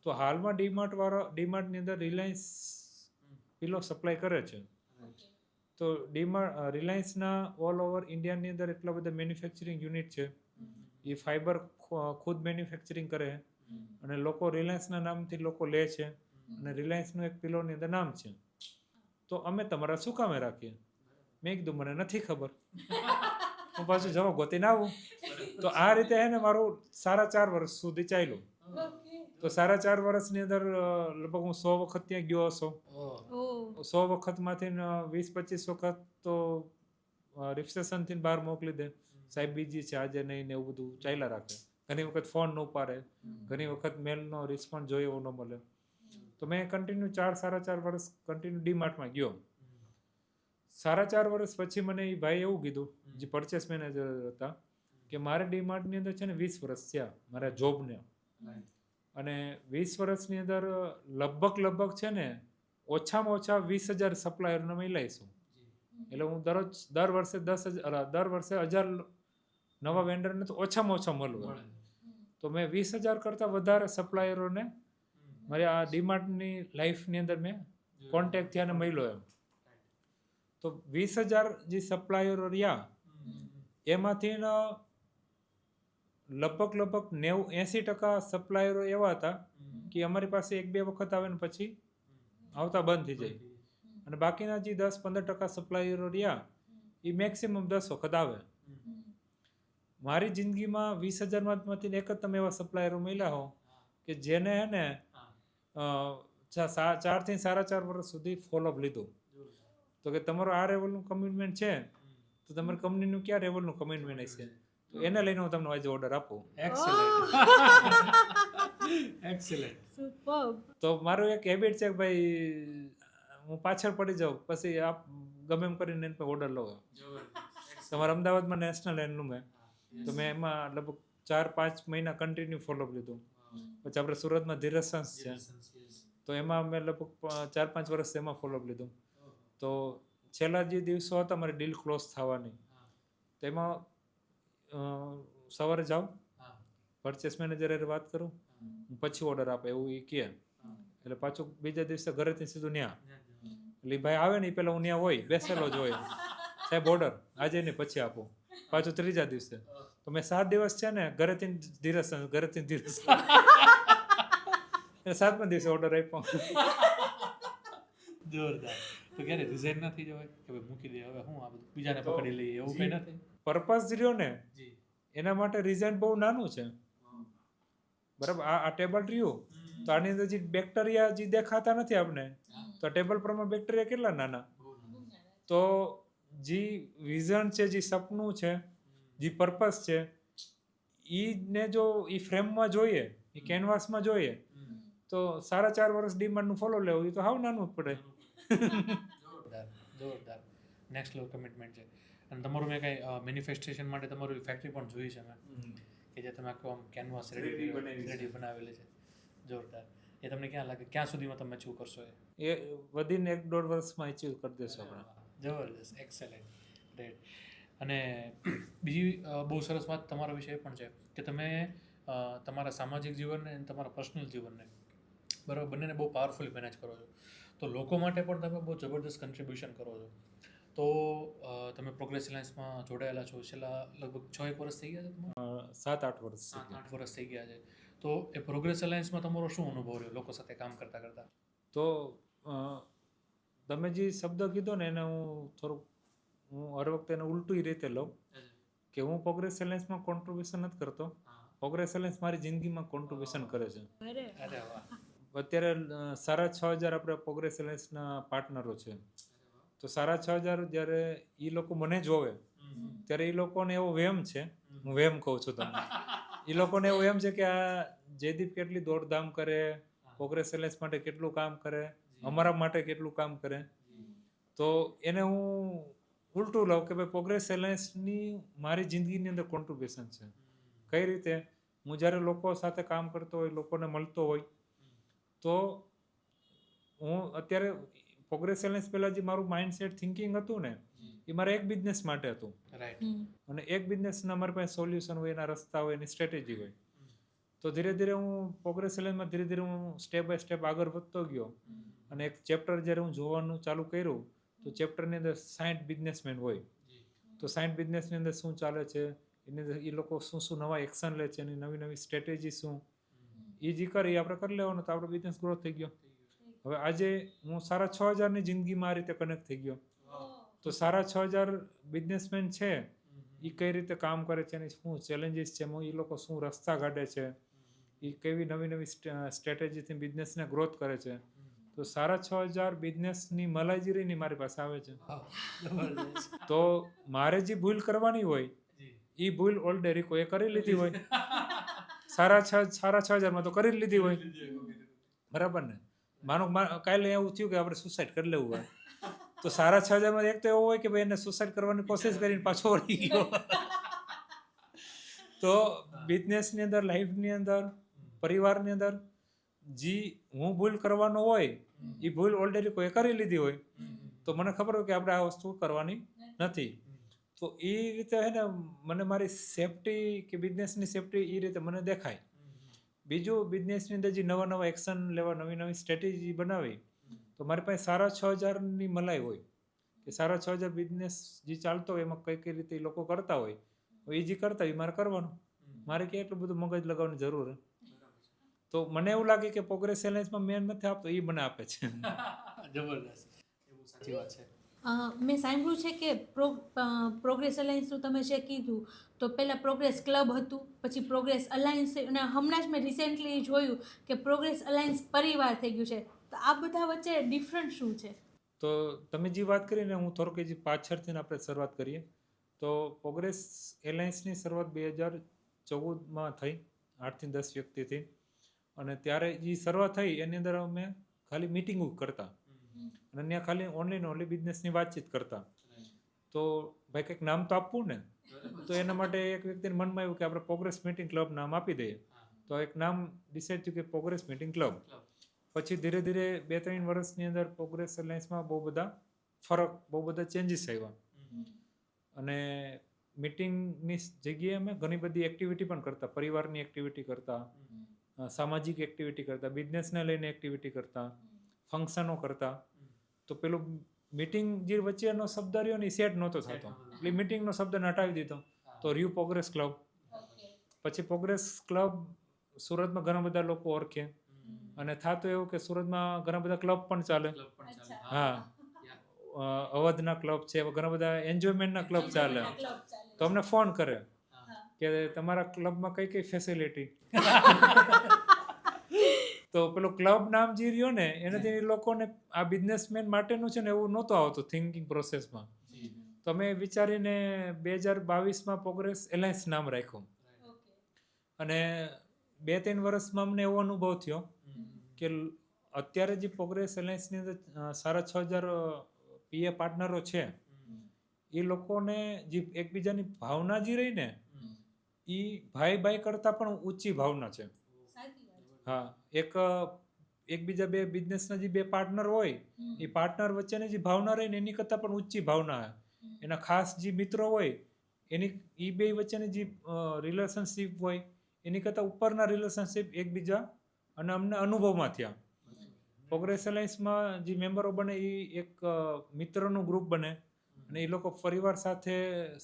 તો હાલમાં ડીમાર્ટની અંદર રિલાયન્સ પિલો સપ્લાય કરે છે. તો રિલાયન્સના ઓલ ઓવર ઇન્ડિયાની અંદર એટલા બધા મેન્યુફેક્ચરિંગ યુનિટ છે. એ ફાઈબર ખુદ મેન્યુફેક્ચરિંગ કરે અને લોકો રિલાયન્સના નામથી લોકો લે છે, અને રિલાયન્સનું એક પિલોની અંદર નામ છે. તો અમે તમારા શું કામે રાખીએ? મેં કીધું મને નથી ખબર, હું પાછું જવાબ ગોતીને આવું. તો આ રીતે હે ને મારું 4.5 વર્ષ સુધી ચાલ્યું. તો 4.5 વર્ષની અંદર લગભગ હું 100 વખત ત્યાં ગયો હશો. 100 વખતમાંથી 20-25 વખત તો રિસેપ્શનથી બહાર મોકલી દે, સાહેબ બીજી છે આજે નહીં ને, એવું બધું ચાલ્યા રાખે. ઘણી વખત ફોન ન ઉપાડે, ઘણી વખત મેલનો રિસ્પોન્સ જોઈએ એવું ન મળે. તો મેં કન્ટિન્યુ 4-4.5 વર્ષ કન્ટિન્યુ ડીમાર્ટમાં ગયો. 4.5 વર્ષ પછી મને એ ભાઈ એવું કીધું, જે પરચેસ મેનેજર હતા, કે મારે ડીમાર્ટની અંદર છે ને 20 વર્ષ થયા મારા જોબને, અને 20 વર્ષની અંદર લગભગ છે ને ઓછામાં ઓછા 20,000 સપ્લાયરને મેં લઈશું. એટલે હું દર વર્ષે 10,000 નવા વેન્ડરને તો ઓછામાં ઓછા મળવું. તો મેં 20,000 કરતાં વધારે સપ્લાયરોને મારી આ ડીમાર્ટની લાઈફની અંદર મેં કોન્ટેક્ટ થયા અને મળ્યો એમ. તો 20,000 જે સપ્લાયરો રહ્યા એમાંથી લગભગ 90-80% સપ્લાયરો એવા હતા કે અમારી પાસે 1-2 વખત આવે ને પછી આવતા બંધ થઈ જાય, અને બાકીના જે 10-15% સપ્લાયરો રહ્યા એ મેક્સિમમ 10 વખત આવે. મારી જિંદગીમાં 20,000માંથી એક જ તમે એવા સપ્લાયરો મળ્યા હો કે જેને હે ને 4 થી 4.5 વર્ષ સુધી ફોલોઅપ લીધું. તો કે તમારું આ લેવલનું કમિટમેન્ટ છે તો તમારી કંપનીનું ક્યાં લેવલનું કમિટમેન્ટ હશે, તો એને લઈને હું તમને આજે ઓર્ડર આપું. એક્સેલન્ટ. સુપર્બ. તો મારું એક હેબિટ છે કે ભાઈ હું પાછળ પડી જાઉં પછી આપ ગમે એમ કરીને એને ઓર્ડર લો. તમારા અમદાવાદમાં નેશનલ હેન્ડલૂમ હે, તો મેં એમાં લગભગ 4-5 મહિના કન્ટિન્યુ ફોલોઅપ લીધું. પછી આપણે સુરતમાં ધીરજ સંસ છે, તો એમાં મેં લગભગ 4-5 વર્ષ એમાં ફોલોઅપ લીધું. તો છેલ્લા જે દિવસો હતા મારી ડીલ ક્લોઝ થવાની, તો એમાં સવારે જાઉં, પરચેસ મેનેજર વાત કરું, પછી ઓર્ડર આપે એવું એ કહે. એટલે પાછું બીજા દિવસે ઘરેથી સીધું ન્યા. એટલે ઈ ભાઈ આવે ને એ પહેલાં હું ન્યા હોય, બેસેલો જ હોય, સાહેબ ઓર્ડર આજે ને પછી આપો. પાછું ત્રીજા દિવસે તો મેં 7 દિવસ છે ને ઘરેથી ધીરજ એટલે 7મા દિવસે ઓર્ડર આપ્યો. જોરદાર. તો ક્યારે રિઝાઇન ના થઈ જવાય કે ભાઈ મૂકી દે હવે હું આ બધું બીજાને પકડી લઈએ એવું કંઈ નથી? પર્પઝ રહ્યો ને જી એના માટે રિઝાઇન બહુ નાનું છે. બરાબર, આ ટેબલ રહ્યું તો આની અંદર જે બેક્ટેરિયા જે દેખાતા નથી આપણે, તો ટેબલ પરમાં બેક્ટેરિયા કેટલા નાના. તો જે વિઝન છે, જે સપનું છે, જે પર્પઝ છે, ઈને જો એ ફ્રેમમાં જોઈએ, એ કેનવાસમાં જોઈએ તો 4.5 વર્ષ ડિમાન્ડનું ફોલો લેવું એ તો હાવ નાનું જ પડે. જોરદાર. નેક્સ્ટ લેવલ કમિટમેન્ટ છે. અને તમારું મેં કાંઈ મેનિફેસ્ટેશન માટે તમારું ફેક્ટરી પણ જોઈ છે મેં, કે જે તમે આખું આમ કેનવાસ રેડી બનાવેલી છે. જોરદાર. એ તમને ક્યાં લાગે ક્યાં સુધીમાં તમે અચીવ કરશો? એ વધીને 1-1.5 વર્ષમાં અચીવ કરી દેશો આપણે. જબરદસ્ત, એક્સેલન્ટ, ગ્રેટ. અને બીજી બહુ સરસ વાત તમારા વિશે એ પણ છે કે તમે તમારા સામાજિક જીવનને અને તમારા પર્સનલ જીવનને બરાબર બંનેને બહુ પાવરફુલી મેનેજ કરો છો. તો લોકો માટે પણ તમે બહુ જબરદસ્ત કન્ટ્રીબ્યુશન કરો છો. તો તમે પ્રોગ્રેસ એલાયન્સમાં જોડાયેલા છો છેલ્લા લગભગ 6-1 વર્ષ થઈ ગયા છે તમારા? 7-8 વર્ષ. 7-8 વર્ષ થઈ ગયા છે. તો એ પ્રોગ્રેસ એલાયન્સમાં તમારો શું અનુભવ રહ્યો લોકો સાથે કામ કરતા કરતા? તો તમે જે શબ્દ કીધો ને એને હું હર વખતે એને ઉલટી રીતે લઉં કે હું પ્રોગ્રેસ એલાયન્સમાં કોન્ટ્રીબ્યુશન નથી કરતો, પ્રોગ્રેસ એલાયન્સ મારી જિંદગીમાં કોન્ટ્રીબ્યુશન કરે છે. અરે વાહ. અત્યારે 6,500 આપણે પ્રોગ્રેસ એલાયન્સના પાર્ટનરો છે. તો 6,500 જ્યારે એ લોકો મને જોવે ત્યારે એ લોકોને એવો વહેમ છે, હું વહેમ કહું છું તમને, એ લોકોને એવું એમ છે કે આ જયદીપ કેટલી દોડધામ કરે, પ્રોગ્રેસ એલાયન્સ માટે કેટલું કામ કરે, અમારા માટે કેટલું કામ કરે. તો એને હું ઉલટું લઉં કે ભાઈ પ્રોગ્રેસ એલાયન્સની મારી જિંદગીની અંદર કોન્ટ્રીબ્યુશન છે. કઈ રીતે? હું જ્યારે લોકો સાથે કામ કરતો હોય, લોકોને મળતો હોય, તો હું અત્યારે પ્રોગ્રેસ એલાયન્સ પહેલાં જે મારું માઇન્ડસેટ થિંકિંગ હતું ને એ મારા એક બિઝનેસ માટે હતું. રાઈટ. અને એક બિઝનેસના અમારી પાસે સોલ્યુશન હોય, એના રસ્તા હોય, એની સ્ટ્રેટેજી હોય. તો ધીરે ધીરે હું પ્રોગ્રેસ એલાયન્સમાં ધીરે ધીરે હું સ્ટેપ બાય સ્ટેપ આગળ વધતો ગયો. અને એક ચેપ્ટર જ્યારે હું જોવાનું ચાલુ કર્યું તો ચેપ્ટરની અંદર 60 બિઝનેસમેન હોય. તો 60 બિઝનેસની અંદર શું ચાલે છે, એની અંદર એ લોકો શું શું નવા એક્શન લે છે, એની નવી નવી સ્ટ્રેટેજી શું, એ જે કરે એ આપણે કરી લેવાનું, તો આપણો બિઝનેસ ગ્રોથ થઈ ગયો. હવે આજે હું 6,500ની જિંદગીમાં આ રીતે કનેક્ટ થઈ ગયો. તો 6,500 બિઝનેસમેન છે એ કઈ રીતે કામ કરે છે, એની શું ચેલેન્જીસ છે, એ લોકો શું રસ્તા કાઢે છે, એ કેવી નવી નવી સ્ટ્રેટેજીથી બિઝનેસને ગ્રોથ કરે છે. તો 6,500 બિઝનેસની મલાજીરીની મારી પાસે આવે છે. તો મારે જે ભૂલ કરવાની હોય એ ભૂલ ઓલરેડી કોઈએ કરી લીધી હોય. 6,500માં તો કરી જ લીધી હોય, બરાબર ને? માનો કાલે એવું થયું કે આપણે સુસાઇડ કરી લેવું હોય, તો 6,500માં એક તો એવું હોય કે ભાઈ એને સુસાઇડ કરવાની કોશિશ કરીને પાછો વળી ગયો. તો બિઝનેસની અંદર, લાઈફની અંદર, પરિવારની અંદર જે હું ભૂલ કરવાનો હોય એ ભૂલ ઓલરેડી કોઈ કરી લીધી હોય, તો મને ખબર હોય કે આપણે આ વસ્તુ કરવાની નથી. તો એ રીતે હે ને મને મારી સેફટી કે બિઝનેસની સેફટી એ રીતે મને દેખાય. બીજું, બિઝનેસની અંદર જે નવા નવા એક્શન લેવા, નવી નવી સ્ટ્રેટેજી બનાવી, તો મારી પાસે 6,500ની મલાઈ હોય કે 6,500 બિઝનેસ જે ચાલતો હોય એમાં કઈ કઈ રીતે એ લોકો કરતા હોય, એ જે કરતા હોય એ મારે કરવાનું. મારે ક્યાં એટલું બધું મગજ લગાવવાની જરૂર. તો મને એવું લાગે કે પ્રોગ્રેસ એલાયન્સમાં મેન નથી આપતો, એ મને આપે છે. જબરદસ્ત. એવું સાચી વાત છે. મેં સાંભળ્યું છે કે પ્રોગ્રેસ અલાયન્સનું તમે જે કીધું તો પહેલાં પ્રોગ્રેસ ક્લબ હતું, પછી પ્રોગ્રેસ અલાયન્સ, અને હમણાં જ મેં રિસેન્ટલી જોયું કે પ્રોગ્રેસ અલાયન્સ પરિવાર થઈ ગયું છે. તો આ બધા વચ્ચે ડિફરન્ટ શું છે? તો તમે જે વાત કરીને હું થોડુંક જે પાછળથી આપણે શરૂઆત કરીએ. તો પ્રોગ્રેસ એલાયન્સની શરૂઆત 2014માં થઈ, 8 થી 10 વ્યક્તિથી. અને ત્યારે જે શરૂઆત થઈ એની અંદર અમે ખાલી મિટિંગો કરતા અને ત્યાં ખાલી ઓનલી બિઝનેસની વાતચીત કરતા. તો ભાઈ કંઈક નામ તો આપવું ને, તો એના માટે એક વ્યક્તિને મનમાં આવ્યું કે આપણે પ્રોગ્રેસ મીટિંગ ક્લબ નામ આપી દઈએ. તો એક નામ ડિસાઇડ થયું કે પ્રોગ્રેસ મીટિંગ ક્લબ. પછી ધીરે ધીરે 2-3 વર્ષની અંદર પ્રોગ્રેસ એલાયન્સમાં બહુ બધા ફરક, બહુ બધા ચેન્જીસ આવ્યા. અને મિટિંગની જગ્યાએ અમે ઘણી બધી એક્ટિવિટી પણ કરતા, પરિવારની એક્ટિવિટી કરતા, સામાજિક એક્ટિવિટી કરતા, બિઝનેસને લઈને એક્ટિવિટી કરતા, ફંક્શનો કરતા. તો પેલું મીટિંગ જે વચ્ચેનો શબ્દ રહ્યો ને એ સેટ નહોતો થતો, એટલે મીટિંગનો શબ્દ હટાવી દીધો. તો રહ્યું પ્રોગ્રેસ ક્લબ. પછી પ્રોગ્રેસ ક્લબ સુરતમાં ઘણા બધા લોકો ઓળખે, અને થતું એવું કે સુરતમાં ઘણા બધા ક્લબ પણ ચાલે. હા, અવધના ક્લબ છે, એવા ઘણા બધા એન્જોયમેન્ટના ક્લબ ચાલે. તો અમને ફોન કરે કે તમારા ક્લબમાં કઈ કઈ ફેસિલિટી. તો પેલું ક્લબ નામ જે રહ્યો ને એનાથી એ લોકોને આ બિઝનેસમેન માટેનું છે ને એવું નહોતું આવતું થિંકિંગ પ્રોસેસમાં. તો અમે વિચારીને 2022માં પ્રોગ્રેસ એલાયન્સ નામ રાખ્યું. અને 2-3 વર્ષમાં અમને એવો અનુભવ થયો કે અત્યારે જે પ્રોગ્રેસ એલાયન્સની અંદર 6,500 પીએ પાર્ટનરો છે, એ લોકોને જે એકબીજાની ભાવના જે રહી ને એ ભાઈ કરતાં પણ ઊંચી ભાવના છે. હા, એકબીજા બે બિઝનેસના જે બે પાર્ટનર હોય એ પાર્ટનર વચ્ચેની જે ભાવના રહી ને એની કરતાં પણ ઊંચી ભાવના. એના ખાસ જે મિત્રો હોય એની એ બે વચ્ચેની જે રિલેશનશિપ હોય એની કરતાં ઉપરના રિલેશનશિપ એકબીજા અને અમને અનુભવમાં થયા. પ્રોગ્રેસ એલાયન્સમાં જે મેમ્બરો બને એ એક મિત્રનું ગ્રુપ બને, અને એ લોકો પરિવાર સાથે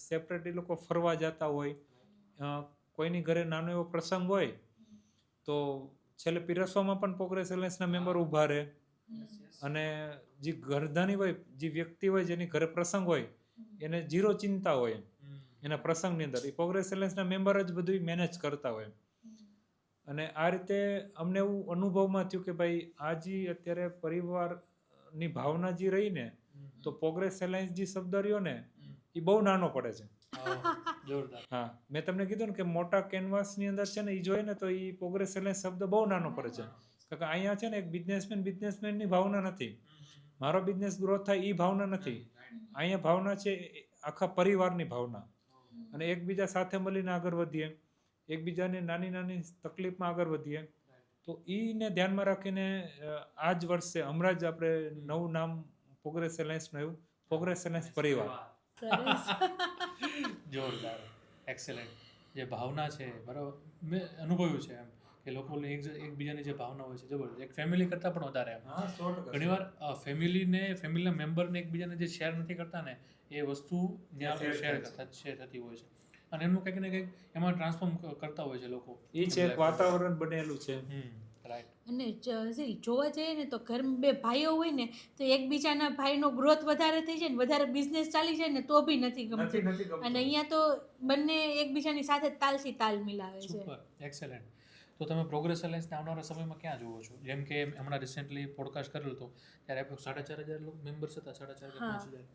સેપરેટ એ લોકો ફરવા જતા હોય. કોઈની ઘરે નાનો એવો પ્રસંગ હોય તો છેલ્લે પીરસવામાં પણ પ્રોગ્રેસ એલાયન્સના મેમ્બર ઊભા રહે. અને જે ઘરધાની હોય, જે વ્યક્તિ હોય જેની ઘરે પ્રસંગ હોય એને 0 ચિંતા હોય એના પ્રસંગની અંદર, એ પ્રોગ્રેસ એલાયન્સના મેમ્બર જ બધું મેનેજ કરતા હોય. અને આ રીતે અમને એવું અનુભવમાં થયું કે ભાઈ આ જે અત્યારે પરિવારની ભાવના જે રહી ને, તો પ્રોગ્રેસ એલાયન્સ જે શબ્દ રહ્યો ને એ બહુ નાનો પડે છે. હા, મેં તમને કીધું ને કે મોટા કેનવાસની અંદર છે ને એ જોઈએ ને તો એ પ્રોગ્રેસ એલાયન્સ શબ્દ બહુ નાનો પડે છે. કારણ કે અહીંયા છે ને એક બિઝનેસમેનની ભાવના નથી, મારો બિઝનેસ ગ્રોથ થાય એ ભાવના નથી. અહીંયા ભાવના છે આખા પરિવારની ભાવના, અને એકબીજા સાથે મળીને આગળ વધીએ, એકબીજાને નાની તકલીફમાં આગળ વધીએ. તો એને ધ્યાનમાં રાખીને આ જ વર્ષે હમણાં જ આપણે નવું નામ પ્રોગ્રેસ એલાયન્સનું આવ્યું, પ્રોગ્રેસ એલાયન્સ પરિવાર. જોરદાર, એક્સેલન્ટ. જે ભાવના છે બરાબર, મેં અનુભવ્યું છે એમ કે લોકોને એકબીજાની જે ભાવના હોય છે જબરદસ્ત, એક ફેમિલી કરતાં પણ વધારે એમ. ઘણીવાર ફેમિલીના મેમ્બરને એકબીજાને જે શેર નથી કરતા ને એ વસ્તુ ત્યાં શેર થતી હોય છે, અને એમનું કંઈક ને કંઈક એમાં ટ્રાન્સફોર્મ કરતા હોય છે લોકો. એ છે એક વાતાવરણ બનેલું છે. રાઈટ. અને જોવા જઈએ ને તો ઘરમાં બે ભાઈઓ હોય ને તો એકબીજાના ભાઈનો ગ્રોથ વધારે થઈ જાય ને, વધારે બિઝનેસ ચાલી જાય ને તો બી નથી ગમતું. અને અહીંયા તો બંને એકબીજાની સાથે તાલથી તાલ મિલાવે છે. Super, excellent. તો તમે પ્રોગ્રેસ એલાયન્સને આવનારા સમયમાં ક્યાં જુઓ છો? જેમ કે હમણાં રિસેન્ટલી પોડકાસ્ટ કરેલું હતું ત્યારે 4,500 મેમ્બર્સ હતા, 4,500 કે 5,000,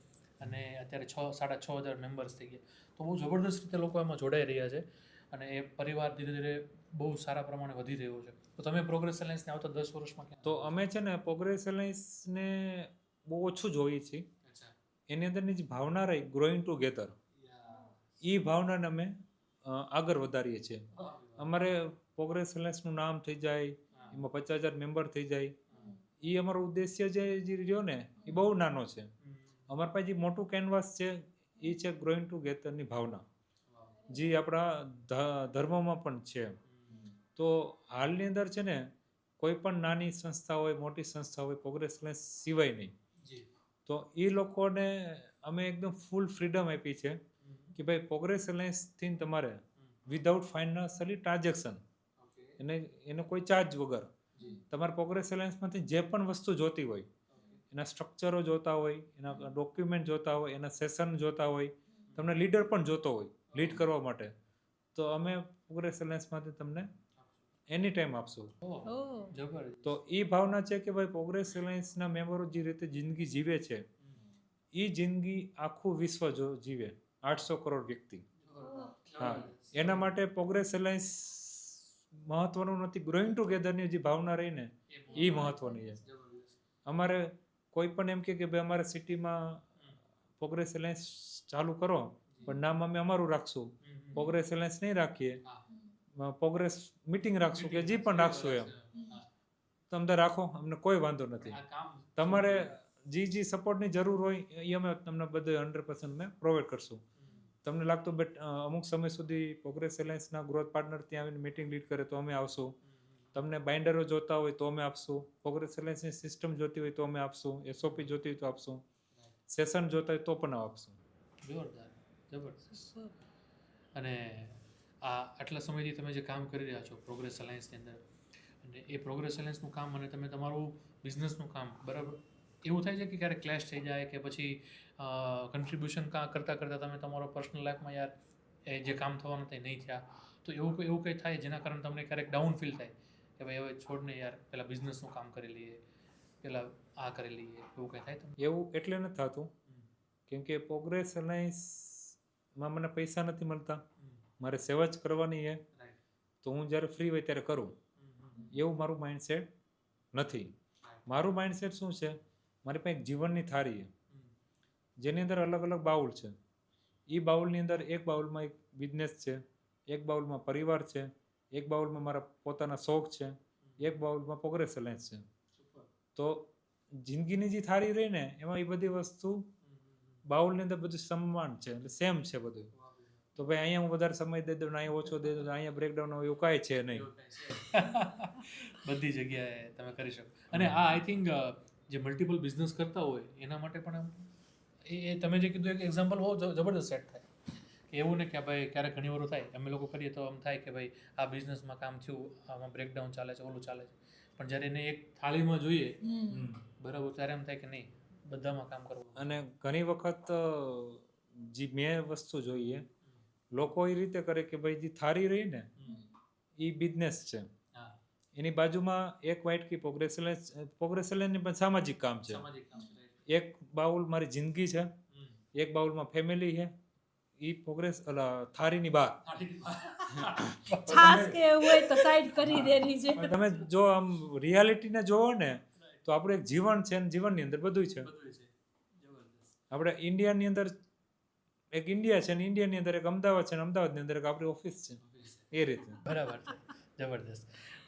અને અત્યારે 6,500 મેમ્બર્સ થઈ ગયા. તો બહુ જબરદસ્ત રીતે લોકો એમાં જોડાઈ રહ્યા છે, અને એ પરિવાર ધીરે ધીરે બહુ સારા પ્રમાણે વધી રહ્યો છે. તો તમે પ્રોગ્રેસ એલાયન્સને આવતા 10 વર્ષમાં ક્યાં? તો અમે છે ને પ્રોગ્રેસ એલાયન્સને બહુ ઓછું જોઈએ છીએ. એની અંદરની જે ભાવના રહી ગ્રોઈંગ ટુગેધર, એ ભાવનાને અમે આગળ વધારીએ છીએ. અમારે પ્રોગ્રેસ એલાયન્સનું નામ થઈ જાય, એમાં 50,000 મેમ્બર થઈ જાય, એ અમારો ઉદ્દેશ્ય જે રહ્યો ને એ બહુ નાનો છે. અમારા પાસે જે મોટું કેનવાસ છે એ છે ગ્રોઈંગ ટુગેધરની ભાવના, જે આપણા ધર્મમાં પણ છે. તો હાલની અંદર છે ને કોઈ પણ નાની સંસ્થા હોય, મોટી સંસ્થા હોય, પ્રોગ્રેસ એલાયન્સ સિવાય નહીં, તો એ લોકોને અમે એકદમ ફૂલ ફ્રીડમ આપી છે કે ભાઈ પ્રોગ્રેસ એલાયન્સથી તમારે વિધાઉટ ફાઇનાન્શિયલી ટ્રાન્ઝેક્શન, એને કોઈ ચાર્જ વગર તમારે પ્રોગ્રેસ એલાયન્સમાંથી જે પણ વસ્તુ જોતી હોય, એના સ્ટ્રક્ચરો જોતા હોય, એના ડોક્યુમેન્ટ જોતા હોય, એના સેશન જોતા હોય, તમને લીડર પણ જોતો હોય લીડ કરવા માટે, તો અમે પ્રોગ્રેસ એલાયન્સમાંથી તમને એની ટાઈમ આપશું. તો એ ભાવના છે કે ભાઈ પ્રોગ્રેસ એલાયન્સના મેમ્બરો જે રીતે જિંદગી જીવે છે એ જિંદગી આખું વિશ્વ જીવે, 800 કરોડ વ્યક્તિ. હા, એના માટે પ્રોગ્રેસ એલાયન્સ મહત્વનું નથી, ગ્રોઈંગ ટુગેધરની જે ભાવના રહીને એ મહત્વની છે. અમારે કોઈ પણ એમ કે ભાઈ અમારે સિટીમાં પ્રોગ્રેસ એલાયન્સ ચાલુ કરો, પણ નામ અમે અમારું રાખશું, પ્રોગ્રેસ એલાયન્સ નહીં રાખીએ, પ્રોગ્રેસ મીટિંગ રાખશું કે જે પણ રાખશું એમ, તમે રાખો, અમને કોઈ વાંધો નથી. તમારે જે સપોર્ટની જરૂર હોય એ અમે તમને બધું 100% અમે પ્રોવાઈડ કરશું. તમને લાગતું અમુક સમય સુધી પ્રોગ્રેસ એલાયન્સના ગ્રોથ પાર્ટનર ત્યાં આવીને મીટિંગ લીડ કરે તો અમે આવશું. તમને બાઇન્ડરો જોતા હોય તો અમે આપશું, પ્રોગ્રેસ અલાયન્સની સિસ્ટમ જોતી હોય તો અમે આપશું, SOP જોતી હોય તો આપશું, સેશન જોતા હોય તો પણ આપશું. જોરદાર, જબરદસ્ત. અને આ આટલા સમયથી તમે જે કામ કરી રહ્યા છો પ્રોગ્રેસ અલાયન્સની અંદર, અને એ પ્રોગ્રેસ અલાયન્સનું કામ અને તમે તમારું બિઝનેસનું કામ, બરાબર, એવું થાય છે કે ક્યારેક ક્લેશ થઈ જાય કે પછી કન્ટ્રીબ્યુશન કરતાં કરતાં તમે તમારો પર્સનલ લાઈફમાં યાર એ જે કામ થવાનું તે નહીં થયા, તો એવું કંઈ થાય જેના કારણે તમને ક્યારેક ડાઉન ફીલ થાય કે ભાઈ હવે છોડને યાર, પહેલાં બિઝનેસનું કામ કરી લઈએ, પહેલાં આ કરી લઈએ, એવું કંઈ થાય તમને? એવું એટલે નથી થતું કેમ કે પ્રોગ્રેસ અલાયન્સમાં મને પૈસા નથી મળતા, મારે સેવા જ કરવાની છે, તો હું જ્યારે ફ્રી હોય ત્યારે કરું, એવું મારું માઇન્ડસેટ નથી. મારું માઇન્ડસેટ શું છે, મારી પાસે એક જીવનની થાળી છે જેની અંદર અલગ અલગ બાઉલ છે. એ બાઉલની અંદર એક બાઉલમાં એક બિઝનેસ છે, એક બાઉલમાં પરિવાર છે, એક બાઉલમાં મારા પોતાના શોખ છે, એક બાઉલમાં પ્રોગ્રેસ અલાયન્સ છે. તો જિંદગીની જે થાળી રહી ને એમાં એ બધી વસ્તુ બાઉલની અંદર બધું સમાન છે, એટલે સેમ છે બધું. તો ભાઈ અહીંયા હું વધારે સમય દઈ દઉં, અહીંયા ઓછો દઈ દઉં, અહીંયા બ્રેકડાઉન હોય એવું કાંઈ છે નહીં. બધી જગ્યાએ તમે કરી શકો. અને આ આઈ થિંક જે મલ્ટિપલ બિઝનેસ કરતા હોય એના માટે પણ એ તમે જે કીધું એક એક્ઝામ્પલ બહુ જબરદસ્ત સેટ થાય કે એવું ને કે ભાઈ ક્યારેક ઘણી વાર થાય અમે લોકો કરીએ તો આમ થાય કે ભાઈ આ બિઝનેસમાં કામ થયું, આમાં બ્રેકડાઉન ચાલે છે, ઓલું ચાલે છે, પણ જ્યારે એને એક થાળીમાં જોઈએ બરાબર ત્યારે એમ થાય કે નહીં, બધામાં કામ કરવું. અને ઘણી વખત જે મેં વસ્તુ જોઈએ લોકો એ રીતે કરે કે ભાઈ જે થાળી રહી ને એ બિઝનેસ છે, એની બાજુમાં એક વાઇટ કી પ્રોગ્રેસ અલાયન્સની પણ સામાજિક કામ છે, એક બાઉલ મારી જિંદગી છે, એક બાઉલમાં ફેમિલી છે, એ પ્રોગ્રેસ થાળીની બહાર છાસ કે એવું હોય તો સાઈડ કરી દેની છે. તમે જો આમ રિયાલિટીને જોવો ને તો આપણું એક જીવન છે, અને જીવનની અંદર બધું છે. આપણે ઇન્ડિયાની અંદર એક ઇન્ડિયા છે, અને ઇન્ડિયાની અંદર એક અમદાવાદ છે, અને અમદાવાદની અંદર એક આપણી ઓફિસ છે, એ રીતે. બરાબર છે, જબરદસ્ત.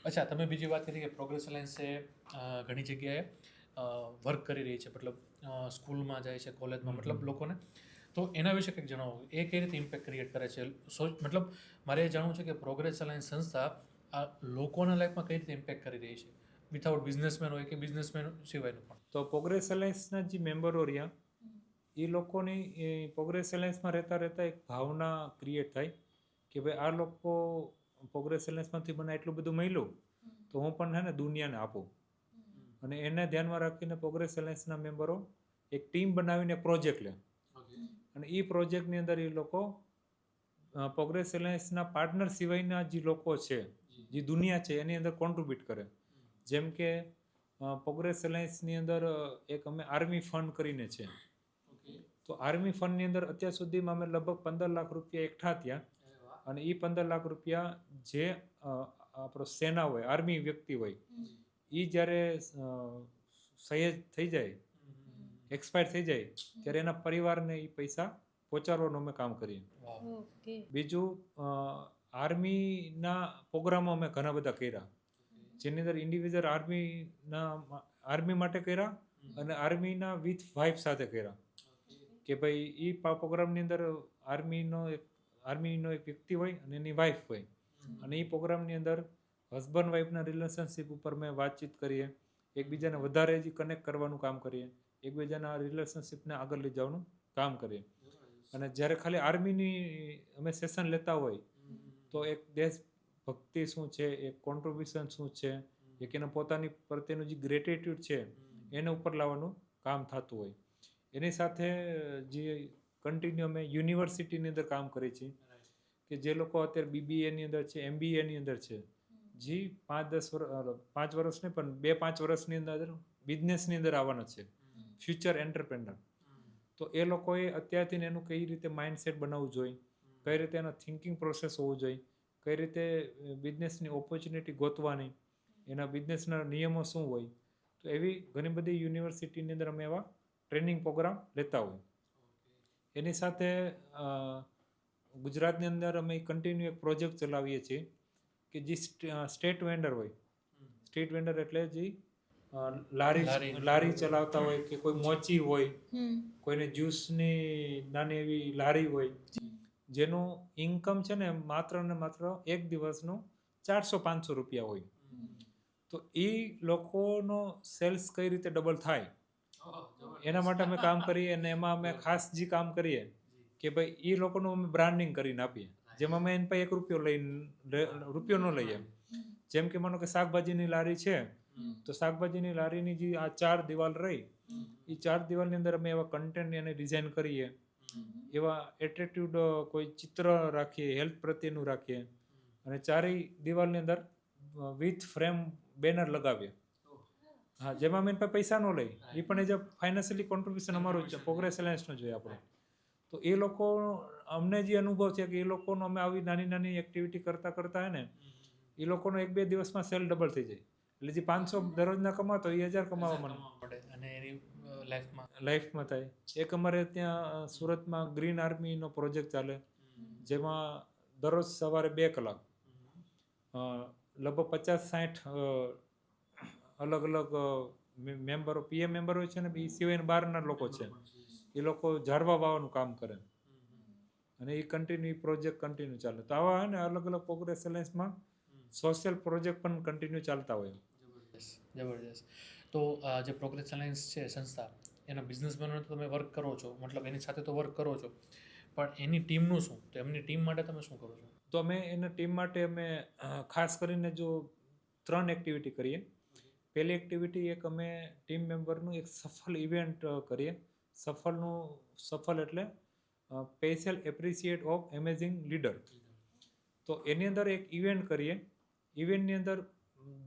અચ્છા, તમે બીજી વાત કરી કે પ્રોગ્રેસ અલાયન્સે ઘણી જગ્યાએ વર્ક કરી રહી છે, મતલબ સ્કૂલમાં જાય છે, કોલેજમાં, મતલબ લોકોને, તો એના વિશે કંઈક જણાવો. એ કઈ રીતે ઇમ્પેક્ટ ક્રિએટ કરે છે? મતલબ મારે એ જાણવું છે કે પ્રોગ્રેસ અલાયન્સ સંસ્થા આ લોકોના લાઈફમાં કઈ રીતે ઇમ્પેક્ટ કરી રહી છે, વિથઆઉટ બિઝનેસમેન હોય કે બિઝનેસમેન સિવાયનું પણ. તો પ્રોગ્રેસ અલાયન્સના જે મેમ્બરો રહ્યા એ લોકોની પ્રોગ્રેસ અલાયન્સમાં રહેતા એક ભાવના ક્રિએટ થાય કે ભાઈ આ લોકો પ્રોગ્રેસ અલાયન્સમાંથી મને એટલું બધું મળ્યું તો હું પણ છે ને દુનિયાને આપું. અને એને ધ્યાનમાં રાખીને પ્રોગ્રેસ અલાયન્સના મેમ્બરો એક ટીમ બનાવીને પ્રોજેક્ટ લે, અને એ પ્રોજેક્ટની અંદર એ લોકો પ્રોગ્રેસ અલાયન્સના પાર્ટનર સિવાયના જે લોકો છે, જે દુનિયા છે એની અંદર કોન્ટ્રીબ્યુટ કરે. જેમ કે પ્રોગ્રેસ અલાયન્સની અંદર એક અમે આર્મી ફંડ કરીને છે, તો આર્મી ફંડની અંદર અત્યાર સુધીમાં અમે લગભગ 15 લાખ રૂપિયા એકઠા થયા, અને એ 15 લાખ રૂપિયા જે આપણો સેના હોય, આર્મી વ્યક્તિ હોય, એ જ્યારે શહીદ થઈ જાય, એક્સપાયર થઈ જાય, ત્યારે એના પરિવારને એ પૈસા પહોંચાડવાનું અમે કામ કરીએ. બીજું આર્મીના પ્રોગ્રામો અમે ઘણા બધા કર્યા, જેની અંદર ઇન્ડિવિજ્યુઅલ આર્મી માટે કર્યા અને આર્મીના વિથ વાઇફ સાથે કર્યા. કે ભાઈ એ પ્રોગ્રામની અંદર આર્મીનો એક વ્યક્તિ હોય અને એની વાઇફ હોય, અને એ પ્રોગ્રામની અંદર હસબન્ડ વાઇફના રિલેશનશિપ ઉપર મેં વાતચીત કરીએ, એકબીજાને વધારે જ કનેક્ટ કરવાનું કામ કરીએ, એકબીજાના રિલેશનશિપને આગળ લઈ જવાનું કામ કરીએ. અને જ્યારે ખાલી આર્મીની અમે સેશન લેતા હોય તો એક દેશભક્તિ શું છે, એક કોન્ટ્રીબ્યુશન શું છે, એક એના પોતાની પ્રત્યેનું જે ગ્રેટિટ્યૂડ છે એને ઉપર લાવવાનું કામ થતું હોય. એની સાથે જે કન્ટિન્યુ અમે યુનિવર્સિટીની અંદર કામ કરીએ છીએ કે જે લોકો અત્યારે BBAની અંદર છે, MBAની અંદર છે, જે 5 વર્ષ નહીં પણ 2-5 વર્ષની અંદર બિઝનેસની અંદર આવવાના છે, ફ્યુચર એન્ટરપ્રેનર. તો એ લોકોએ અત્યારથી એનું કઈ રીતે માઇન્ડસેટ બનાવવું જોઈએ, કઈ રીતે એનો થિંકિંગ પ્રોસેસ હોવું જોઈએ, કઈ રીતે બિઝનેસની ઓપોર્ચ્યુનિટી ગોતવાની, એના બિઝનેસના નિયમો શું હોય. તો એવી ઘણી બધી યુનિવર્સિટીની અંદર અમે એવા ટ્રેનિંગ પ્રોગ્રામ લેતા હોય. એની સાથે ગુજરાતની અંદર અમે કન્ટિન્યુ એક પ્રોજેક્ટ ચલાવીએ છીએ કે જે સ્ટેટ વેન્ડર હોય. સ્ટ્રીટ વેન્ડર એટલે જે લારી ચલાવતા હોય કે કોઈ મોચી હોય, કોઈને જ્યુસની નાની એવી લારી હોય, જેનું ઇન્કમ છે ને માત્ર ને માત્ર એક દિવસનું 400-500 રૂપિયા હોય. તો એ લોકોનો સેલ્સ કઈ રીતે ડબલ થાય એના માટે અમે કામ કરીએ. અને એમાં અમે ખાસ જે કામ કરીએ કે ભાઈ એ લોકોનું અમે બ્રાન્ડિંગ કરીને આપીએ, જેમાં અમે એની પાસે રૂપિયો ન લઈએ. જેમ કે માનો કે શાકભાજીની લારી છે, તો શાકભાજીની લારીની જે આ 4 દિવાલ રહી, એ 4 દિવાલની અંદર અમે એવા કન્ટેન્ટ એને ડિઝાઇન કરીએ, એવા એટ્રેક્ટિવ કોઈ ચિત્ર રાખીએ, હેલ્થ પ્રત્યેનું રાખીએ, અને 4 દિવાલની અંદર વિથ ફ્રેમ બેનર લગાવીએ. હા, જેમાં અમે પૈસા ન લઈ, એ પણ એજ ફાઇનાન્શિયલી કોન્ટ્રીબ્યુશન અમારું જ છે, પ્રોગ્રેસ એલાયન્સનું જોઈએ આપણે. તો એ લોકો અમને જે અનુભવ છે કે એ લોકોનો અમે આવી નાની નાની એક્ટિવિટી કરતા કરતા હે ને એ લોકોનો 1-2 દિવસમાં સેલ ડબલ થઈ જાય. એટલે જે 500 દરરોજના કમાતો એ 1000 કમાવા મળે અને એની લાઈફમાં થાય. એક અમારે ત્યાં સુરતમાં ગ્રીન આર્મીનો પ્રોજેક્ટ ચાલે, જેમાં દરરોજ સવારે 2 કલાક લગભગ 50-60 અલગ અલગ મેમ્બરો, પીએમ મેમ્બર હોય છે ને, એ સિવાયના બહારના લોકો છે, એ લોકો ઝાડવા વાવવાનું કામ કરે અને એ કન્ટિન્યુ પ્રોજેક્ટ કન્ટિન્યુ ચાલે. તો આવા ને અલગ અલગ પ્રોગ્રેસ એલાયન્સમાં સોશિયલ પ્રોજેક્ટ પણ કન્ટિન્યુ ચાલતા હોય. જબરજસ્ત. તો જે પ્રોગ્રેસ એલાયન્સ છે સંસ્થા, એના બિઝનેસમેનો તો તમે વર્ક કરો છો, મતલબ એની સાથે તો વર્ક કરો છો, પણ એની ટીમનું શું? તો એમની ટીમ માટે તમે શું કરો છો? તો અમે એના ટીમ માટે અમે ખાસ કરીને જો 3 એક્ટિવિટી કરીએ. પહેલી એક્ટિવિટી એક અમે ટીમ મેમ્બરનું એક સફળ ઇવેન્ટ કરીએ. સફળ એટલે special appreciate of amazing leader. તો એની અંદર એક ઇવેન્ટ કરીએ. ઇવેન્ટની અંદર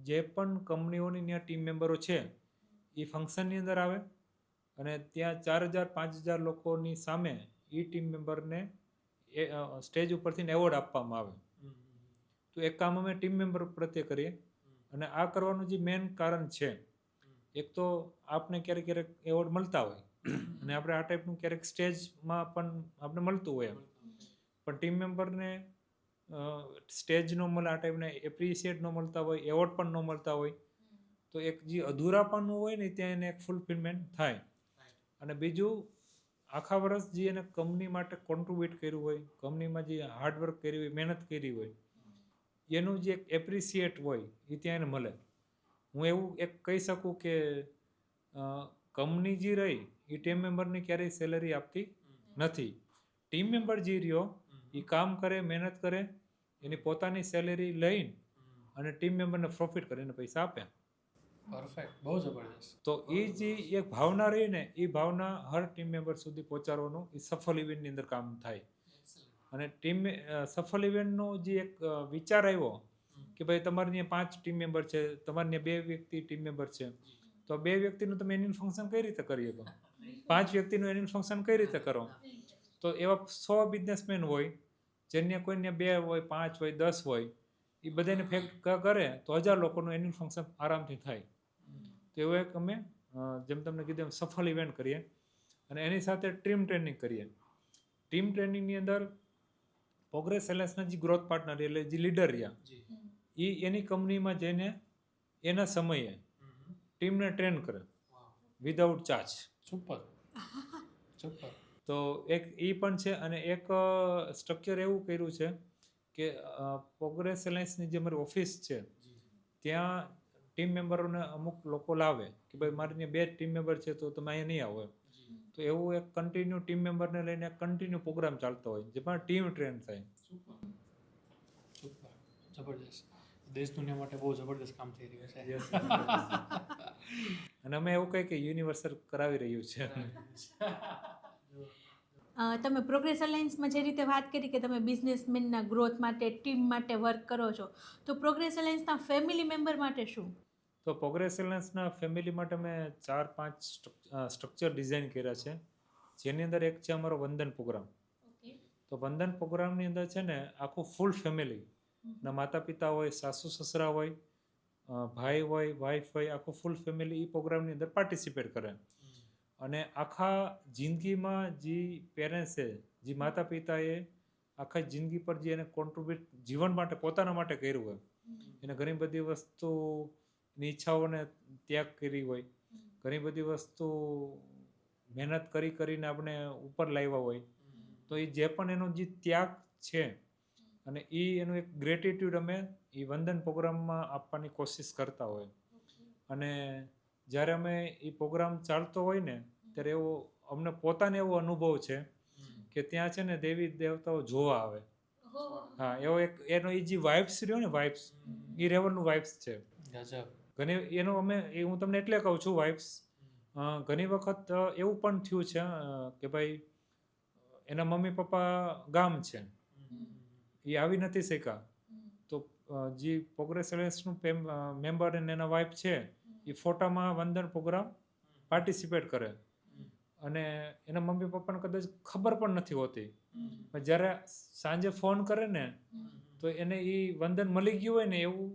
જે પણ કંપનીઓની ત્યાં ટીમ મેમ્બરો છે એ ફંક્શનની અંદર આવે અને ત્યાં 4000-5000 લોકોની સામે એ ટીમ મેમ્બરને સ્ટેજ ઉપરથી એવોર્ડ આપવામાં આવે. તો એક કામ અમે ટીમ મેમ્બર પ્રત્યે કરીએ. અને આ કરવાનું જે મેઇન કારણ છે, એક તો આપણે ક્યારેક ક્યારેક એવોર્ડ મળતા હોય અને આપણે આ ટાઈપનું ક્યારેક સ્ટેજમાં પણ આપણે મળતું હોય એમ, પણ ટીમ મેમ્બરને સ્ટેજ ન મળે, આ ટાઈપને એપ્રિશિએટ ન મળતા હોય, એવોર્ડ પણ ન મળતા હોય, તો એક જે અધૂરાપણું હોય ને ત્યાં એને એક ફૂલફિલમેન્ટ થાય. અને બીજું, આખા વર્ષ જે એને કંપની માટે કોન્ટ્રીબ્યુટ કર્યું હોય, કંપનીમાં જે હાર્ડવર્ક કર્યું હોય, મહેનત કરી હોય, એનું જે એક એપ્રિસિએટ હોય એ ત્યાં એને મળે. હું એવું એક કહી શકું કે કંપની જે રહી એ ટીમ મેમ્બરની ક્યારેય સેલરી આપતી નથી. ટીમ મેમ્બર જે રહ્યો એ કામ કરે, મહેનત કરે, એની પોતાની સેલેરી લઈને અને ટીમ મેમ્બરને પ્રોફિટ કરીને પૈસા આપ્યા. પરફેક્ટ, બહુ જબરજસ્ત. તો એ જે એક ભાવના રહી ને, એ ભાવના હર ટીમ મેમ્બર સુધી પહોંચાડવાનું એ સફળ ઇવેન્ટની અંદર કામ થાય. અને સફળ ઇવેન્ટનો જે એક વિચાર આવ્યો કે ભાઈ તમારે ત્યાં 5 ટીમ મેમ્બર છે, તમારે ત્યાં 2 વ્યક્તિ ટીમ મેમ્બર છે, તો 2 વ્યક્તિનું તમે એન્યુઅલ ફંક્શન કઈ રીતે કરી શકો? 5 વ્યક્તિનું એન્યુઅલ ફંક્શન કઈ રીતે કરો? તો એવા 100 બિઝનેસમેન હોય, જેને કોઈને 2 હોય, 5 હોય, 10 હોય, એ બધાને ફેક્ટ કરે તો 1000 લોકોનું એન્યુઅલ ફંક્શન આરામથી થાય. તો એવું એક અમે જેમ તમને કીધું એમ સફળ ઇવેન્ટ કરીએ. અને એની સાથે ટીમ ટ્રેનિંગ કરીએ. ટીમ ટ્રેનિંગની અંદર પ્રોગ્રેસ એલાયન્સના જે ગ્રોથ પાર્ટનર એટલે જે લીડર રહ્યા, એ એની કંપનીમાં જઈને એના સમયે ટીમને ટ્રેન કરે વિધાઉટ ચાર્જ. Super super. તો એક એ પણ છે. અને એક સ્ટ્રક્ચર એવું કર્યું છે કે પ્રોગ્રેસ એલાયન્સની જે મારી ઓફિસ છે ત્યાં ટીમ મેમ્બરોને અમુક લોકો લાવે કે ભાઈ મારી ત્યાં 2 ટીમ મેમ્બર છે તો તમે અહીંયા નહીં આવો એમ. તો એવું એક કન્ટિન્યુ ટીમ મેમ્બરને લઈને કન્ટિન્યુ પ્રોગ્રામ ચાલતો હોય જેમાં ટીમ ટ્રેન થાય. સુપર, જબરજસ્ત. દેશ દુનિયા માટે બહુ જબરદસ્ત કામ થઈ રહ્યું છે. અને અમે એવું કંઈ કે યુનિવર્સલ કરાવી રહ્યું છે. તમે પ્રોગ્રેસ અલાયન્સમાં જે રીતે વાત કરી કે તમે બિઝનેસમેનના ગ્રોથ માટે, ટીમ માટે વર્ક કરો છો, તો પ્રોગ્રેસ અલાયન્સના ફેમિલી મેમ્બર માટે શું? તો પ્રોગ્રેસ એલાયન્સના ફેમિલી માટે મેં 4-5 સ્ટ્રક્ચર ડિઝાઇન કર્યા છે. જેની અંદર એક છે અમારો વંદન પ્રોગ્રામ. તો વંદન પ્રોગ્રામની અંદર છે ને આખું ફૂલ ફેમિલી, ના માતા પિતા હોય, સાસુ સસરા હોય, ભાઈ હોય, વાઈફ હોય, આખું ફૂલ ફેમિલી એ પ્રોગ્રામની અંદર પાર્ટિસિપેટ કરે. અને આખા જિંદગીમાં જે પેરેન્ટ્સ છે, જે માતા પિતાએ આખા જિંદગી પર જે એને કોન્ટ્રીબ્યુટ જીવન માટે પોતાના માટે કર્યું હોય, એને ઘણી બધી વસ્તુની ઈચ્છાઓને ત્યાગ કરી હોય, ઘણી બધી વસ્તુ મહેનત કરીને આપણે ઉપર લાવ્યા હોય, તો એ જે પણ એનો જે ત્યાગ છે અને એનું એક ગ્રેટિટ્યૂડ અમે એ વંદન પ્રોગ્રામમાં આપવાની કોશિશ કરતા હોય. અને જ્યારે અમે એ પ્રોગ્રામ ચાલતો હોય ને ત્યારે એવો અમને પોતાને એવો અનુભવ છે કે ત્યાં છે ને દેવી દેવતાઓ જોવા આવે. હા, એવો એક એનો એ જે વાઇબ્સ રહ્યો ને વાઇબ્સ એ લેવલનું વાઇબ્સ છે. ગજબ. ઘણી એનો હું તમને એટલે કહું છું વાઇબ્સ. ઘણી વખત એવું પણ થયું છે કે ભાઈ એના મમ્મી પપ્પા ગામ છે, એ આવી નથી શક્યા, તો જે પ્રોગ્રેસ એલાયન્સનું મેમ્બર અને એના વાઇફ છે એ ફોટામાં વંદન પ્રોગ્રામ પાર્ટિસિપેટ કરે અને એના મમ્મી પપ્પાને કદાચ ખબર પણ નથી હોતી. પણ જ્યારે સાંજે ફોન કરે ને તો એને એ વંદન મળી ગયું હોય ને એવું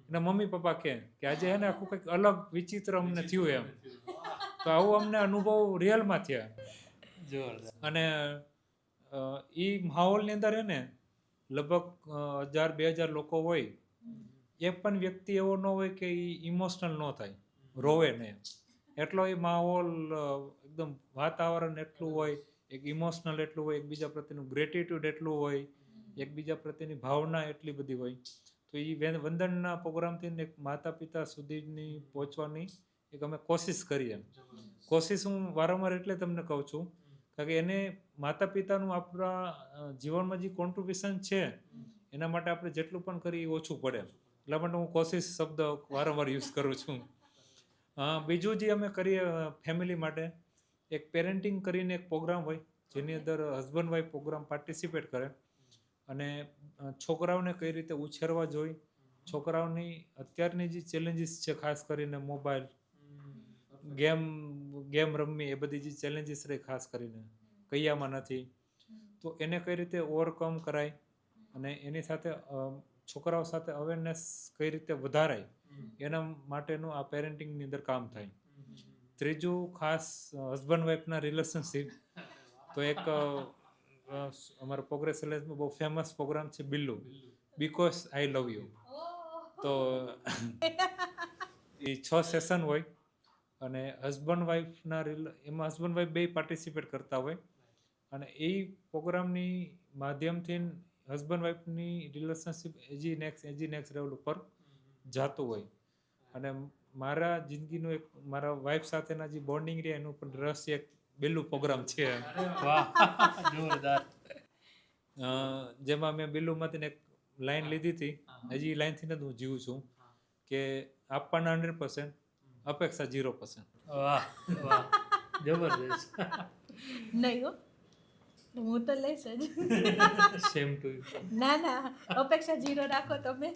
એના મમ્મી પપ્પા કહે કે આજે હે ને આખું કંઈક અલગ વિચિત્ર અમને થયું એમ. તો આવું અમને અનુભવ રિયલમાં થયા. જોરદાર. અને એ માહોલની અંદર હે ને લગભગ 1000-2000 લોકો હોય, એક પણ વ્યક્તિ એવો ન હોય કે એ ઇમોશનલ ન થાય, રોવે નહીં. એટલો એ માહોલ એકદમ વાતાવરણ એટલું હોય, એક ઇમોશનલ એટલું હોય, એકબીજા પ્રત્યેનું ગ્રેટિટ્યૂડ એટલું હોય, એકબીજા પ્રત્યેની ભાવના એટલી બધી હોય. તો એ વંદનના પ્રોગ્રામથી એક માતા પિતા સુધીની પહોંચવાની એક અમે કોશિશ કરીએ. કોશિશ હું વારંવાર એટલે તમને કહું છું કારણ કે એને માતા પિતાનું આપણા જીવનમાં જે કોન્ટ્રીબ્યુશન છે એના માટે આપણે જેટલું પણ કરીએ એ ઓછું પડે. એટલા માટે હું કોશિશ શબ્દ વારંવાર યુઝ કરું છું. બીજું જે અમે કરીએ ફેમિલી માટે, એક પેરેન્ટિંગ કરીને એક પ્રોગ્રામ હોય જેની અંદર હસબન્ડ વાઈફ પ્રોગ્રામ પાર્ટિસિપેટ કરે અને છોકરાઓને કઈ રીતે ઉછેરવા જોઈએ, છોકરાઓની અત્યારની જે ચેલેન્જીસ છે ખાસ કરીને મોબાઈલ, ગેમ રમવી, એ બધી જે ચેલેન્જીસ રહી ખાસ કરીને કૈયામાં નથી, તો એને કઈ રીતે ઓવરકમ કરાય અને એની સાથે છોકરાઓ સાથે અવેરનેસ કઈ રીતે વધારાય એના માટેનું આ પેરેન્ટિંગની અંદર કામ થાય. ત્રીજું ખાસ હસબન્ડ વાઈફના રિલેશનશિપ, તો એક અમારો પ્રોગ્રેસ એલાયન્સમાં બહુ ફેમસ પ્રોગ્રામ છે Billu, because I love you. તો એ 6 સેશન હોય અને હસબન્ડ વાઈફના એમાં હસબન્ડ વાઈફ બે પાર્ટિસિપેટ કરતા હોય અને એ પ્રોગ્રામની માધ્યમથી હસબન્ડ વાઈફની રિલેશનશિપ એજી નેક્સ્ટ લેવલ ઉપર જાતું હોય. અને મારા જિંદગીનું એક મારા વાઈફ સાથેના જે બોન્ડિંગ રહે એનું પણ રહસ્ય એક બિલ્લુ પ્રોગ્રામ છે. વાહ, જોરદાર. જેમાં મેં બિલ્લુમાંથી એક લાઈન લીધી હતી, હજી એ લાઈનથી જ હું જીવું છું કે આપવાના 100%, અપેક્ષા 0%. વાહ વાહ, જબરદસ્ત. નહીં હો, હું તો લઈશ જ. Same to you. ના, અપેક્ષા 0 રાખો તમે.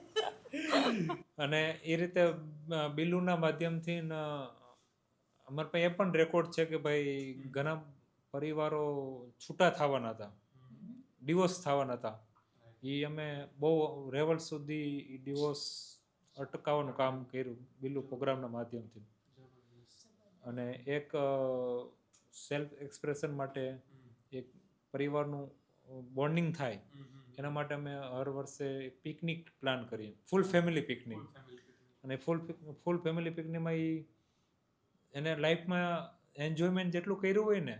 અને એ રીતે બિલ્લુના માધ્યમથી અમારા પાસે એ પણ રેકોર્ડ છે કે ભાઈ ઘણા પરિવારો છૂટા થવાના હતા, ડિવોર્સ થવાના હતા. એ અમે બહુ લેવલ સુધી ડિવોર્સ અટકાવવાનું કામ કર્યું બિલ્લુ પ્રોગ્રામના માધ્યમથી. અને એક સેલ્ફ એક્સપ્રેશન માટે, એક પરિવારનું બોન્ડિંગ થાય એના માટે અમે હર વર્ષે પિકનિક પ્લાન કરીએ, ફૂલ ફેમિલી પિકનિક. અને ફૂલ ફેમિલી પિકનિકમાં એને લાઈફમાં એન્જોયમેન્ટ જેટલું કર્યું હોય ને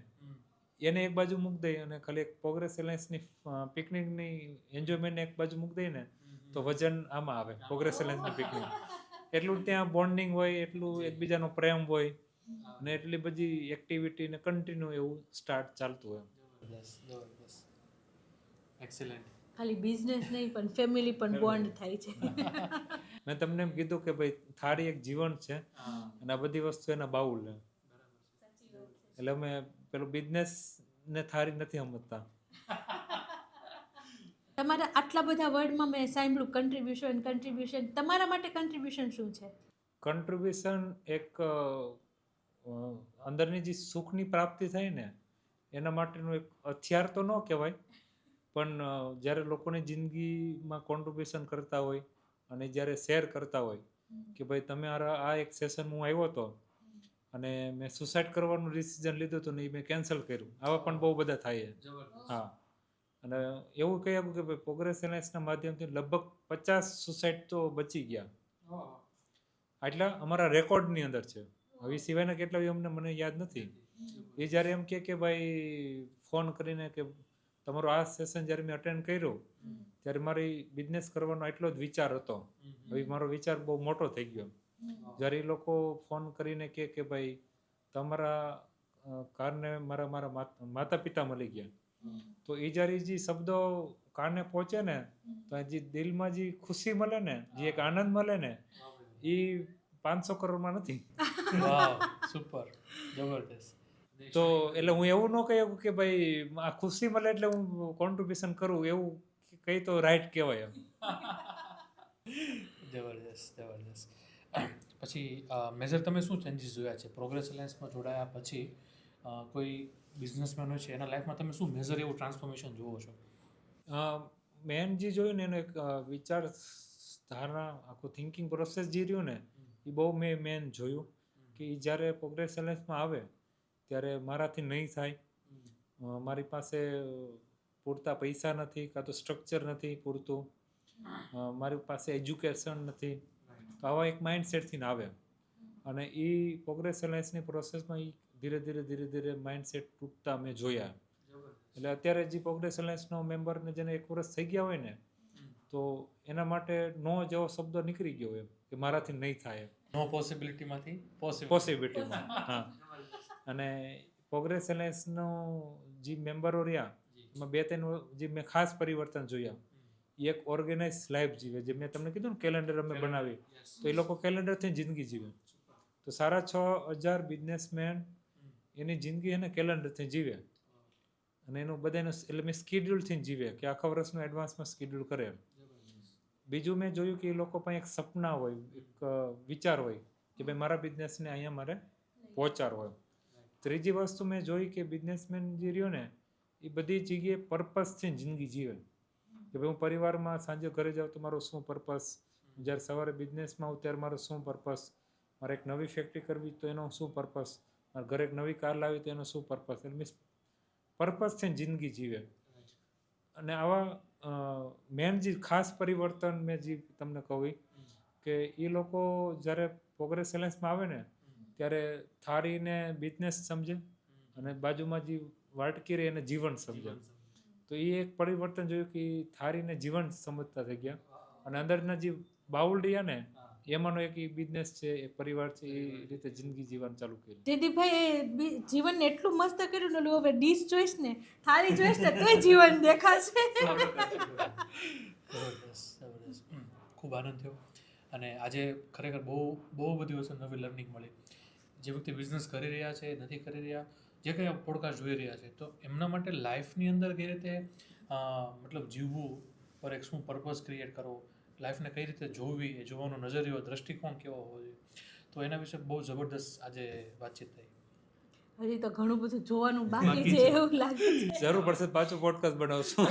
એને એક બાજુ મૂકી દઈએ અને ખાલી એક પ્રોગ્રેસ એલાયન્સની પિકનિકની એન્જોયમેન્ટ એક બાજુ મૂકી દઈએ ને તો વજન આમાં આવે પ્રોગ્રેસ એલાયન્સની પિકનિક. એટલું ત્યાં બોન્ડિંગ હોય, એટલું એકબીજાનો પ્રેમ હોય અને એટલી બધી એક્ટિવિટી ને કન્ટિન્યુ એવું સ્ટાર્ટ ચાલતું હોય. જબરદસ્ત. એક્સેલન્ટ. ખાલી બિઝનેસ નહીં પણ ફેમિલી પણ બોન્ડ થાય છે. મેં તમને એમ કીધું કે ભાઈ થાળી એક જીવન છે અને આ બધી વસ્તુ એના બાઉલ છે. એટલે અમે પેલું બિઝનેસ ને થાળી નથી સમજતા. તમારા આટલા બધા વર્ડમાં મેં સાંભળ્યું કન્ટ્રીબ્યુશન. તમારા માટે કન્ટ્રીબ્યુશન શું છે? કન્ટ્રીબ્યુશન એક અંદરની જે સુખની પ્રાપ્તિ થાય ને એના માટેનું એક હથિયાર તો ન કહેવાય, પણ જ્યારે લોકોની જિંદગીમાં કોન્ટ્રીબ્યુશન કરતા હોય અને જ્યારે શેર કરતા હોય કે ભાઈ તમે આ એક સેશન હું આવ્યો હતો અને મેં સુસાઇડ કરવાનું ડિસિઝન લીધું હતું ને એ મેં કેન્સલ કર્યું, આવા પણ બહુ બધા થાય છે. હા, અને એવું કહી શકું કે ભાઈ પ્રોગ્રેસ એલાયન્સના માધ્યમથી લગભગ 50 સુસાઇડ તો બચી ગયા. આટલા અમારા રેકોર્ડની અંદર છે. હવે સિવાયના કેટલા અમને યાદ નથી. એ જ્યારે એમ કે ભાઈ ફોન કરીને કે તમારું આ સેશન જ્યારે મેં અટેન્ડ કર્યું ત્યારે મારી બિઝનેસ કરવાનો એટલો જ વિચાર હતો. હવે મારો વિચાર બહુ મોટો થઈ ગયો. જ્યારે એ લોકો ફોન કરીને કહે કે ભાઈ તમારા કારણે મારા માતા પિતા મળી ગયા, તો એ જ્યારે જે શબ્દો કાને પહોંચે ને તો જે દિલમાં જે ખુશી મળે ને, જે એક આનંદ મળે ને, એ 500 કરોડમાં નથી. વાવ, સુપર, જબરદસ્ત. તો એટલે હું એવું ન કહ્યું કે ભાઈ આ ખુશી મળે એટલે હું કોન્ટ્રીબ્યુશન કરું, એવું કહી તો રાઈટ કહેવાય એમ. જબરદસ્ત, જબરદસ્ત. પછી મેજર તમે શું ચેન્જીસ જોયા છે પ્રોગ્રેસ એલાયન્સમાં જોડાયા પછી? કોઈ બિઝનેસમેન હોય છે એના લાઈફમાં તમે શું મેજર એવું ટ્રાન્સફોર્મેશન જુઓ છો? મેન જે જોયું ને એનો એક વિચાર ધારણા, આખું થિંકિંગ પ્રોસેસ જે રહ્યું ને એ બહુ મેન જોયું કે એ જ્યારે પ્રોગ્રેસ એલાયન્સમાં આવે ત્યારે મારાથી નહીં થાય, મારી પાસે પૂરતા પૈસા નથી, કાં તો સ્ટ્રક્ચર નથી પૂરતું, મારી પાસે એજ્યુકેશન નથી, તો આવા એક માઇન્ડસેટથી ને આવે. અને એ પ્રોગ્રેસ એલાયન્સની પ્રોસેસમાં એ ધીરે ધીરે માઇન્ડસેટ તૂટતા મેં જોયા. એટલે અત્યારે જે પ્રોગ્રેસ એલાયન્સનો મેમ્બરને જેને 1 વર્ષ થઈ ગયા હોય ને, તો એના માટે નો જેવો શબ્દ નીકળી ગયો એમ કે મારાથી નહીં થાય. નો પોસિબિલિટીમાંથી પોસિબિલિટીમાં. હા. અને પ્રોગ્રેસ એલાયન્સનો જે મેમ્બરો રહ્યા એમાં 2-3 જે મેં ખાસ પરિવર્તન જોયા. એક ઓર્ગેનાઇઝ લાઈફ જીવે, જે મેં તમને કીધું ને કેલેન્ડર અમે બનાવી, તો એ લોકો કેલેન્ડરથી જિંદગી જીવે. તો 6,500 બિઝનેસમેન એની જિંદગી એને કેલેન્ડરથી જીવે. અને એનું બધાનું એટલે મેં સ્કેડ્યુલથી જીવે કે આખા વર્ષનું એડવાન્સમાં સ્કેડ્યુલ કરે. બીજું મેં જોયું કે એ લોકો પાસે એક સપના હોય, એક વિચાર હોય કે ભાઈ મારા બિઝનેસને અહીંયા મારે પહોંચાડવો હોય. ત્રીજી વસ્તુ મેં જોઈ કે બિઝનેસમેન જે રહ્યો ને એ બધી જગ્યાએ પર્પસથી જિંદગી જીવે. કે ભાઈ હું પરિવારમાં સાંજે ઘરે જાઉં તો મારો શું પર્પસ, જ્યારે સવારે બિઝનેસમાં આવું ત્યારે મારો શું પર્પસ, મારે એક નવી ફેક્ટરી કરવી તો એનો શું પર્પસ, મારે ઘરે એક નવી કાર લાવી તો એનો શું પર્પસ. એટલે મીન્સ પર્પસથી જિંદગી જીવે. અને આવા મેન જે ખાસ પરિવર્તન મેં જે તમને કહું કે એ લોકો જ્યારે પ્રોગ્રેસ એલાયન્સમાં આવે ને ત્યારે થાળીને બિઝનેસ સમજે અને બાજુમાં જે વાટકી રહે એને જીવન સમજે. તો એ એક પરિવર્તન જોયું કે થાળીને જીવન સમજતા થઈ ગયા. અને અંદરના જે બાઉલ રહ્યા ને એમાંનો એક બિઝનેસ છે, એ પરિવાર છે, એ રીતે જિંદગી જીવન ચાલુ કર્યું. જયદીપભાઈ જીવનને એટલું મસ્ત કર્યું ને, હવે ડીશ જોઈશ ને, થાળી જોઈશ ને, તોય જીવન દેખાશે. જબરદસ્ત, જબરદસ્ત. ખૂબ આનંદ થયો. અને આજે ખરેખર બહુ બધી વસ્તુ નવી લર્નિંગ મળી. જે વ્યક્તિ બિઝનેસ કરી રહ્યા છે, નથી કરી રહ્યા, જે કંઈ પોડકાસ્ટ જોઈ રહ્યા છે, તો એમના માટે લાઈફની અંદર કઈ રીતે મતલબ જીવવું, પર એક શું પર્પઝ ક્રિએટ કરવો, લાઈફને કઈ રીતે જોવી, એ જોવાનો નજરિયો, દ્રષ્ટિકોણ કેવો હોવો જોઈએ, તો એના વિશે બહુ જબરદસ્ત આજે વાતચીત થઈ. હજી તો ઘણું બધું જોવાનું બાકી છે એવું લાગે છે. જરૂર પડશે પાછું પોડકાસ્ટ બનાવશું.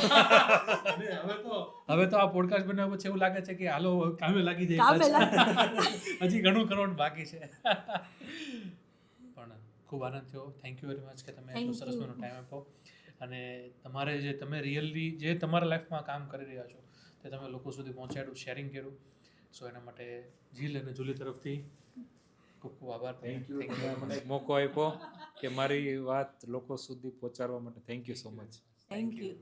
હવે તો આ પોડકાસ્ટ બનાવ્યા પછી એવું લાગે છે કે હાલો કામે લાગી જાય. હજી ઘણું કરવાનું બાકી છે. પણ ખૂબ આનંદ થયો. થેન્ક યુ વેરી મચ કે તમે એટલો સરસ મને ટાઈમ આપ્યો. અને તમારે જે તમે રિયલી જે તમારા લાઈફમાં કામ કરી રહ્યા છો તે તમે લોકો સુધી પહોંચાડ્યું, શેરિંગ કર્યું. સો એના માટે જીલ અને જુલી તરફથી ખૂબ ખૂબ આભાર. Thank you. મને મોકો આપ્યો કે મારી વાત લોકો સુધી પહોંચાડવા માટે. Thank you so much. Thank you.